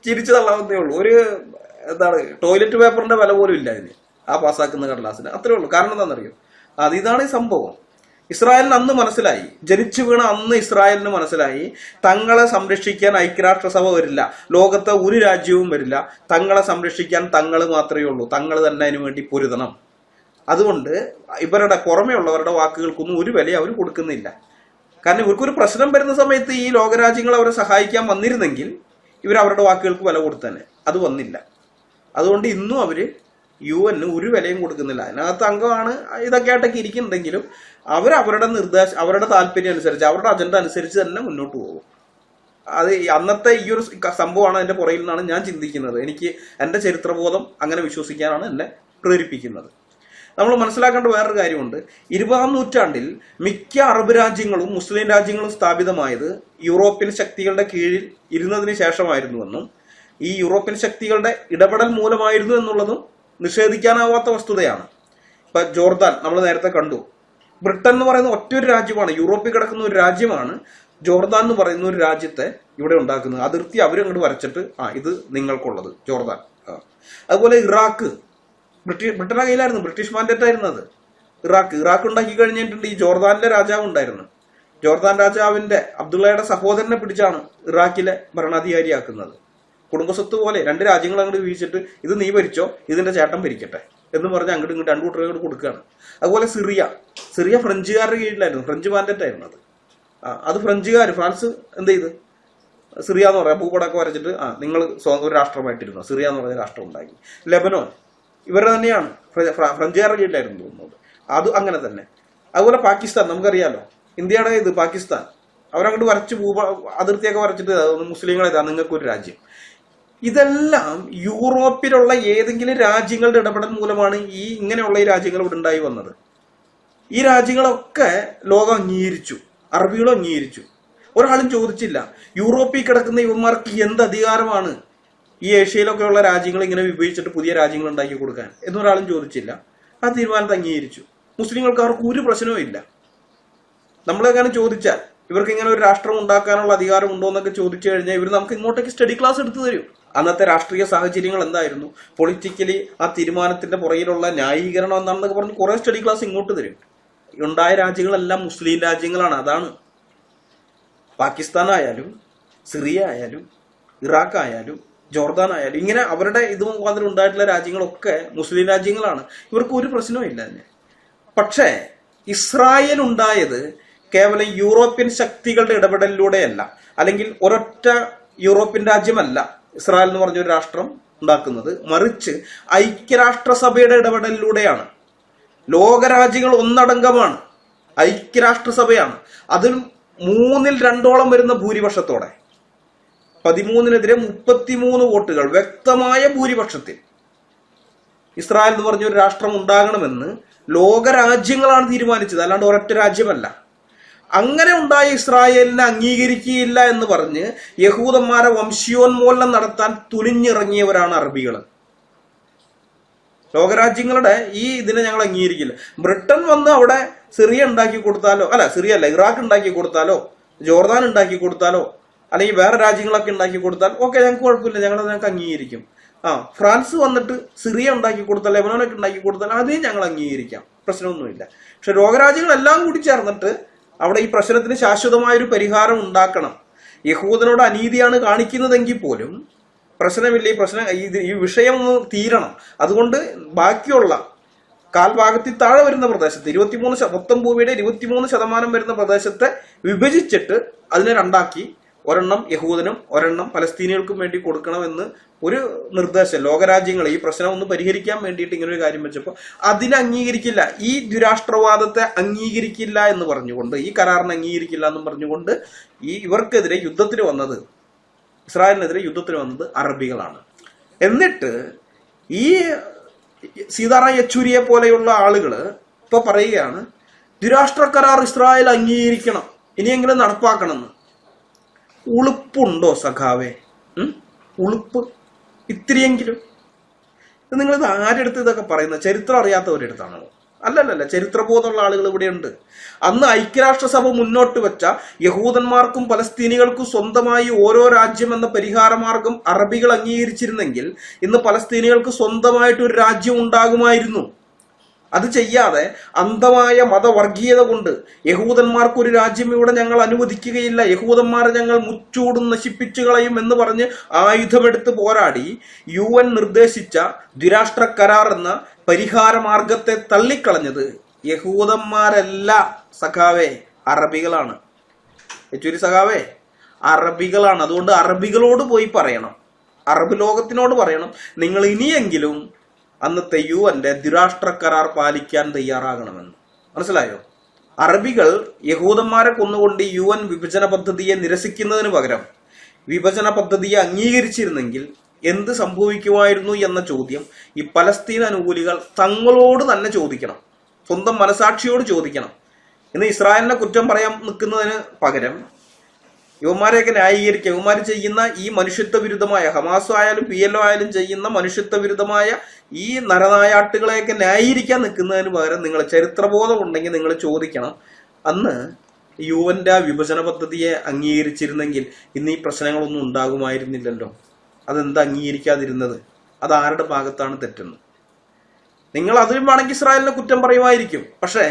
ചിരിച്ചു തള്ളാവുന്നേ ഉള്ളൂ. ഒരു എന്താണ്, ടോയ്ലറ്റ് പേപ്പറിന്റെ വില പോലും ഇല്ല ഇതിന്, ആ പാസ്സാക്കുന്ന കടലാസിന്. അത്രേ ഉള്ളൂ. കാരണം എന്താണെന്നറിയോ? ഇതാണ് ഈ സംഭവം. ഇസ്രായേലിന് അന്ന് മനസ്സിലായി, ജനിച്ചു വീണ അന്ന് ഇസ്രായേലിന് മനസ്സിലായി, തങ്ങളെ സംരക്ഷിക്കാൻ ഐക്യരാഷ്ട്രസഭ വരില്ല, ലോകത്തെ ഒരു രാജ്യവും വരില്ല, തങ്ങളെ സംരക്ഷിക്കാൻ തങ്ങൾ മാത്രമേ ഉള്ളൂ, തങ്ങൾ തന്നെ അതിനു വേണ്ടി പൊരുതണം. അതുകൊണ്ട് ഇവരുടെ പുറമേ ഉള്ളവരുടെ വാക്കുകൾക്കൊന്നും ഒരു വില അവർ കൊടുക്കുന്നില്ല. കാരണം ഇവർക്കൊരു പ്രശ്നം വരുന്ന സമയത്ത് ഈ ലോകരാജ്യങ്ങൾ അവരെ സഹായിക്കാൻ വന്നിരുന്നെങ്കിൽ ഇവർ അവരുടെ വാക്കുകൾക്ക് വില കൊടുത്തന്നെ. അത് വന്നില്ല. അതുകൊണ്ട് ഇന്നും അവര് UN ഒരു വിലയും കൊടുക്കുന്നില്ല. അതിനകത്ത് അംഗമാണ്, ഇതൊക്കെ ആയിട്ടൊക്കെ ഇരിക്കുന്നുണ്ടെങ്കിലും അവരുടെ നിർദ്ദേശം, അവരുടെ താല്പര്യം അനുസരിച്ച്, അവരുടെ അജണ്ട അനുസരിച്ച് തന്നെ മുന്നോട്ട് പോകും. അത് അന്നത്തെ ഈ ഒരു സംഭവമാണ് അതിന്റെ പുറകിൽ നിന്നാണ് ഞാൻ ചിന്തിക്കുന്നത്. എനിക്ക് എന്റെ ചരിത്രബോധം അങ്ങനെ വിശ്വസിക്കാനാണ് എന്നെ പ്രേരിപ്പിക്കുന്നത്. നമ്മൾ മനസ്സിലാക്കേണ്ട വേറൊരു കാര്യമുണ്ട്. 20-ാം നൂറ്റാണ്ടിൽ മിക്ക അറബ് രാജ്യങ്ങളും മുസ്ലിം രാജ്യങ്ങളും സ്ഥാപിതമായത് യൂറോപ്യൻ ശക്തികളുടെ കീഴിൽ ഇരുന്നതിന് ശേഷമായിരുന്നുവെന്നും ഈ യൂറോപ്യൻ ശക്തികളുടെ ഇടപെടൽ മൂലമായിരുന്നു എന്നുള്ളതും നിഷേധിക്കാനാവാത്ത വസ്തുതയാണ്. ഇപ്പൊ ജോർദാൻ നമ്മൾ നേരത്തെ കണ്ടു. ബ്രിട്ടൻ എന്ന് പറയുന്ന ഒറ്റൊരു രാജ്യമാണ്, യൂറോപ്പിൽ കിടക്കുന്ന ഒരു രാജ്യമാണ് ജോർദാൻ എന്ന് പറയുന്ന ഒരു രാജ്യത്തെ ഇവിടെ ഉണ്ടാക്കുന്നത്. അതിർത്തി അവരങ്ങോട്ട് വരച്ചിട്ട് ഇത് നിങ്ങൾക്കുള്ളത് ജോർദാൻ. അതുപോലെ ഇറാഖ് ബ്രിട്ടന്റെ കയ്യിലായിരുന്നു, ബ്രിട്ടീഷ് മാൻഡേറ്റ് ആയിരുന്നു അത്. ഇറാഖ് ഉണ്ടാക്കി കഴിഞ്ഞിട്ടുണ്ട് ഈ ജോർദാനിലെ രാജാവ് ഉണ്ടായിരുന്നു. ജോർദാൻ രാജാവിന്റെ അബ്ദുള്ളയുടെ സഹോദരനെ പിടിച്ചാണ് ഇറാഖിലെ ഭരണാധികാരിയാക്കുന്നത്. കുടുംബസ്വത്ത് പോലെ 2 രാജ്യങ്ങൾ അങ്ങോട്ട് വീഴ്ചിട്ട് ഇത് നീ ഭരിച്ചോ, ഇതിന്റെ ചേട്ടൻ ഭരിക്കട്ടെ എന്ന് പറഞ്ഞ് അങ്ങോട്ട് ഇങ്ങോട്ട് 2 കൂട്ടരെ കൊടുക്കുകയാണ്. അതുപോലെ സിറിയ ഫ്രഞ്ചുകാരുടെ കീഴിലായിരുന്നു, ഫ്രഞ്ച് മാൻഡേറ്റ് ആയിരുന്നു അത്. ഫ്രഞ്ചുകാർ, ഫ്രാൻസ് എന്ത് ചെയ്ത് സിറിയ എന്ന് പറയാം, ഭൂപടമൊക്കെ വരച്ചിട്ട് നിങ്ങൾ ഒരു രാഷ്ട്രമായിട്ടിരുന്നു, സിറിയ എന്ന് പറഞ്ഞ രാഷ്ട്രം ഉണ്ടാക്കി. ലെബനോൻ ഇവരുടെ തന്നെയാണ്, ഫ്രഞ്ചുകാരല്ലായിരുന്നു തോന്നുന്നത്, അത് അങ്ങനെ തന്നെ. അതുപോലെ പാകിസ്ഥാൻ നമുക്കറിയാലോ, ഇന്ത്യയുടെ ഇത് പാകിസ്ഥാൻ, അവരങ്ങോട്ട് വരച്ച് അതിർത്തിയൊക്കെ വരച്ചിട്ട് മുസ്ലിങ്ങളേതാ നിങ്ങൾക്കൊരു രാജ്യം. ഇതെല്ലാം യൂറോപ്പിലുള്ള ഏതെങ്കിലും രാജ്യങ്ങളുടെ ഇടപെടൽ മൂലമാണ് ഇങ്ങനെയുള്ള ഈ രാജ്യങ്ങൾ ഇവിടെ ഉണ്ടായി വന്നത്. ഈ രാജ്യങ്ങളൊക്കെ ലോകം അംഗീകരിച്ചു, അറബികളും അംഗീകരിച്ചു. ഒരാളും ചോദിച്ചില്ല യൂറോപ്പിൽ കിടക്കുന്ന ഇവന്മാർക്ക് എന്ത് അധികാരമാണ് ഈ ഏഷ്യയിലൊക്കെയുള്ള രാജ്യങ്ങൾ ഇങ്ങനെ വിഭജിച്ചിട്ട് പുതിയ രാജ്യങ്ങൾ ഉണ്ടാക്കി കൊടുക്കാൻ എന്നൊരാളും ചോദിച്ചില്ല. ആ തീരുമാനത്തെ അംഗീകരിച്ചു. മുസ്ലിങ്ങൾക്ക് അവർക്ക് ഒരു പ്രശ്നവും ഇല്ല. നമ്മളെങ്ങനെ ചോദിച്ചാൽ ഇവർക്ക് ഇങ്ങനെ ഒരു രാഷ്ട്രം ഉണ്ടാക്കാനുള്ള അധികാരം ഉണ്ടോ എന്നൊക്കെ ചോദിച്ചു കഴിഞ്ഞാൽ ഇവർ നമുക്ക് ഇങ്ങോട്ടേക്ക് സ്റ്റഡി ക്ലാസ് എടുത്തു തരും. അന്നത്തെ രാഷ്ട്രീയ സാഹചര്യങ്ങൾ എന്തായിരുന്നു, പൊളിറ്റിക്കലി ആ തീരുമാനത്തിന്റെ പുറകിലുള്ള ന്യായീകരണം എന്താണെന്നൊക്കെ പറഞ്ഞ് കുറെ സ്റ്റഡി ക്ലാസ് ഇങ്ങോട്ട് തരും. ഉണ്ടായ രാജ്യങ്ങളെല്ലാം മുസ്ലിം രാജ്യങ്ങളാണ്. അതാണ് പാകിസ്ഥാൻ ആയാലും സിറിയ ആയാലും ഇറാഖ് ആയാലും ജോർദാൻ ആയാലും ഇങ്ങനെ അവരുടെ ഇത് മുഖാന്തരം ഉണ്ടായിട്ടുള്ള രാജ്യങ്ങളൊക്കെ മുസ്ലിം രാജ്യങ്ങളാണ്. ഇവർക്ക് ഒരു പ്രശ്നവും ഇല്ല തന്നെ. പക്ഷേ ഇസ്രായേൽ ഉണ്ടായത് കേവലം യൂറോപ്യൻ ശക്തികളുടെ ഇടപെടലിലൂടെയല്ല, അല്ലെങ്കിൽ ഒരൊറ്റ യൂറോപ്യൻ രാജ്യമല്ല ഇസ്രായേൽ എന്ന് പറഞ്ഞൊരു രാഷ്ട്രം ഉണ്ടാക്കുന്നത്, മറിച്ച് ഐക്യരാഷ്ട്രസഭയുടെ ഇടപെടലിലൂടെയാണ്. ലോകരാജ്യങ്ങൾ ഒന്നടങ്കമാണ്, ഐക്യരാഷ്ട്രസഭയാണ്. അതിൽ 2/3 വരുന്ന ഭൂരിപക്ഷത്തോടെ 13-നെതിരെ 33 വോട്ടുകൾ വ്യക്തമായ ഭൂരിപക്ഷത്തിൽ ഇസ്രായേൽ എന്ന് പറഞ്ഞൊരു രാഷ്ട്രം ഉണ്ടാകണമെന്ന് ലോകരാജ്യങ്ങളാണ് തീരുമാനിച്ചത്, അല്ലാണ്ട് ഒരൊറ്റ രാജ്യമല്ല. അങ്ങനെ ഉണ്ടായ ഇസ്രായേലിനെ അംഗീകരിക്കുകയില്ല എന്ന് പറഞ്ഞ് യഹൂദന്മാരെ വംശീയോന്മൂലനം നടത്താൻ തുനിഞ്ഞിറങ്ങിയവരാണ് അറബികൾ. ലോകരാജ്യങ്ങളുടെ ഈ ഇതിനെ ഞങ്ങൾ അംഗീകരിക്കില്ല. ബ്രിട്ടൻ വന്ന് അവിടെ സിറിയ ഉണ്ടാക്കി കൊടുത്താലോ, സിറിയ അല്ല, ഇറാഖ് ഉണ്ടാക്കി കൊടുത്താലോ, ജോർദാൻ ഉണ്ടാക്കി കൊടുത്താലോ, അല്ലെങ്കിൽ വേറെ രാജ്യങ്ങളൊക്കെ ഉണ്ടാക്കി കൊടുത്താൽ ഓക്കെ, ഞങ്ങൾക്ക് കുഴപ്പമില്ല, ഞങ്ങൾക്ക് അംഗീകരിക്കും. ഫ്രാൻസ് വന്നിട്ട് സിറിയ ഉണ്ടാക്കി കൊടുത്താൽ, ലെബനോനൊക്കെ ഉണ്ടാക്കി കൊടുത്താൽ അതേ ഞങ്ങൾ അംഗീകരിക്കാം, പ്രശ്നമൊന്നുമില്ല. പക്ഷെ ലോകരാജ്യങ്ങളെല്ലാം കൂടി ചേർന്നിട്ട് അവിടെ ഈ പ്രശ്നത്തിന് ശാശ്വതമായൊരു പരിഹാരം ഉണ്ടാക്കണം. യഹൂദനോട് അനീതിയാണ് കാണിക്കുന്നതെങ്കിൽ പോലും പ്രശ്നമില്ല, ഈ വിഷയം ഒന്ന് തീരണം. അതുകൊണ്ട് ബാക്കിയുള്ള കാൽഭാഗത്തിൽ താഴെ വരുന്ന പ്രദേശത്ത് 23 മൊത്തം ഭൂമിയുടെ 23% വരുന്ന പ്രദേശത്തെ വിഭജിച്ചിട്ട് അതിനെ രണ്ടാക്കി, ഒരെണ്ണം യഹൂദനും ഒരെണ്ണം പലസ്തീനികൾക്കും വേണ്ടി കൊടുക്കണമെന്ന് ഒരു നിർദ്ദേശം ലോകരാജ്യങ്ങൾ ഈ പ്രശ്നം ഒന്ന് പരിഹരിക്കാൻ വേണ്ടിയിട്ട് ഇങ്ങനെ ഒരു കാര്യം വെച്ചപ്പോൾ അതിനെ അംഗീകരിക്കില്ല, ഈ ദുരാഷ്ട്രവാദത്തെ അംഗീകരിക്കില്ല എന്ന് പറഞ്ഞുകൊണ്ട്, ഈ കരാറിനെ അംഗീകരിക്കില്ല എന്ന് പറഞ്ഞുകൊണ്ട് ഇവർക്കെതിരെ യുദ്ധത്തിന് വന്നത്, ഇസ്രായേലിനെതിരെ യുദ്ധത്തിന് വന്നത് അറബികളാണ്. എന്നിട്ട് ഈ സീതാറാം യെച്ചൂരിയെ പോലെയുള്ള ആളുകൾ ഇപ്പൊ പറയുകയാണ് ദ്വിരാഷ്ട്ര കരാർ ഇസ്രായേൽ അംഗീകരിക്കണം, ഇനിയെങ്കിലും നടപ്പാക്കണമെന്ന്. ഉളുപ്പുണ്ടോ സഖാവേ? ഉളുപ്പ് ഇത്തിരിയെങ്കിലും? നിങ്ങളിത് ആരെടുത്ത് ഇതൊക്കെ പറയുന്നത്? ചരിത്രം അറിയാത്തവരെടുത്താണോ? അല്ലല്ല, ചരിത്രബോധമുള്ള ആളുകൾ ഇവിടെയുണ്ട്. അന്ന് ഐക്യരാഷ്ട്രസഭ മുന്നോട്ട് വെച്ച യഹൂദന്മാർക്കും പലസ്തീനികൾക്കും സ്വന്തമായി ഓരോ രാജ്യം എന്ന പരിഹാരമാർഗം അറബികൾ അംഗീകരിച്ചിരുന്നെങ്കിൽ ഇന്ന് പലസ്തീനികൾക്ക് സ്വന്തമായിട്ട് ഒരു രാജ്യം ഉണ്ടാകുമായിരുന്നു. അത് ചെയ്യാതെ അന്ധമായ മതവർഗീയത കൊണ്ട് യഹൂദന്മാർക്ക് ഒരു രാജ്യം ഇവിടെ ഞങ്ങൾ അനുവദിക്കുകയില്ല, യഹൂദന്മാരെ ഞങ്ങൾ മുച്ചൂടും നശിപ്പിച്ചു കളയും എന്ന് പറഞ്ഞ് ആയുധമെടുത്ത് പോരാടി UN നിർദ്ദേശിച്ച ദ്വിരാഷ്ട്ര കരാർ എന്ന പരിഹാര മാർഗത്തെ തള്ളിക്കളഞ്ഞത് യഹൂദന്മാരല്ല സഖാവേ, അറബികളാണ്. യെച്ചൂരി സഖാവേ, അറബികളാണ്. അതുകൊണ്ട് അറബികളോട് പോയി പറയണം, അറബ് ലോകത്തിനോട് പറയണം, നിങ്ങൾ ഇനിയെങ്കിലും അന്നത്തെ UN ദ്വിരാഷ്ട്ര കരാർ പാലിക്കാൻ തയ്യാറാകണമെന്ന്. മനസ്സിലായോ? അറബികൾ യഹൂദന്മാരെ കൊന്നുകൊണ്ട് UN വിഭജന പദ്ധതിയെ നിരസിക്കുന്നതിന് പകരം വിഭജന പദ്ധതിയെ അംഗീകരിച്ചിരുന്നെങ്കിൽ എന്ത് സംഭവിക്കുമായിരുന്നു എന്ന ചോദ്യം ഈ പലസ്തീൻ അനുകൂലികൾ തങ്ങളോട് തന്നെ ചോദിക്കണം, സ്വന്തം മനസാക്ഷിയോട് ചോദിക്കണം. ഇന്ന് ഇസ്രായേലിനെ കുറ്റം പറയാൻ നിൽക്കുന്നതിന് പകരം യുവമാരെയൊക്കെ ന്യായീകരിക്കുക, യുവമാർ ചെയ്യുന്ന ഈ മനുഷ്യത്വ വിരുദ്ധമായ, ഹമാസ് ആയാലും PLO ആയാലും ചെയ്യുന്ന മനുഷ്യത്വ വിരുദ്ധമായ ഈ നരനായാട്ടുകളെയൊക്കെ ന്യായീകരിക്കാൻ നിൽക്കുന്നതിന് പകരം നിങ്ങൾ ചരിത്രബോധം ഉണ്ടെങ്കിൽ നിങ്ങൾ ചോദിക്കണം, അന്ന് UN വിഭജന പദ്ധതിയെ അംഗീകരിച്ചിരുന്നെങ്കിൽ ഇന്ന് ഈ പ്രശ്നങ്ങളൊന്നും ഉണ്ടാകുമായിരുന്നില്ലല്ലോ, അതെന്താ അംഗീകരിക്കാതിരുന്നത്? അത് ആരുടെ ഭാഗത്താണ് തെറ്റെന്ന്? നിങ്ങൾ അതിലും വേണമെങ്കിൽ ഇസ്രായേലിനെ കുറ്റം പറയുമായിരിക്കും. പക്ഷേ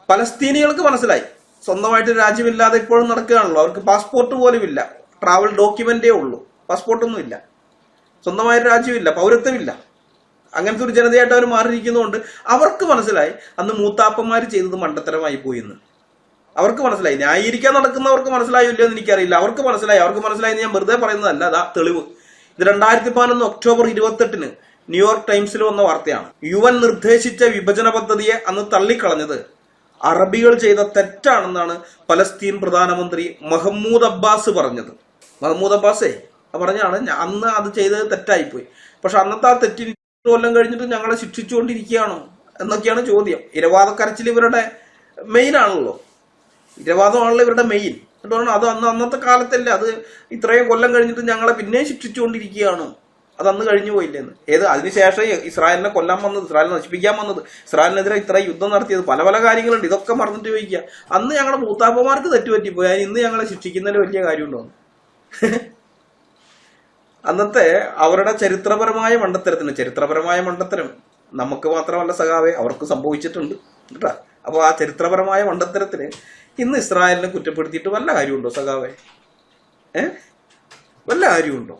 പലസ്തീനികൾക്ക് മനസ്സിലായി സ്വന്തമായിട്ട് രാജ്യമില്ലാതെ ഇപ്പോഴും നടക്കുകയാണല്ലോ, അവർക്ക് പാസ്പോർട്ട് പോലും ഇല്ല, ട്രാവൽ ഡോക്യുമെന്റേ ഉള്ളൂ, പാസ്പോർട്ടൊന്നും ഇല്ല, സ്വന്തമായൊരു രാജ്യമില്ല, പൗരത്വമില്ല. അങ്ങനത്തെ ഒരു ജനതയായിട്ട് അവർ മാറിയിരിക്കുന്നതുകൊണ്ട് അവർക്ക് മനസ്സിലായി അന്ന് മൂത്താപ്പന്മാർ ചെയ്തത് മണ്ടത്തരമായി പോയിന്ന്. അവർക്ക് മനസ്സിലായി. ന്യായീകരിക്കാൻ നടക്കുന്നവർക്ക് മനസ്സിലായോ ഇല്ലെന്ന് എനിക്കറിയില്ല. അവർക്ക് മനസ്സിലായി ഞാൻ വെറുതെ പറയുന്നതല്ല. അതാ തെളിവ്. ഇത് 2011 ഒക്ടോബർ 28 ന്യൂയോർക്ക് ടൈംസിൽ വന്ന വാർത്തയാണ്. UN നിർദ്ദേശിച്ച വിഭജന പദ്ധതിയെ അന്ന് തള്ളിക്കളഞ്ഞത് അറബികൾ ചെയ്ത തെറ്റാണെന്നാണ് പലസ്തീൻ പ്രധാനമന്ത്രി മഹ്മൂദ് അബ്ബാസ് പറഞ്ഞത്. മഹ്മൂദ് അബ്ബാസേ പറഞ്ഞാണ് അന്ന് അത് ചെയ്തത് തെറ്റായിപ്പോയി, പക്ഷെ അന്നത്തെ ആ തെറ്റിന് കൊല്ലം കഴിഞ്ഞിട്ട് ഞങ്ങളെ ശിക്ഷിച്ചുകൊണ്ടിരിക്കുകയാണോ എന്നൊക്കെയാണ് ചോദ്യം. ഇരവാദക്കരച്ചിൽ ഇവരുടെ മെയിൻ ആണല്ലോ, ഇരവാദമാണല്ലോ ഇവരുടെ മെയിൻ. എന്നിട്ട് അത് അന്നത്തെ കാലത്തല്ല, അത് ഇത്രയും കൊല്ലം കഴിഞ്ഞിട്ട് ഞങ്ങളെ പിന്നെ ശിക്ഷിച്ചുകൊണ്ടിരിക്കുകയാണോ, അത് അന്ന് കഴിഞ്ഞു പോയില്ലെന്ന്. അതിനുശേഷം ഇസ്രായേലിനെ കൊല്ലാൻ വന്നത്, ഇസ്രായേലിനെ നശിപ്പിക്കാൻ വന്നത്, ഇസ്രായേലിനെതിരെ ഇത്രയും യുദ്ധം നടത്തിയത്, പല പല കാര്യങ്ങളുണ്ട്. ഇതൊക്കെ മറന്നിട്ട് ചോദിക്കുക അന്ന് ഞങ്ങളുടെ മൂത്താപ്പമാർക്ക് തെറ്റുപറ്റിപ്പോയി, അതിന് ഇന്ന് ഞങ്ങളെ ശിക്ഷിക്കുന്നതിന് വലിയ കാര്യമുണ്ടോ? അന്നത്തെ അവരുടെ ചരിത്രപരമായ മണ്ടത്തരം നമുക്ക് മാത്രമല്ല സഖാവെ, അവർക്ക് സംഭവിച്ചിട്ടുണ്ട് കേട്ടാ. അപ്പൊ ആ ചരിത്രപരമായ മണ്ടത്തരത്തിന് ഇന്ന് ഇസ്രായേലിനെ കുറ്റപ്പെടുത്തിയിട്ട് വല്ല കാര്യമുണ്ടോ സഖാവെ? വല്ല കാര്യമുണ്ടോ?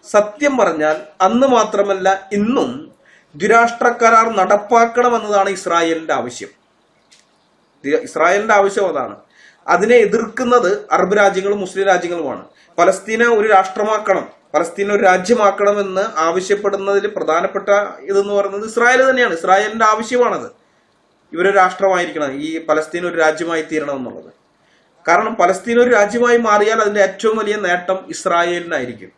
സത്യം പറഞ്ഞാൽ അന്ന് മാത്രമല്ല ഇന്നും ദ്വിരാഷ്ട്ര കരാർ നടപ്പാക്കണമെന്നതാണ് ഇസ്രായേലിന്റെ ആവശ്യം. ഇസ്രായേലിന്റെ ആവശ്യം അതാണ്. അതിനെ എതിർക്കുന്നത് അറബ് രാജ്യങ്ങളും മുസ്ലിം രാജ്യങ്ങളുമാണ്. പലസ്തീനെ ഒരു രാഷ്ട്രമാക്കണം, പലസ്തീനെ ഒരു രാജ്യമാക്കണമെന്ന് ആവശ്യപ്പെടുന്നതിൽ പ്രധാനപ്പെട്ട ഇതെന്ന് പറയുന്നത് ഇസ്രായേൽ തന്നെയാണ്. ഇസ്രായേലിന്റെ ആവശ്യമാണത്. ഇവരൊരു രാഷ്ട്രമായിരിക്കണം, ഈ പലസ്തീൻ ഒരു രാജ്യമായി തീരണം എന്നുള്ളത്. കാരണം പലസ്തീൻ ഒരു രാജ്യമായി മാറിയാൽ അതിന്റെ ഏറ്റവും വലിയ നേട്ടം ഇസ്രായേലിനായിരിക്കും.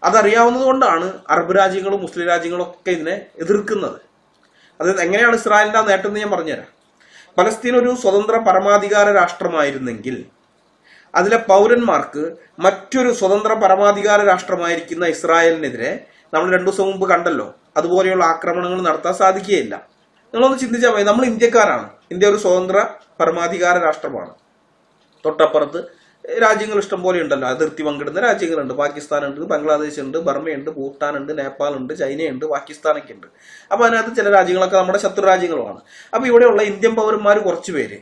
അതറിയാവുന്നത് കൊണ്ടാണ് അറബ് രാജ്യങ്ങളും മുസ്ലിം രാജ്യങ്ങളും ഒക്കെ ഇതിനെ എതിർക്കുന്നത്. അത് എങ്ങനെയാണ് ഇസ്രായേലിന്റെ ആ നേട്ടം എന്ന് ഞാൻ പറഞ്ഞുതരാം. പലസ്തീൻ ഒരു സ്വതന്ത്ര പരമാധികാര രാഷ്ട്രമായിരുന്നെങ്കിൽ അതിലെ പൗരന്മാർക്ക് മറ്റൊരു സ്വതന്ത്ര പരമാധികാര രാഷ്ട്രമായിരിക്കുന്ന ഇസ്രായേലിനെതിരെ നമ്മൾ 2 ദിവസം മുമ്പ് കണ്ടല്ലോ, അതുപോലെയുള്ള ആക്രമണങ്ങൾ നടത്താൻ സാധിക്കുകയില്ല. നിങ്ങളൊന്ന് ചിന്തിച്ചാൽ മതി. നമ്മൾ ഇന്ത്യക്കാരാണ്, ഇന്ത്യ ഒരു സ്വതന്ത്ര പരമാധികാര രാഷ്ട്രമാണ്. തൊട്ടപ്പുറത്ത് രാജ്യങ്ങൾ ഇഷ്ടം പോലെ ഉണ്ടല്ലോ, അതിർത്തി പങ്കിടുന്ന രാജ്യങ്ങളുണ്ട്. പാകിസ്ഥാനുണ്ട്, ബംഗ്ലാദേശ് ഉണ്ട്, ബർമയുണ്ട്, ഭൂട്ടാനുണ്ട്, നേപ്പാളുണ്ട്, ചൈനയുണ്ട്, പാകിസ്ഥാനൊക്കെ ഉണ്ട്. അപ്പൊ അതിനകത്ത് ചില രാജ്യങ്ങളൊക്കെ നമ്മുടെ ശത്രു രാജ്യങ്ങളുമാണ്. അപ്പൊ ഇവിടെയുള്ള ഇന്ത്യൻ പൗരന്മാർ കുറച്ചു പേര്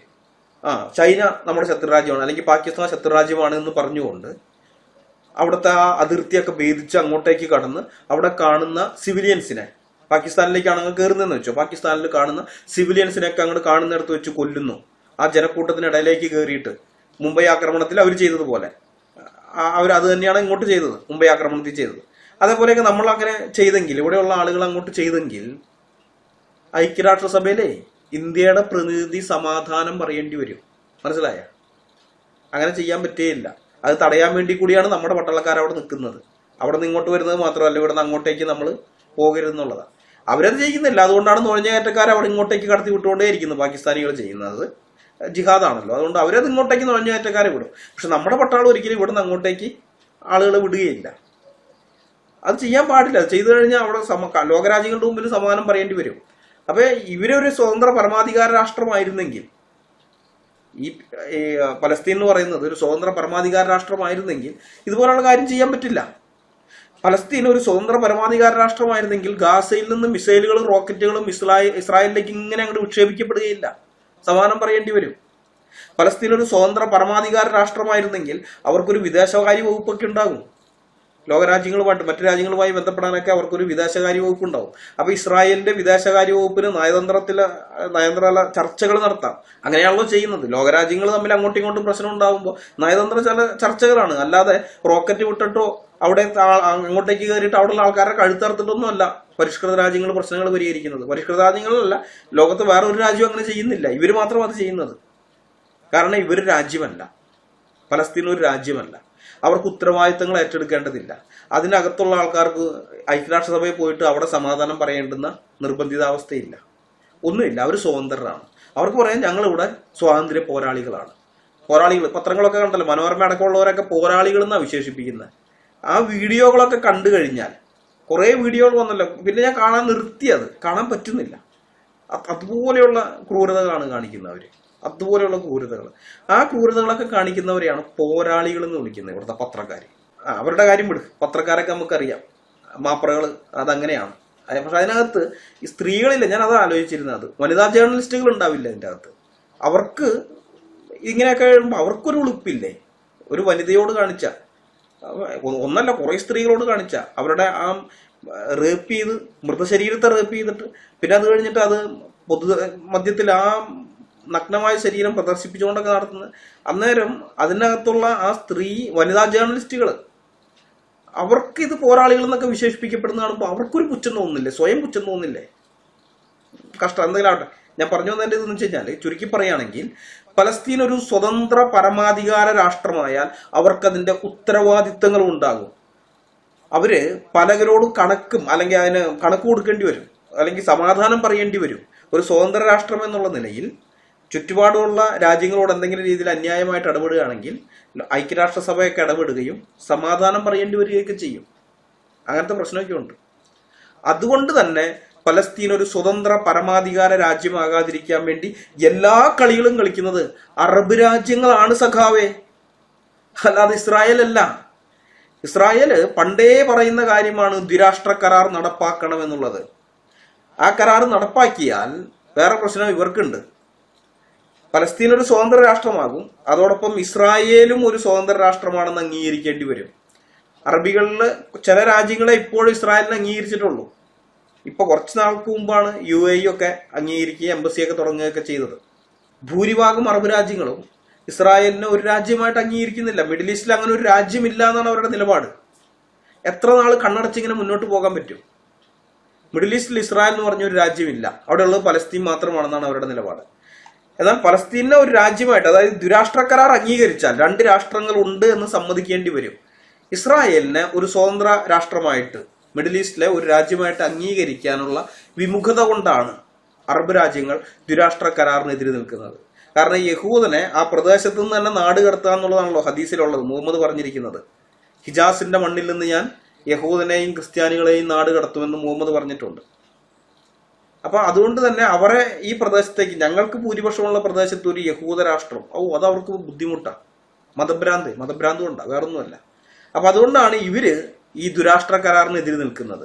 ചൈന നമ്മുടെ ശത്രു രാജ്യമാണ് അല്ലെങ്കിൽ പാകിസ്ഥാൻ ശത്രു രാജ്യമാണ് എന്ന് പറഞ്ഞുകൊണ്ട് അവിടുത്തെ ആ അതിർത്തിയൊക്കെ ഭേദിച്ച് അങ്ങോട്ടേക്ക് കടന്ന് അവിടെ കാണുന്ന സിവിലിയൻസിനെ, പാകിസ്ഥാനിലേക്കാണ് അങ്ങ് കയറുന്നതെന്ന് വെച്ചോ, പാകിസ്ഥാനിൽ കാണുന്ന സിവിലിയൻസിനെയൊക്കെ അങ്ങോട്ട് കാണുന്നിടത്ത് വെച്ച് കൊല്ലുന്നു. ആ ജനക്കൂട്ടത്തിനിടയിലേക്ക് കയറിയിട്ട് മുംബൈ ആക്രമണത്തിൽ അവർ ചെയ്തതുപോലെ അവർ അത് തന്നെയാണ് ഇങ്ങോട്ട് ചെയ്തത്, മുംബൈ ആക്രമണത്തിൽ ചെയ്തത്. അതേപോലെയൊക്കെ നമ്മൾ അങ്ങനെ ചെയ്തെങ്കിൽ, ഇവിടെയുള്ള ആളുകൾ അങ്ങോട്ട് ചെയ്തെങ്കിൽ ഐക്യരാഷ്ട്രസഭയിലെ ഇന്ത്യയുടെ പ്രതിനിധി സമാധാനം പറയേണ്ടി വരും. മനസ്സിലായ? അങ്ങനെ ചെയ്യാൻ പറ്റുകയില്ല. അത് തടയാൻ വേണ്ടി കൂടിയാണ് നമ്മുടെ പട്ടാളക്കാർ അവിടെ നിൽക്കുന്നത്. അവിടെ നിന്ന് ഇങ്ങോട്ട് വരുന്നത് മാത്രമല്ല, ഇവിടെ നിന്ന് അങ്ങോട്ടേക്ക് നമ്മൾ പോകരുതെന്നുള്ളതാണ്. അവരത് ചെയ്യുന്നില്ല. അതുകൊണ്ടാണ് നുഴഞ്ഞുകയറ്റക്കാർ അവിടെ ഇങ്ങോട്ടേക്ക് കടത്തി വിട്ടുകൊണ്ടേയിരിക്കുന്നത്. പാകിസ്ഥാനികൾ ചെയ്യുന്നത് ജിഹാദാണല്ലോ. അതുകൊണ്ട് അവരത് ഇങ്ങോട്ടേക്ക് നുഴഞ്ഞുകയറ്റക്കാരെ വിടും. പക്ഷെ നമ്മുടെ പട്ടാളം ഒരിക്കലും ഇവിടെ നിന്ന് അങ്ങോട്ടേക്ക് ആളുകളെ വിടുകയില്ല. അത് ചെയ്യാൻ പാടില്ല. അത് ചെയ്തു കഴിഞ്ഞാൽ അവിടെ ലോകരാജ്യങ്ങളുടെ മുമ്പിൽ സമാധാനം പറയേണ്ടി വരും. അപ്പൊ ഇവരൊരു സ്വതന്ത്ര പരമാധികാര രാഷ്ട്രമായിരുന്നെങ്കിൽ, ഈ പലസ്തീൻ എന്ന് പറയുന്നത് ഒരു സ്വതന്ത്ര പരമാധികാര രാഷ്ട്രമായിരുന്നെങ്കിൽ ഇതുപോലുള്ള കാര്യം ചെയ്യാൻ പറ്റില്ല. പലസ്തീൻ ഒരു സ്വതന്ത്ര പരമാധികാര രാഷ്ട്രമായിരുന്നെങ്കിൽ ഗാസയിൽ നിന്ന് മിസൈലുകളും റോക്കറ്റുകളും ഇസ്രായേലിലേക്ക് ഇങ്ങനെ അങ്ങോട്ട് വിക്ഷേപിക്കപ്പെടുകയില്ല. സമാധാനം പറയേണ്ടി വരും. പലസ്തീൻ ഒരു സ്വതന്ത്ര പരമാധികാര രാഷ്ട്രമായിരുന്നെങ്കിൽ അവർക്കൊരു വിദേശകാര്യ വകുപ്പൊക്കെ ഉണ്ടാകും. ലോകരാജ്യങ്ങളുമായിട്ട് മറ്റു രാജ്യങ്ങളുമായി ബന്ധപ്പെടാനൊക്കെ അവർക്കൊരു വിദേശകാര്യ വകുപ്പ് ഉണ്ടാവും. അപ്പൊ ഇസ്രായേലിന്റെ വിദേശകാര്യ വകുപ്പിന് നയതന്ത്ര ചർച്ചകൾ നടത്താം. അങ്ങനെയാണല്ലോ ചെയ്യുന്നത്. ലോകരാജ്യങ്ങൾ തമ്മിൽ അങ്ങോട്ടും ഇങ്ങോട്ടും പ്രശ്നം ഉണ്ടാകുമ്പോൾ നയതന്ത്ര ചില ചർച്ചകളാണ്. അല്ലാതെ റോക്കറ്റ് വിട്ടിട്ടോ അവിടെ അങ്ങോട്ടേക്ക് കയറിയിട്ട് അവിടെയുള്ള ആൾക്കാരെ കഴുത്തറുത്തിട്ടൊന്നും അല്ല പരിഷ്കൃത രാജ്യങ്ങൾ പ്രശ്നങ്ങൾ പരിഹരിക്കുന്നത്. പരിഷ്കൃത രാജ്യങ്ങളല്ല, ലോകത്ത് വേറെ ഒരു രാജ്യം അങ്ങനെ ചെയ്യുന്നില്ല. ഇവര് മാത്രം അത് ചെയ്യുന്നത്. കാരണം ഇവര് രാജ്യമല്ല, പലസ്തീൻ ഒരു രാജ്യമല്ല. അവർക്ക് ഉത്തരവാദിത്തങ്ങൾ ഏറ്റെടുക്കേണ്ടതില്ല. അതിനകത്തുള്ള ആൾക്കാർക്ക് ഐക്യരാഷ്ട്രസഭയിൽ പോയിട്ട് അവിടെ സമാധാനം പറയേണ്ടുന്ന നിർബന്ധിതാവസ്ഥയില്ല, ഒന്നുമില്ല. അവർ സ്വതന്ത്രരാണ്. അവർക്ക് പറയാൻ ഞങ്ങളിവിടെ സ്വാതന്ത്ര്യ പോരാളികളാണ്. പോരാളികൾ പത്രങ്ങളൊക്കെ കണ്ടല്ലോ, മനോരമ അടക്കമുള്ളവരൊക്കെ പോരാളികൾ എന്നാണ് വിശേഷിപ്പിക്കുന്നത്. ആ വീഡിയോകളൊക്കെ കണ്ടു കഴിഞ്ഞാൽ, കുറെ വീഡിയോകൾ വന്നല്ലോ, പിന്നെ ഞാൻ കാണാൻ നിർത്തിയത്, കാണാൻ പറ്റുന്നില്ല. അതുപോലെയുള്ള ക്രൂരതകളാണ് കാണിക്കുന്നവര്, അതുപോലെയുള്ള ക്രൂരതകൾ. ആ ക്രൂരതകളൊക്കെ കാണിക്കുന്നവരെയാണ് പോരാളികൾ എന്ന് വിളിക്കുന്നത് ഇവിടുത്തെ പത്രക്കാർ. അവരുടെ കാര്യം വിടും, പത്രക്കാരൊക്കെ നമുക്കറിയാം, മാപ്രകൾ അതങ്ങനെയാണ്. പക്ഷെ അതിനകത്ത് ഈ സ്ത്രീകളില്ല. ഞാൻ അതാ ആലോചിച്ചിരുന്നത്, വനിതാ ജേർണലിസ്റ്റുകൾ ഉണ്ടാവില്ല അതിൻ്റെ അകത്ത്. അവർക്ക് ഇങ്ങനെയൊക്കെ കഴിയുമ്പോൾ അവർക്കൊരു ഉളുപ്പില്ലേ? ഒരു വനിതയോട് കാണിച്ച, ഒന്നല്ല കുറെ സ്ത്രീകളോട് കാണിച്ച അവരുടെ ആ റേപ്പ് ചെയ്ത്, മൃതശരീരത്തെ റേപ്പ് ചെയ്തിട്ട് പിന്നെ അത് കഴിഞ്ഞിട്ട് അത് പൊതു മധ്യത്തിൽ ആ നഗ്നമായ ശരീരം പ്രദർശിപ്പിച്ചുകൊണ്ടൊക്കെ നടത്തുന്നത്. അന്നേരം അതിനകത്തുള്ള ആ സ്ത്രീ വനിതാ ജേർണലിസ്റ്റുകൾ അവർക്ക് ഇത് പോരാളികൾ എന്നൊക്കെ വിശേഷിപ്പിക്കപ്പെടുന്ന കാണുമ്പോൾ അവർക്കൊരു പുച്ഛം തോന്നുന്നില്ലേ? സ്വയം പുച്ഛം തോന്നുന്നില്ലേ? കഷ്ടം. എന്തെങ്കിലും ആവട്ടെ. ഞാൻ പറഞ്ഞു വന്നതിൻ്റെ ഇതെന്ന് വെച്ച് കഴിഞ്ഞാൽ, ചുരുക്കി പറയുകയാണെങ്കിൽ, പലസ്തീൻ ഒരു സ്വതന്ത്ര പരമാധികാര രാഷ്ട്രമായാൽ അവർക്കതിന്റെ ഉത്തരവാദിത്തങ്ങളും ഉണ്ടാകും. അവര് പലകരോടും കണക്കും അല്ലെങ്കിൽ അതിന് കണക്ക് കൊടുക്കേണ്ടി വരും, അല്ലെങ്കിൽ സമാധാനം പറയേണ്ടി വരും. ഒരു സ്വതന്ത്ര രാഷ്ട്രം എന്നുള്ള നിലയിൽ ചുറ്റുപാടുമുള്ള രാജ്യങ്ങളോട് എന്തെങ്കിലും രീതിയിൽ അന്യായമായിട്ട് ഇടപെടുകയാണെങ്കിൽ ഐക്യരാഷ്ട്രസഭയൊക്കെ ഇടപെടുകയും സമാധാനം പറയേണ്ടി വരികയൊക്കെ ചെയ്യും. അങ്ങനത്തെ പ്രശ്നമൊക്കെ ഉണ്ട്. അതുകൊണ്ട് തന്നെ പലസ്തീൻ ഒരു സ്വതന്ത്ര പരമാധികാര രാജ്യമാകാതിരിക്കാൻ വേണ്ടി എല്ലാ കളികളും കളിക്കുന്നത് അറബ് രാജ്യങ്ങളാണ് സഖാവേ, അല്ലാതെ ഇസ്രായേൽ അല്ല. ഇസ്രായേൽ പണ്ടേ പറയുന്ന കാര്യമാണ് ദ്വിരാഷ്ട്ര കരാർ നടപ്പാക്കണമെന്നുള്ളത്. ആ കരാർ നടപ്പാക്കിയാൽ വേറെ പ്രശ്നം ഇവർക്കുണ്ട്. പലസ്തീൻ ഒരു സ്വതന്ത്ര രാഷ്ട്രമാകും, അതോടൊപ്പം ഇസ്രായേലും ഒരു സ്വതന്ത്ര രാഷ്ട്രമാണെന്ന് അംഗീകരിക്കേണ്ടി വരും. അറബികളിൽ ചില രാജ്യങ്ങളെ ഇപ്പോഴും ഇസ്രായേലിനെ അംഗീകരിച്ചിട്ടുള്ളൂ. ഇപ്പൊ കുറച്ച് നാൾക്ക് മുമ്പാണ് UAE ഒക്കെ അംഗീകരിക്കുകയും എംബസിയൊക്കെ തുടങ്ങുകയൊക്കെ ചെയ്തത്. ഭൂരിഭാഗം അറബ് രാജ്യങ്ങളും ഇസ്രായേലിനെ ഒരു രാജ്യമായിട്ട് അംഗീകരിക്കുന്നില്ല. മിഡിൽ ഈസ്റ്റിൽ അങ്ങനെ ഒരു രാജ്യമില്ല എന്നാണ് അവരുടെ നിലപാട്. എത്ര നാൾ കണ്ണടച്ചിങ്ങനെ മുന്നോട്ട് പോകാൻ പറ്റും? മിഡിൽ ഈസ്റ്റിൽ ഇസ്രായേൽ എന്ന് പറഞ്ഞ ഒരു രാജ്യമില്ല, അവിടെ ഉള്ളത് പലസ്തീൻ മാത്രമാണെന്നാണ് അവരുടെ നിലപാട്. എന്നാൽ പലസ്തീനെ ഒരു രാജ്യമായിട്ട്, അതായത് ദ്വിരാഷ്ട്ര കരാർ അംഗീകരിച്ചാൽ 2 രാഷ്ട്രങ്ങൾ ഉണ്ട് എന്ന് സമ്മതിക്കേണ്ടി വരും. ഇസ്രായേലിനെ ഒരു സ്വതന്ത്ര രാഷ്ട്രമായിട്ട് മിഡിൽ ഈസ്റ്റിലെ ഒരു രാജ്യമായിട്ട് അംഗീകരിക്കാനുള്ള വിമുഖത കൊണ്ടാണ് അറബ് രാജ്യങ്ങൾ ദ്വിരാഷ്ട്ര കരാറിനെതിരെ നിൽക്കുന്നത്. കാരണം യഹൂദനെ ആ പ്രദേശത്ത് നിന്ന് തന്നെ നാട് കടത്തുക എന്നുള്ളതാണല്ലോ ഹദീസിലുള്ളത്. മുഹമ്മദ് പറഞ്ഞിരിക്കുന്നത്, ഹിജാസിന്റെ മണ്ണിൽ നിന്ന് ഞാൻ യഹൂദനെയും ക്രിസ്ത്യാനികളെയും നാട് കടത്തുമെന്ന് മുഹമ്മദ് പറഞ്ഞിട്ടുണ്ട്. അപ്പൊ അതുകൊണ്ട് തന്നെ അവരെ ഈ പ്രദേശത്തേക്ക്, ഞങ്ങൾക്ക് ഭൂരിപക്ഷമുള്ള പ്രദേശത്ത് ഒരു യഹൂദ രാഷ്ട്രം, അത് അവർക്ക് ബുദ്ധിമുട്ടാണ്. മതഭ്രാന്ത് കൊണ്ടാണ്, വേറൊന്നുമല്ല. അപ്പൊ അതുകൊണ്ടാണ് ഇവര് ഈ ദ്വിരാഷ്ട്ര കരാറിനെതിരെ നിൽക്കുന്നത്.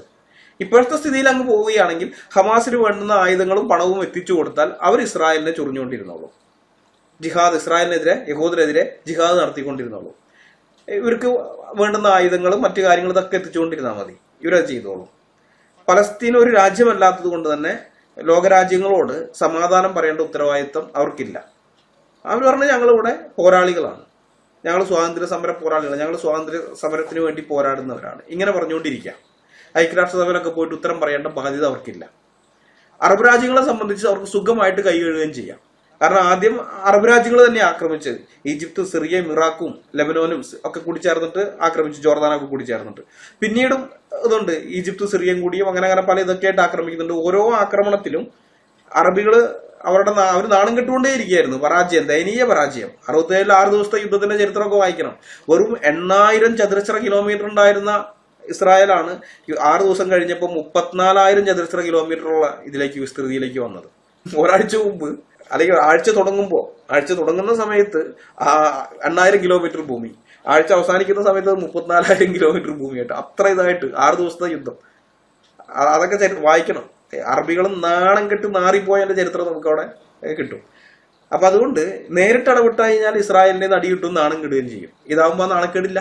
ഇപ്പോഴത്തെ സ്ഥിതിയിൽ അങ്ങ് പോവുകയാണെങ്കിൽ ഹമാസിന് വേണ്ടുന്ന ആയുധങ്ങളും പണവും എത്തിച്ചു കൊടുത്താൽ അവർ ഇസ്രായേലിനെ ചൊറിഞ്ഞുകൊണ്ടിരുന്നോളൂ. ജിഹാദ്, ഇസ്രായേലിനെതിരെ യഹൂദനെതിരെ ജിഹാദ് നടത്തിക്കൊണ്ടിരുന്നോളൂ. ഇവർക്ക് വേണ്ടുന്ന ആയുധങ്ങളും മറ്റു കാര്യങ്ങളും ഇതൊക്കെ എത്തിച്ചുകൊണ്ടിരുന്നാൽ മതി, ഇവരത് ചെയ്തോളൂ. പലസ്തീൻ ഒരു രാജ്യമല്ലാത്തത് കൊണ്ട് തന്നെ ലോകരാജ്യങ്ങളോട് സമാധാനം പറയേണ്ട ഉത്തരവാദിത്വം അവർക്കില്ല. അവർ പറഞ്ഞാൽ ഞങ്ങളിവിടെ പോരാളികളാണ്, ഞങ്ങൾ സ്വാതന്ത്ര്യ സമര പോരാളികളാണ്, ഞങ്ങൾ സ്വാതന്ത്ര്യ സമരത്തിന് വേണ്ടി പോരാടുന്നവരാണ്, ഇങ്ങനെ പറഞ്ഞുകൊണ്ടിരിക്കാം. ഐക്യരാഷ്ട്രസഭയിലൊക്കെ പോയിട്ട് ഉത്തരം പറയേണ്ട ബാധ്യത അവർക്കില്ല. അറബ് രാജ്യങ്ങളെ സംബന്ധിച്ച് അവർക്ക് സുഖമായിട്ട് കൈ കഴുകുകയും ചെയ്യാം. കാരണം ആദ്യം അറബ് രാജ്യങ്ങൾ തന്നെ ആക്രമിച്ചത്. ഈജിപ്ത്, സിറിയയും ഇറാഖും ലെബനോനും ഒക്കെ കൂടി ചേർന്നിട്ട് ആക്രമിച്ചു, ജോർദാനൊക്കെ കൂടി ചേർന്നിട്ട്. പിന്നീടും ഇതുണ്ട്, ഈജിപ്ത് സിറിയയും കൂടിയും അങ്ങനെ പല ഇതൊക്കെ ആയിട്ട് ആക്രമിക്കുന്നുണ്ട്. ഓരോ ആക്രമണത്തിലും അറബികള് അവർ നാണം കെട്ടുകൊണ്ടേയിരിക്കുകയായിരുന്നു. പരാജയം, ദയനീയ പരാജയം. 67 6 ദിവസത്തെ യുദ്ധത്തിന്റെ ചരിത്രമൊക്കെ വായിക്കണം. വെറും 8000 ചതുരശ്ര കിലോമീറ്റർ ഉണ്ടായിരുന്ന ഇസ്രായേലാണ് 6 ദിവസം കഴിഞ്ഞപ്പോൾ 34,000 ചതുരശ്ര കിലോമീറ്ററുള്ള വിസ്തൃതിയിലേക്ക് വന്നത്. ഒരാഴ്ച മുമ്പ്, അല്ലെങ്കിൽ ആഴ്ച തുടങ്ങുന്ന സമയത്ത് 8,000 കിലോമീറ്റർ ഭൂമി, ആഴ്ച അവസാനിക്കുന്ന സമയത്ത് 34,000 കിലോമീറ്റർ ഭൂമിയായിട്ട്, അത്ര ഇതായിട്ട് 6 ദിവസത്തെ യുദ്ധം. അതൊക്കെ വായിക്കണം. അറബികളും നാണം കെട്ട് നാറിപ്പോയതിന്റെ ചരിത്രം നമുക്ക് അവിടെ കിട്ടും. അപ്പൊ അതുകൊണ്ട് നേരിട്ട് ഇടപെട്ട് കഴിഞ്ഞാൽ ഇസ്രായേലിന്റെ നടി കിട്ടും, നാണം കെടുകയും ചെയ്യും. ഇതാവുമ്പോൾ നാണക്കേടില്ല.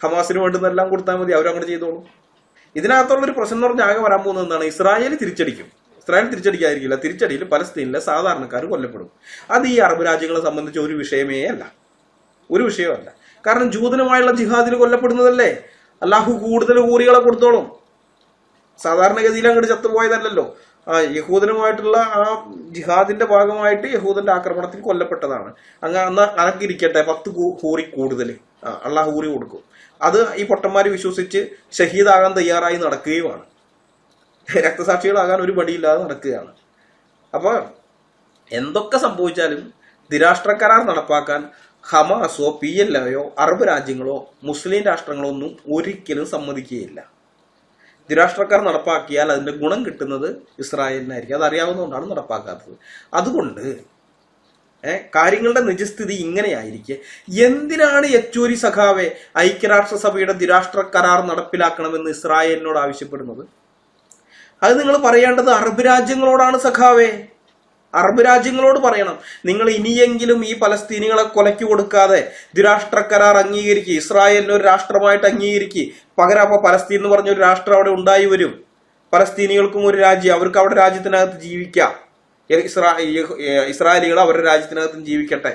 ഹമാസിന് വേണ്ടുന്നെല്ലാം കൊടുത്താൽ മതി, അവരങ്ങോട്ട് ചെയ്തോളും. ഇതിനകത്തുള്ളൊരു പ്രശ്നം എന്ന് പറഞ്ഞാൽ ആകെ വരാൻ പോകുന്നത് എന്താണ്? ഇസ്രായേൽ തിരിച്ചടിക്കും. ഇസ്രായേൽ തിരിച്ചടിക്കാതിരിക്കില്ല. തിരിച്ചടിയിൽ പലസ്തീനിലെ സാധാരണക്കാർ കൊല്ലപ്പെടും. അത് ഈ അറബ് രാജ്യങ്ങളെ സംബന്ധിച്ച് ഒരു വിഷയമേ അല്ല, ഒരു വിഷയമല്ല. കാരണം ജൂതനുമായുള്ള ജിഹാദിൽ കൊല്ലപ്പെടുന്നതല്ലേ. അല്ലാഹു കൂടുതൽ കൂറികളെ കൊടുത്തോളും. സാധാരണഗതിയിൽ അങ്ങോട്ട് ചത്തുപോയതല്ലല്ലോ. യഹൂദനുമായിട്ടുള്ള ആ ജിഹാദിന്റെ ഭാഗമായിട്ട് യഹൂദന്റെ ആക്രമണത്തിൽ കൊല്ലപ്പെട്ടതാണ്. അന്ന് അനക്കിരിക്കട്ടെ 10 ഹൂറി കൂടുതൽ അള്ളാഹു ഹൂറി കൊടുക്കും. അത് ഈ പൊട്ടന്മാര് വിശ്വസിച്ച് ഷഹീദാകാൻ തയ്യാറായി നടക്കുകയുമാണ്. രക്തസാക്ഷികളാകാൻ ഒരു പടിയില്ലാതെ നടക്കുകയാണ്. അപ്പൊ എന്തൊക്കെ സംഭവിച്ചാലും ദ്വിരാഷ്ട്ര കരാർ നടപ്പാക്കാൻ ഹമാസോ PLOയോ അറബ് രാജ്യങ്ങളോ മുസ്ലിം രാഷ്ട്രങ്ങളോ ഒന്നും ഒരിക്കലും സമ്മതിക്കുകയില്ല. ദ്വിരാഷ്ട്രക്കാർ നടപ്പാക്കിയാൽ അതിന്റെ ഗുണം കിട്ടുന്നത് ഇസ്രായേലിനായിരിക്കും. അതറിയാവുന്നതുകൊണ്ടാണ് നടപ്പാക്കാത്തത്. അതുകൊണ്ട് കാര്യങ്ങളുടെ നിജസ്ഥിതി ഇങ്ങനെയായിരിക്കെ എന്തിനാണ് യെച്ചൂരി സഖാവെ ഐക്യരാഷ്ട്രസഭയുടെ ദ്വിരാഷ്ട്ര കരാർ നടപ്പിലാക്കണമെന്ന് ഇസ്രായേലിനോട് ആവശ്യപ്പെടുന്നത്? അത് നിങ്ങൾ പറയേണ്ടത് അറബ് രാജ്യങ്ങളോടാണ് സഖാവേ. അറബ് രാജ്യങ്ങളോട് പറയണം, നിങ്ങൾ ഇനിയെങ്കിലും ഈ പലസ്തീനികളെ കൊലയ്ക്ക് കൊടുക്കാതെ ദ്വിരാഷ്ട്ര കരാർ അംഗീകരിക്കുക, ഇസ്രായേലിനെ ഒരു രാഷ്ട്രമായിട്ട് അംഗീകരിക്കുക. പകരം അപ്പൊ പലസ്തീൻ എന്ന് പറഞ്ഞൊരു രാഷ്ട്രം അവിടെ ഉണ്ടായി വരും. പലസ്തീനികൾക്കും ഒരു രാജ്യം, അവർക്ക് അവിടെ രാജ്യത്തിനകത്ത് ജീവിക്കാം. ഇസ്രായേലികൾ അവരുടെ രാജ്യത്തിനകത്തും ജീവിക്കട്ടെ.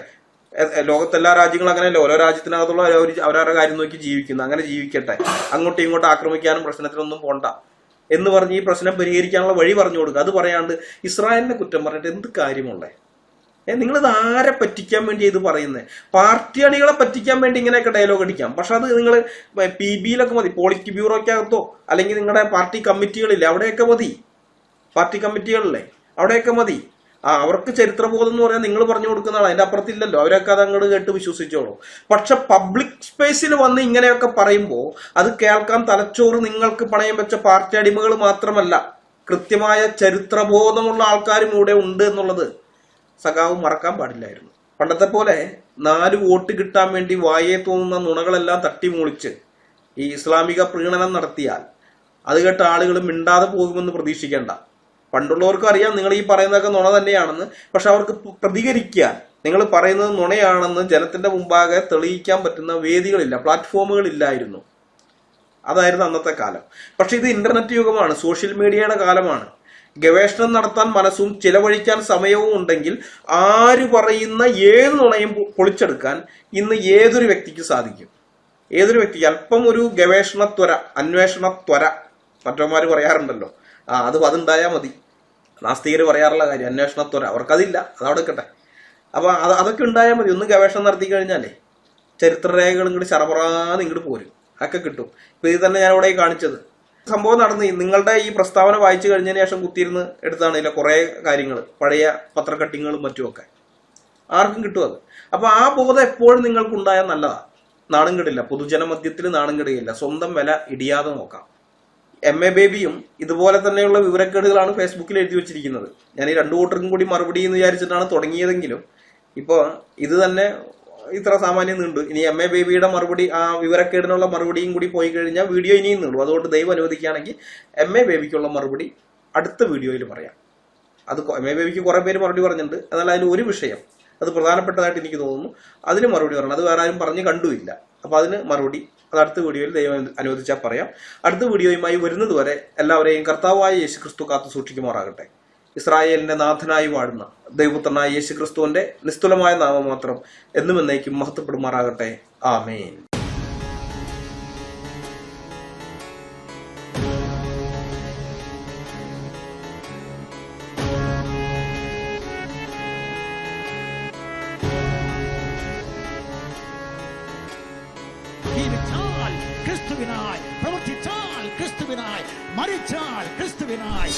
ലോകത്തെല്ലാ രാജ്യങ്ങളും അങ്ങനെയല്ല, ഓരോ രാജ്യത്തിനകത്തുള്ള അവരവരുടെ കാര്യം നോക്കി ജീവിക്കുന്നു, അങ്ങനെ ജീവിക്കട്ടെ, അങ്ങോട്ടും ഇങ്ങോട്ടും ആക്രമിക്കാനും പ്രശ്നത്തിനൊന്നും പോണ്ട എന്ന് പറഞ്ഞ് ഈ പ്രശ്നം പരിഹരിക്കാനുള്ള വഴി പറഞ്ഞു കൊടുക്കുക. അത് പറയാണ്ട് ഇസ്രായേലിനെ കുറ്റം പറഞ്ഞിട്ട് എന്ത് കാര്യമുള്ളേ? നിങ്ങളിത് ആരെ പറ്റിക്കാൻ വേണ്ടി ഇത് പറയുന്നത്? പാർട്ടി അണികളെ പറ്റിക്കാൻ വേണ്ടി ഇങ്ങനെയൊക്കെ ഡയലോഗ് അടിക്കാം. പക്ഷെ അത് നിങ്ങൾ PB-യിലൊക്കെ മതി, പോളിറ്റ് ബ്യൂറോക്കകത്തോ അല്ലെങ്കിൽ നിങ്ങളുടെ പാർട്ടി കമ്മിറ്റികളില്ലേ അവിടെയൊക്കെ മതി, പാർട്ടി കമ്മിറ്റികളിലെ അവിടെയൊക്കെ മതി. അവർക്ക് ചരിത്രബോധം എന്ന് പറയാൻ നിങ്ങൾ പറഞ്ഞു കൊടുക്കുന്നതാണ്, അതിന്റെ അപ്പുറത്തില്ലല്ലോ. അവരൊക്കെ അത് അങ്ങോട്ട് കേട്ട് വിശ്വസിച്ചോളൂ. പക്ഷെ പബ്ലിക് സ്പേസിൽ വന്ന് ഇങ്ങനെയൊക്കെ പറയുമ്പോൾ അത് കേൾക്കാൻ തലച്ചോറ് നിങ്ങൾക്ക് പണയം വെച്ച പാർട്ടി അടിമകൾ മാത്രമല്ല, കൃത്യമായ ചരിത്രബോധമുള്ള ആൾക്കാരും ഇവിടെ ഉണ്ട് എന്നുള്ളത് സഖാവ് മറക്കാൻ പാടില്ലായിരുന്നു. പണ്ടത്തെ പോലെ 4 വോട്ട് കിട്ടാൻ വേണ്ടി വായേ തോന്നുന്ന നുണകളെല്ലാം തട്ടിമൂളിച്ച് ഈ ഇസ്ലാമിക പ്രീണനം നടത്തിയാൽ അത് കേട്ട ആളുകൾ മിണ്ടാതെ പോകുമെന്ന് പ്രതീക്ഷിക്കേണ്ട. പണ്ടുള്ളവർക്കും അറിയാം നിങ്ങൾ ഈ പറയുന്നതൊക്കെ നുണ തന്നെയാണെന്ന്. പക്ഷെ അവർക്ക് പ്രതികരിക്കാൻ, നിങ്ങൾ പറയുന്നത് നുണയാണെന്ന് ജനത്തിന്റെ മുമ്പാകെ തെളിയിക്കാൻ പറ്റുന്ന വേദികളില്ല, പ്ലാറ്റ്ഫോമുകളില്ലായിരുന്നു. അതായിരുന്നു അന്നത്തെ കാലം. പക്ഷെ ഇത് ഇന്റർനെറ്റ് യുഗമാണ്, സോഷ്യൽ മീഡിയയുടെ കാലമാണ്. ഗവേഷണം നടത്താൻ മനസ്സും ചിലവഴിക്കാൻ സമയവും ഉണ്ടെങ്കിൽ ആര് പറയുന്ന ഏത് നുണയും പൊളിച്ചെടുക്കാൻ ഇന്ന് ഏതൊരു വ്യക്തിക്ക് സാധിക്കും. ഏതൊരു വ്യക്തിക്ക് അല്പം ഒരു ഗവേഷണത്വര, അന്വേഷണത്വര മറ്റന്മാര് പറയാറുണ്ടല്ലോ, അതുണ്ടായാൽ മതി. നാസ്തികർ പറയാറുള്ള കാര്യം അന്വേഷണത്വര, അവർക്കതില്ല, അതവിടെ നിൽക്കട്ടെ. അപ്പൊ അതൊക്കെ ഉണ്ടായാൽ മതി. ഒന്ന് ഗവേഷണം നടത്തി കഴിഞ്ഞാലേ ചരിത്രരേഖകൾ ഇങ്ങോട്ട് ചറപറാന്ന് ഇങ്ങോട്ട് പോരും, ഒക്കെ കിട്ടും. ഇപ്പൊ ഇത് തന്നെ ഞാൻ ഇവിടെ കാണിച്ചത് സംഭവം നടന്ന് നിങ്ങളുടെ ഈ പ്രസ്താവന വായിച്ചു കഴിഞ്ഞതിന് ശേഷം കുത്തിയിരുന്ന് എടുത്താണ് ഇതിലെ കുറെ കാര്യങ്ങൾ, പഴയ പത്രക്കട്ടിങ്ങുകളും മറ്റുമൊക്കെ. ആർക്കും കിട്ടും അത്. അപ്പൊ ആ ബോധം എപ്പോഴും നിങ്ങൾക്ക് ഉണ്ടായാൽ നല്ലതാ. നാണം കെടില്ല, പൊതുജന മധ്യത്തിൽ നാണം കെടുകയില്ല, സ്വന്തം വില ഇടിയാതെ നോക്കാം. MA ബേബിയും ഇതുപോലെ തന്നെയുള്ള വിവരക്കേടുകളാണ് ഫേസ്ബുക്കിൽ എഴുതി വെച്ചിരിക്കുന്നത്. ഞാൻ ഈ 2 കൂട്ടർക്കും കൂടി മറുപടി എന്ന് വിചാരിച്ചിട്ടാണ് തുടങ്ങിയതെങ്കിലും ഇപ്പൊ ഇത് തന്നെ ഇത്ര സാമാന്യം നീണ്ടു. ഇനി MA ബേബിയുടെ മറുപടി, ആ വിവരക്കേടിനുള്ള മറുപടിയും കൂടി പോയി കഴിഞ്ഞാൽ വീഡിയോ ഇനിയും നീണ്ടു. അതുകൊണ്ട് ദയവ് അനുവദിക്കുകയാണെങ്കിൽ MA ബേബിക്കുള്ള മറുപടി അടുത്ത വീഡിയോയിൽ പറയാം. അത് MA ബേബിക്ക് കുറെ പേര് മറുപടി പറഞ്ഞിട്ടുണ്ട്. എന്നാൽ അതിൽ ഒരു വിഷയം അത് പ്രധാനപ്പെട്ടതായിട്ട് എനിക്ക് തോന്നുന്നു, അതിന് മറുപടി പറയണം. അത് വേറെ ആരും പറഞ്ഞ് കണ്ടുമില്ല. അപ്പൊ അതിന് മറുപടി അത് അടുത്ത വീഡിയോയിൽ ദൈവം അനുവദിച്ചാൽ പറയാം. അടുത്ത വീഡിയോയുമായി വരുന്നത് വരെ എല്ലാവരെയും കർത്താവായ യേശുക്രിസ്തു കാത്തു സൂക്ഷിക്കുമാറാകട്ടെ. ഇസ്രായേലിന്റെ നാഥനായി വാഴുന്ന ദൈവപുത്രനായ യേശുക്രിസ്തുവിന്റെ നിസ്തുലമായ നാമം മാത്രം എന്നും എന്നേക്കും മഹത്വപ്പെടുമാറാകട്ടെ. ആമേൻ. ജീവിച്ചാൽ ക്രിസ്തുവിനായി, പ്രവർത്തിച്ചാൽ ക്രിസ്തുവിനായി, മരിച്ചാൽ ക്രിസ്തുവിനായി.